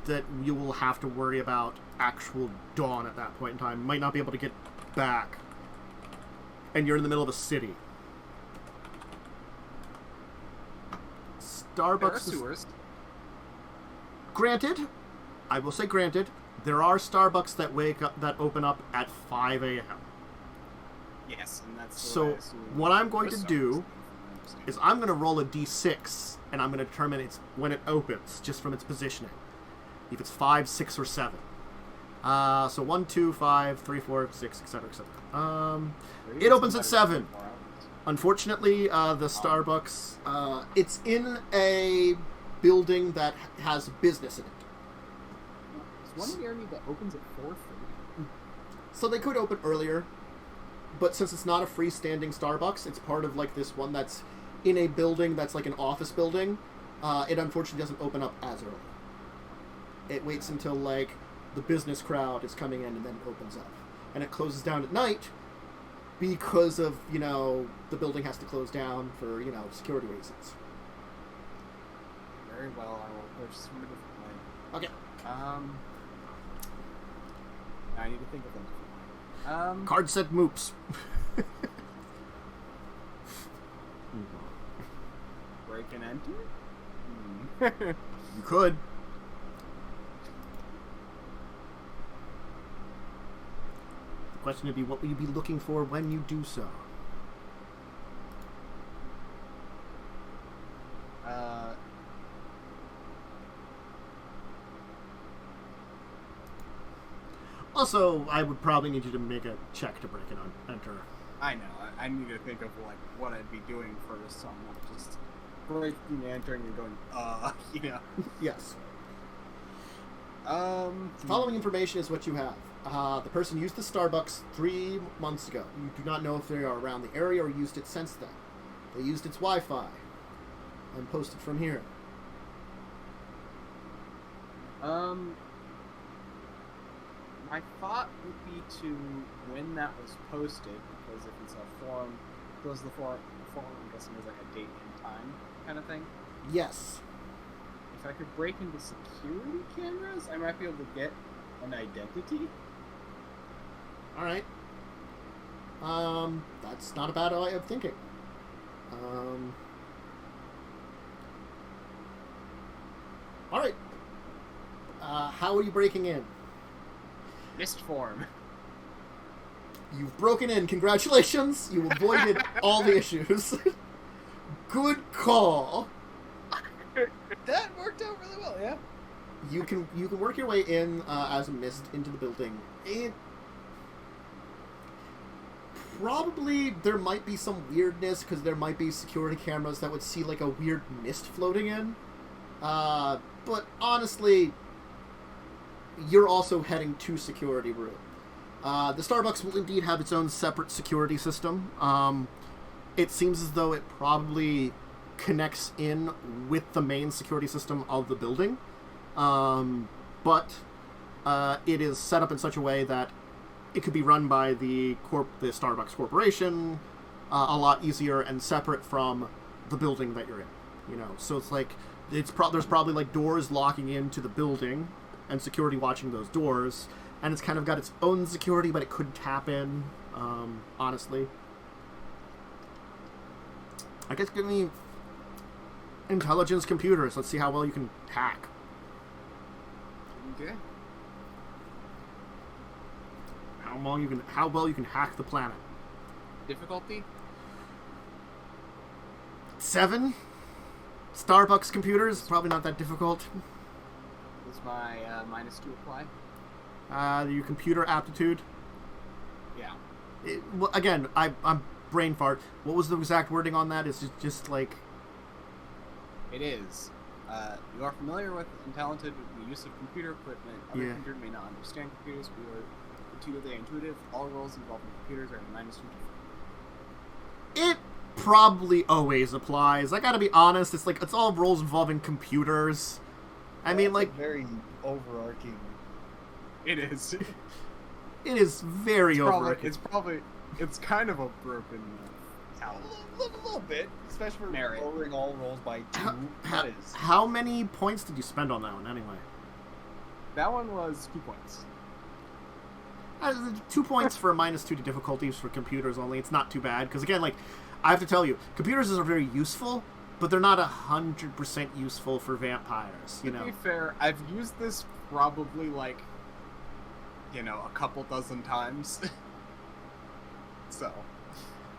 Speaker 1: that you will have to worry about actual dawn at that point in time. Might not be able to get back. And you're in the middle of a city.
Speaker 4: There are
Speaker 1: Starbucks is...
Speaker 4: sewers.
Speaker 1: Granted, I will say granted, there are Starbucks that open up at 5 a.m.
Speaker 4: Yes, and that's
Speaker 1: So,
Speaker 4: what I assume
Speaker 1: what I'm going
Speaker 4: most
Speaker 1: to do
Speaker 4: Starbucks
Speaker 1: is I'm going to roll a d6, and I'm going to determine when it opens, just from its positioning. If it's 5, 6, or 7. So 1, 2, 5, 3, 4, 6, etc., etc.
Speaker 4: Maybe
Speaker 1: It
Speaker 4: it's
Speaker 1: opens at
Speaker 4: somebody
Speaker 1: 7.
Speaker 4: with more hours.
Speaker 1: Unfortunately, the Starbucks, it's in a building that has business in it.
Speaker 4: There's one near me that opens at 4:30.
Speaker 1: So they could open earlier, but since it's not a freestanding Starbucks, it's part of like this one that's in a building that's like an office building. It unfortunately doesn't open up as early. It waits until like the business crowd is coming in and then it opens up. And it closes down at night because of, the building has to close down for, security reasons.
Speaker 4: Very well, I will purchase from a different way.
Speaker 1: Okay.
Speaker 4: I need to think of them.
Speaker 1: Card said moops.
Speaker 4: Break and enter?
Speaker 1: You could. The question would be, what will you be looking for when you do so? Also, I would probably need you to make a check to break and enter.
Speaker 4: I know. I need to think of what I'd be doing first, so I'm not just breaking and entering and going,
Speaker 1: Yes.
Speaker 4: The
Speaker 1: Following information is what you have. The person used the Starbucks 3 months ago. You do not know if they are around the area or used it since then. They used its Wi-Fi and posted from here.
Speaker 4: My thought would be to, when that was posted, because if it's a forum, goes the forum, I'm guessing is like a date and time kind of thing.
Speaker 1: Yes.
Speaker 4: If I could break into security cameras, I might be able to get an identity.
Speaker 1: Alright. That's not a bad way of thinking. Alright. How are you breaking in?
Speaker 4: Mist form.
Speaker 1: You've broken in. Congratulations. You avoided all the issues. Good call.
Speaker 3: That worked out really well, yeah.
Speaker 1: You can work your way in as a mist into the building. And probably there might be some weirdness because there might be security cameras that would see like a weird mist floating in. But honestly, you're also heading to security room. The Starbucks will indeed have its own separate security system. it seems as though it probably connects in with the main security system of the building. But it is set up in such a way that it could be run by the Starbucks Corporation a lot easier and separate from the building that you're in. You know, so it's like there's probably like doors locking into the building and security watching those doors, and it's kind of got its own security, but it could tap in. Honestly, I guess give me intelligence computers. Let's see how well you can hack.
Speaker 4: Okay.
Speaker 1: How well you can hack the planet.
Speaker 4: Difficulty?
Speaker 1: 7. Starbucks computers, probably not that difficult.
Speaker 4: Does my -2 apply?
Speaker 1: Your computer aptitude.
Speaker 4: Yeah.
Speaker 1: Well, again, I'm brain fart. What was the exact wording on that? Is it just like...
Speaker 4: It is. You are familiar with and talented with the use of computer equipment. Other computers may not understand computers, but you are intuitively intuitive. All roles involving computers are at -2 difficulty.
Speaker 1: It probably always applies. I gotta be honest, it's all roles involving computers. I mean, like...
Speaker 3: very overarching.
Speaker 4: It is.
Speaker 1: It is very overarching.
Speaker 4: It's kind of a broken talent.
Speaker 3: A little bit, especially for
Speaker 4: Merit.
Speaker 3: lowering all rolls by 2.
Speaker 1: How many points did you spend on that one, anyway?
Speaker 4: That one was 2 points.
Speaker 1: 2 points for a -2 to difficulties for computers only. It's not too bad, because again, like, I have to tell you, computers are very useful, but they're not 100% useful for vampires, you know?
Speaker 4: To be fair, I've used this probably, like, you know, a couple dozen times. So...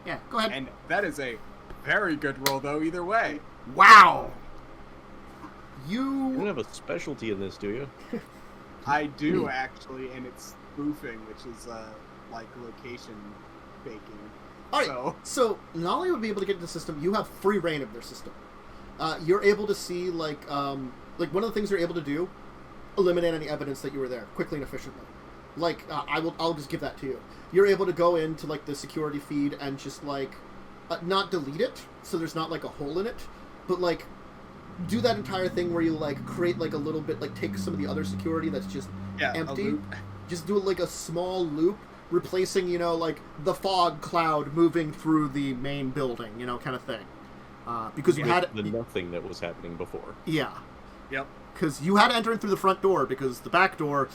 Speaker 1: Yeah, go ahead.
Speaker 4: And that is a very good roll, though, either way.
Speaker 1: Wow!
Speaker 2: You don't have a specialty in this, do you?
Speaker 4: I do, actually, and it's spoofing, which is, like, location baking.
Speaker 1: Alright, so not only would be able to get into the system, you have free reign of their system. You're able to see, like one of the things you're able to do, eliminate any evidence that you were there, quickly and efficiently. Like, I'll just give that to you. You're able to go into, like, the security feed and just, like, not delete it, so there's not, like, a hole in it, but, like, do that entire thing where you, like, create, like, a little bit, like, take some of the other security that's just empty, just do, like, a small loop, replacing, you know, like, the fog cloud moving through the main building, you know, kind of thing. Because you had...
Speaker 2: the nothing that was happening before.
Speaker 1: Yeah.
Speaker 4: Yep.
Speaker 1: Because you had to enter in through the front door, because the back door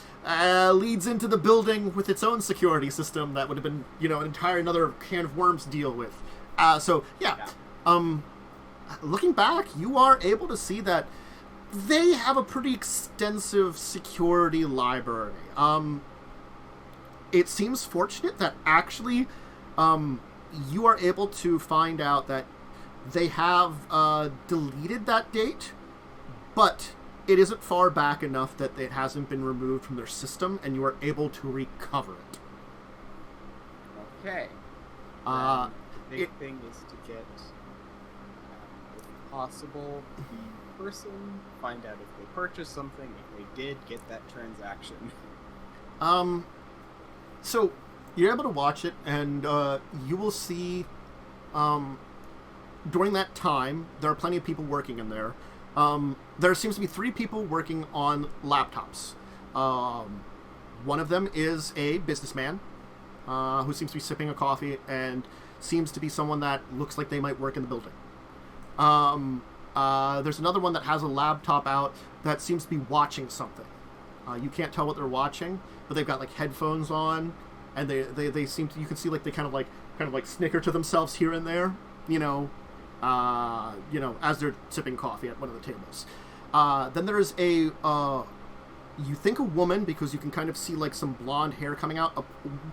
Speaker 1: leads into the building with its own security system that would have been, you know, an entire another can of worms to deal with. Looking back, you are able to see that they have a pretty extensive security library. It seems fortunate that actually you are able to find out that they have deleted that date, but it isn't far back enough that it hasn't been removed from their system, and you are able to recover it.
Speaker 4: Okay. The big thing is to get, if possible, the person, find out if they purchased something, if they did, get that transaction.
Speaker 1: So, you're able to watch it, and you will see, during that time, there are plenty of people working in there. There seems to be 3 people working on laptops. One of them is a businessman who seems to be sipping a coffee and seems to be someone that looks like they might work in the building. There's another one that has a laptop out that seems to be watching something. You can't tell what they're watching, but they've got like headphones on, and they seem to, you can see like they kind of like snicker to themselves here and there, you know, as they're sipping coffee at one of the tables. Then there's a, you think a woman, because you can kind of see like some blonde hair coming out,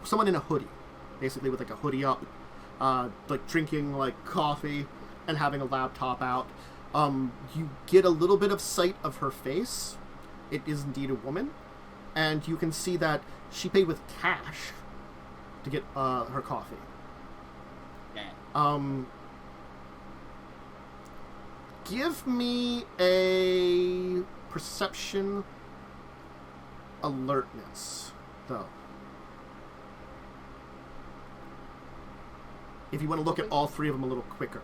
Speaker 1: someone in a hoodie, basically with like a hoodie up, like drinking like coffee and having a laptop out. You get a little bit of sight of her face. It is indeed a woman, and you can see that she paid with cash to get her coffee. Give me a perception alertness, though. if you want to look at all three of them a little quicker.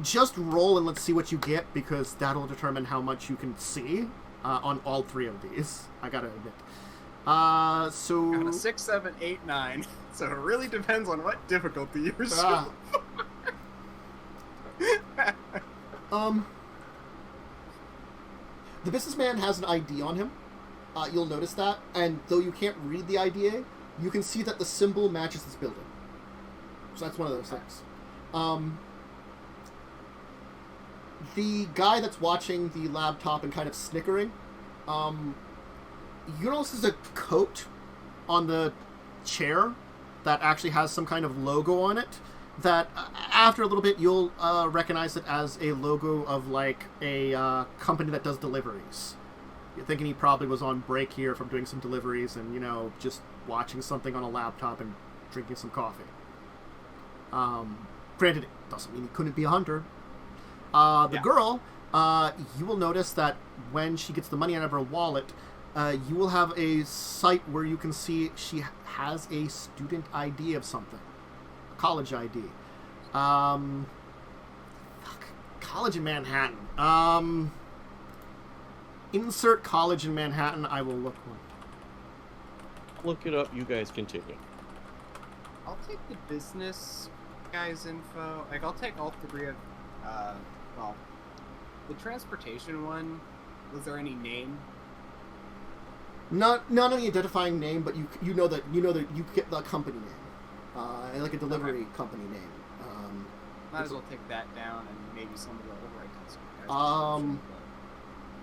Speaker 1: Just roll and let's see what you get, because that'll determine how much you can see on all three of these. I gotta admit. So
Speaker 4: I got a 6, 7, 8, 9. So it really depends on what difficulty you're
Speaker 1: The businessman has an ID on him. You'll notice that, and though you can't read the ID, you can see that the symbol matches this building. So that's one of those things. The guy that's watching the laptop and kind of snickering, you notice there's a coat on the chair that actually has some kind of logo on it, that after a little bit you'll recognize it as a logo of like a company that does deliveries. You're thinking he probably was on break here from doing some deliveries and, you know, just watching something on a laptop and drinking some coffee. Granted, it doesn't mean he couldn't be a hunter. The girl, you will notice that when she gets the money out of her wallet, you will have a site where you can see she has a student ID of something. College ID. College in Manhattan. Insert college in Manhattan. I will look one.
Speaker 2: Look it up. You guys continue.
Speaker 4: I'll take the business guy's info. Like, I'll take all three of, well, the transportation one, was there any name?
Speaker 1: Not any identifying name, but you know that you get the company name, like a delivery company name.
Speaker 4: Might as well take that down and maybe some of the overwrites.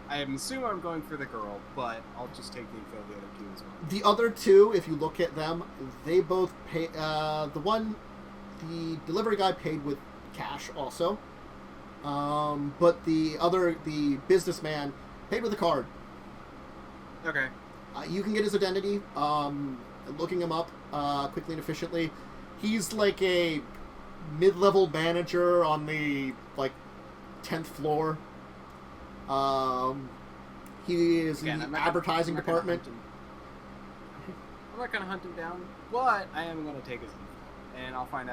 Speaker 4: I assume I'm going for the girl, but I'll just take the info of the other two as well.
Speaker 1: The other two, if you look at them, they both pay. The delivery guy paid with cash also, but the businessman paid with a card.
Speaker 4: Okay.
Speaker 1: You can get his identity. Looking him up quickly and efficiently, he's like a mid-level manager on the 10th floor. He is in the advertising department.
Speaker 4: I'm not gonna hunt him down, but I am gonna take his info, and I find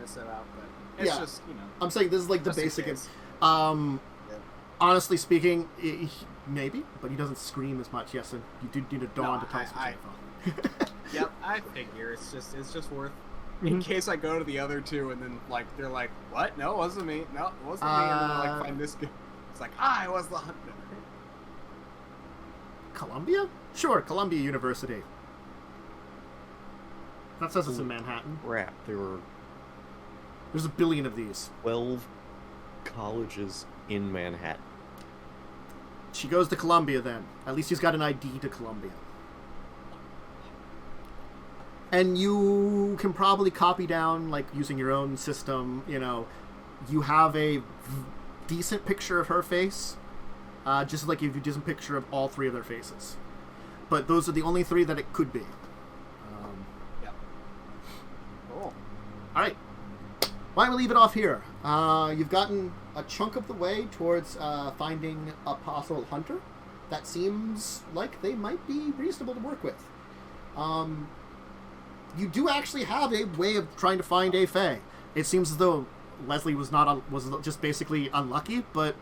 Speaker 4: this out. But it's just, you know. I'm
Speaker 1: saying this is like the basic. Honestly speaking, maybe, but he doesn't scream as much. Yes, and you do need a dawn to tell us what's info.
Speaker 4: Yep, I figure it's just worth. In case I go to the other two and then they're like, what? No, it wasn't me. No, it wasn't me. And then I find this guy. It's like, I was the hunter.
Speaker 1: Columbia? Sure, Columbia University. That says it's in Manhattan.
Speaker 2: Crap,
Speaker 1: There's a billion of these.
Speaker 2: 12 colleges in Manhattan.
Speaker 1: She goes to Columbia then. At least she's got an ID to Columbia. And you can probably copy down, using your own system, you have a decent picture of her face, just like if you did a picture of all three of their faces. But those are the only three that it could be.
Speaker 4: Yeah. Cool.
Speaker 1: Alright. Why don't we leave it off here? You've gotten a chunk of the way towards finding a possible hunter. That seems like they might be reasonable to work with. You do actually have a way of trying to find a fae. It seems as though Leslie was just basically unlucky, but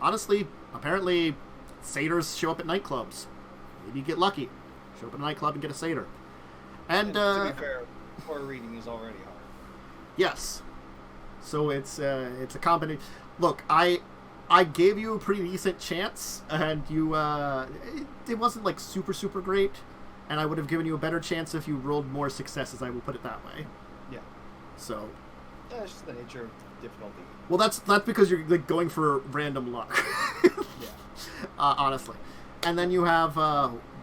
Speaker 1: honestly, apparently, satyrs show up at nightclubs. Maybe you get lucky. Show up at a nightclub and get a satyr. And
Speaker 3: to be fair, core reading is already hard.
Speaker 1: Yes. So it's a combination. Look, I gave you a pretty decent chance, and you it wasn't super great. And I would have given you a better chance if you rolled more successes, I will put it that way.
Speaker 3: Yeah.
Speaker 1: So.
Speaker 3: Yeah, it's just the nature of difficulty.
Speaker 1: Well, that's because you're going for random luck.
Speaker 3: Yeah.
Speaker 1: Honestly. And then you have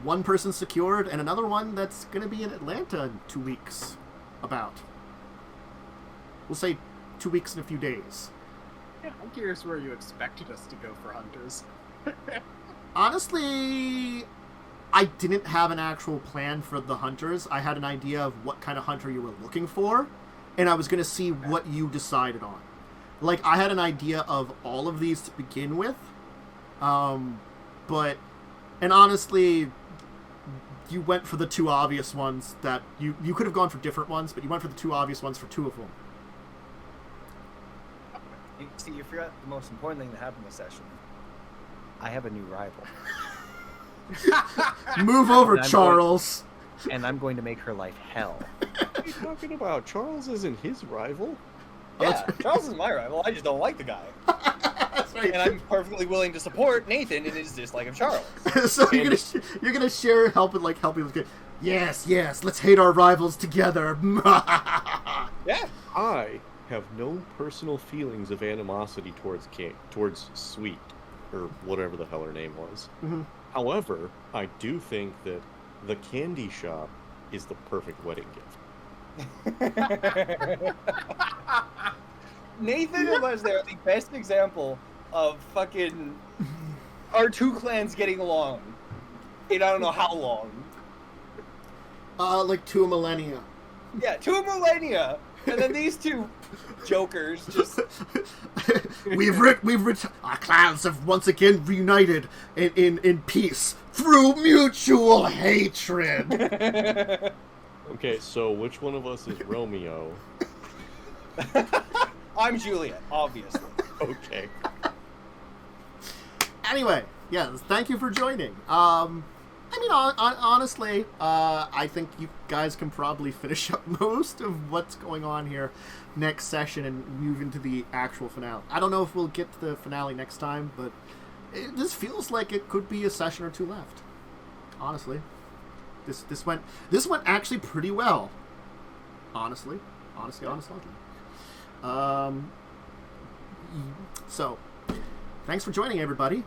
Speaker 1: one person secured and another one that's going to be in Atlanta in 2 weeks. About. We'll say 2 weeks and a few days.
Speaker 4: Yeah, I'm curious where you expected us to go for hunters.
Speaker 1: Honestly, I didn't have an actual plan for the hunters. I had an idea of what kind of hunter you were looking for, and I was going to see what you decided on. I had an idea of all of these to begin with, and honestly, you went for the two obvious ones that you could have gone for different ones, but you went for the two obvious ones for two of them.
Speaker 3: You forgot the most important thing that happened this session. I have a new rival.
Speaker 1: Move over,
Speaker 3: And I'm
Speaker 1: Charles.
Speaker 3: And I'm going to make her life hell.
Speaker 2: What are you talking about? Charles isn't his rival.
Speaker 3: Yeah, Charles is my rival. I just don't like the guy.
Speaker 1: That's right.
Speaker 3: And I'm perfectly willing to support Nathan in his dislike of Charles.
Speaker 1: So you're gonna share helping with yes, let's hate our rivals together.
Speaker 3: Yeah.
Speaker 2: I have no personal feelings of animosity towards Sweet, or whatever the hell her name was.
Speaker 1: Mhm.
Speaker 2: However, I do think that the candy shop is the perfect wedding gift.
Speaker 3: Nathan and Leslie are the best example of fucking our two clans getting along in I don't know how long.
Speaker 1: Like 2 millennia.
Speaker 3: Yeah, 2 millennia, and then these two jokers just.
Speaker 1: Our clans have once again reunited in peace through mutual hatred.
Speaker 2: Okay, so which one of us is Romeo?
Speaker 3: I'm Juliet, obviously.
Speaker 2: Okay.
Speaker 1: Anyway, yes, thank you for joining. Honestly, I think you guys can probably finish up most of what's going on here next session and move into the actual finale. I don't know if we'll get to the finale next time, but this feels like it could be a session or two left. Honestly, this went actually pretty well. Honestly. So, thanks for joining, everybody.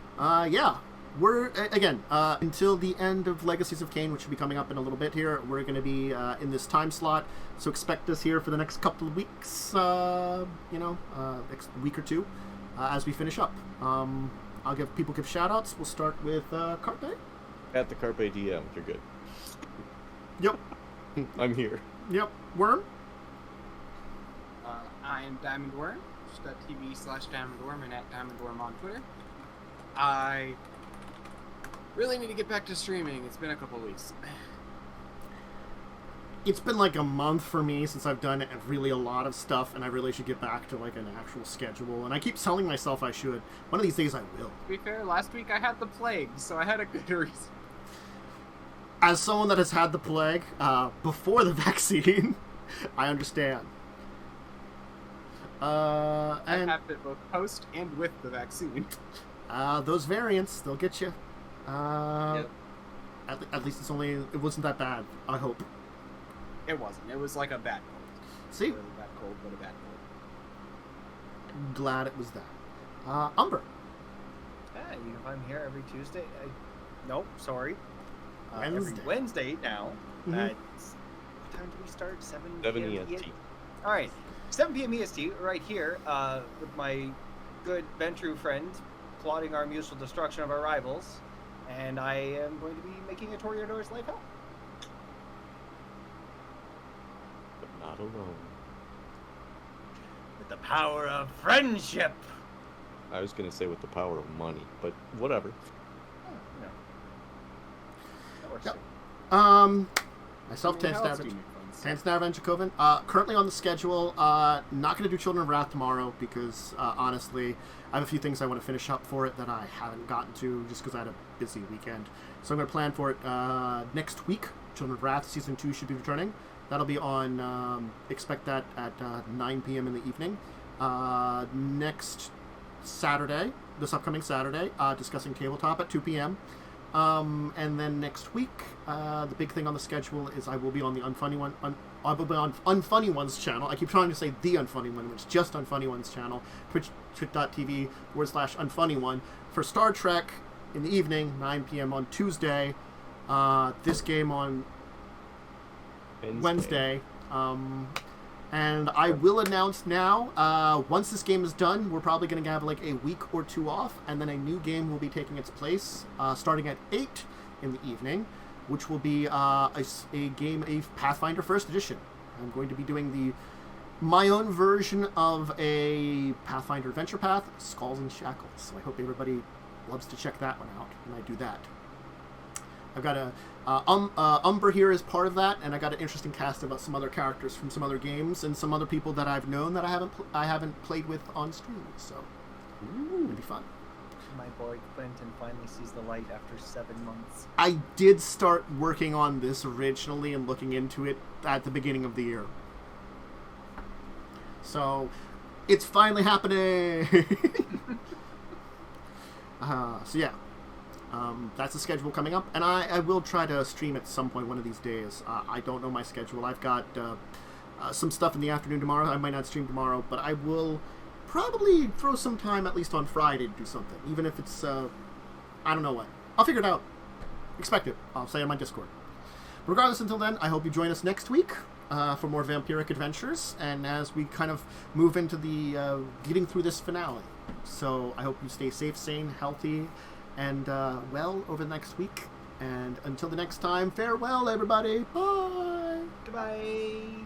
Speaker 1: We're, again, until the end of Legacies of Caine, which will be coming up in a little bit here, we're going to be in this time slot, so expect us here for the next couple of weeks, next week or two, as we finish up. I'll give shout-outs. We'll start with Carpe.
Speaker 2: At the CarpeDM, you're good.
Speaker 1: Yep.
Speaker 2: I'm here.
Speaker 1: Yep. Worm?
Speaker 4: I am Diamondwyrm, TV/Diamondwyrm, and at Diamondwyrm on Twitter. I really need to get back to streaming. It's been a couple of weeks.
Speaker 1: It's been like a month for me since I've done really a lot of stuff, and I really should get back to like an actual schedule. And I keep telling myself I should. One of these days I will.
Speaker 4: To be fair, last week I had the plague, so I had a good reason.
Speaker 1: As someone that has had the plague before the vaccine, I understand.
Speaker 4: I have it both post and with the vaccine.
Speaker 1: Those variants, they'll get you.
Speaker 3: Yep.
Speaker 1: At least it wasn't that bad, I hope.
Speaker 4: It wasn't. It was like a bad cold.
Speaker 1: See?
Speaker 4: Not really bad cold, but a bad cold.
Speaker 1: Glad it was that. Umber.
Speaker 3: Yeah, you can find me here every Tuesday. Nope, sorry.
Speaker 1: Wednesday.
Speaker 3: Every Wednesday now.
Speaker 1: Mhm.
Speaker 3: At, what time do we start? 7
Speaker 2: 7
Speaker 3: p.m.
Speaker 2: EST.
Speaker 3: All right, 7 p.m. EST, right here, with my good Ventru friend, plotting our mutual destruction of our rivals, and I am going to be making a Toreador's life hell.
Speaker 2: But not alone.
Speaker 3: With the power of friendship.
Speaker 2: I was going to say with the power of money, but whatever.
Speaker 3: No. That works
Speaker 1: Yep.
Speaker 3: too.
Speaker 1: Myself,
Speaker 4: I mean, how else do
Speaker 1: Tansnav
Speaker 4: you make friends?
Speaker 1: and Dracovin. Currently on the schedule. Not going to do Children of Wrath tomorrow because, honestly, I have a few things I want to finish up for it that I haven't gotten to just because I had a busy weekend. So I'm going to plan for it next week. Children of Wrath Season 2 should be returning. That'll be on, expect that at 9 p.m. in the evening. Next Saturday, this upcoming Saturday, discussing tabletop at 2 p.m. And then next week, the big thing on the schedule is I will be on the Unfunny One. I will be on Unfunny One's channel. I keep trying to say the Unfunny One, which is just Unfunny One's channel. Twitch.tv/Unfunny One for Star Trek in the evening, 9 p.m. on Tuesday. This game on Wednesday. And I will announce now, once this game is done, we're probably going to have like a week or two off, and then a new game will be taking its place, starting at 8 in the evening, which will be a Pathfinder First Edition. I'm going to be doing my own version of a Pathfinder Adventure Path, Skulls and Shackles. So I hope everybody loves to check that one out when I do that. I've got a Umber here is part of that, and I got an interesting cast about some other characters from some other games and some other people that I've known that I haven't played with on stream. So it'll be fun.
Speaker 3: My boy Quentin finally sees the light after 7 months.
Speaker 1: I did start working on this originally and looking into it at the beginning of the year. So, it's finally happening! So yeah, that's the schedule coming up. And I will try to stream at some point one of these days. I don't know my schedule. I've got some stuff in the afternoon tomorrow. I might not stream tomorrow, but I will probably throw some time at least on Friday to do something, even if it's I don't know what. I'll figure it out. Expect it. I'll say on my Discord. Regardless, until then, I hope you join us next week for more vampiric adventures, and as we kind of move into the getting through this finale. So I hope you stay safe, sane, healthy, and well over the next week. And until the next time, farewell, everybody. Bye.
Speaker 3: Goodbye.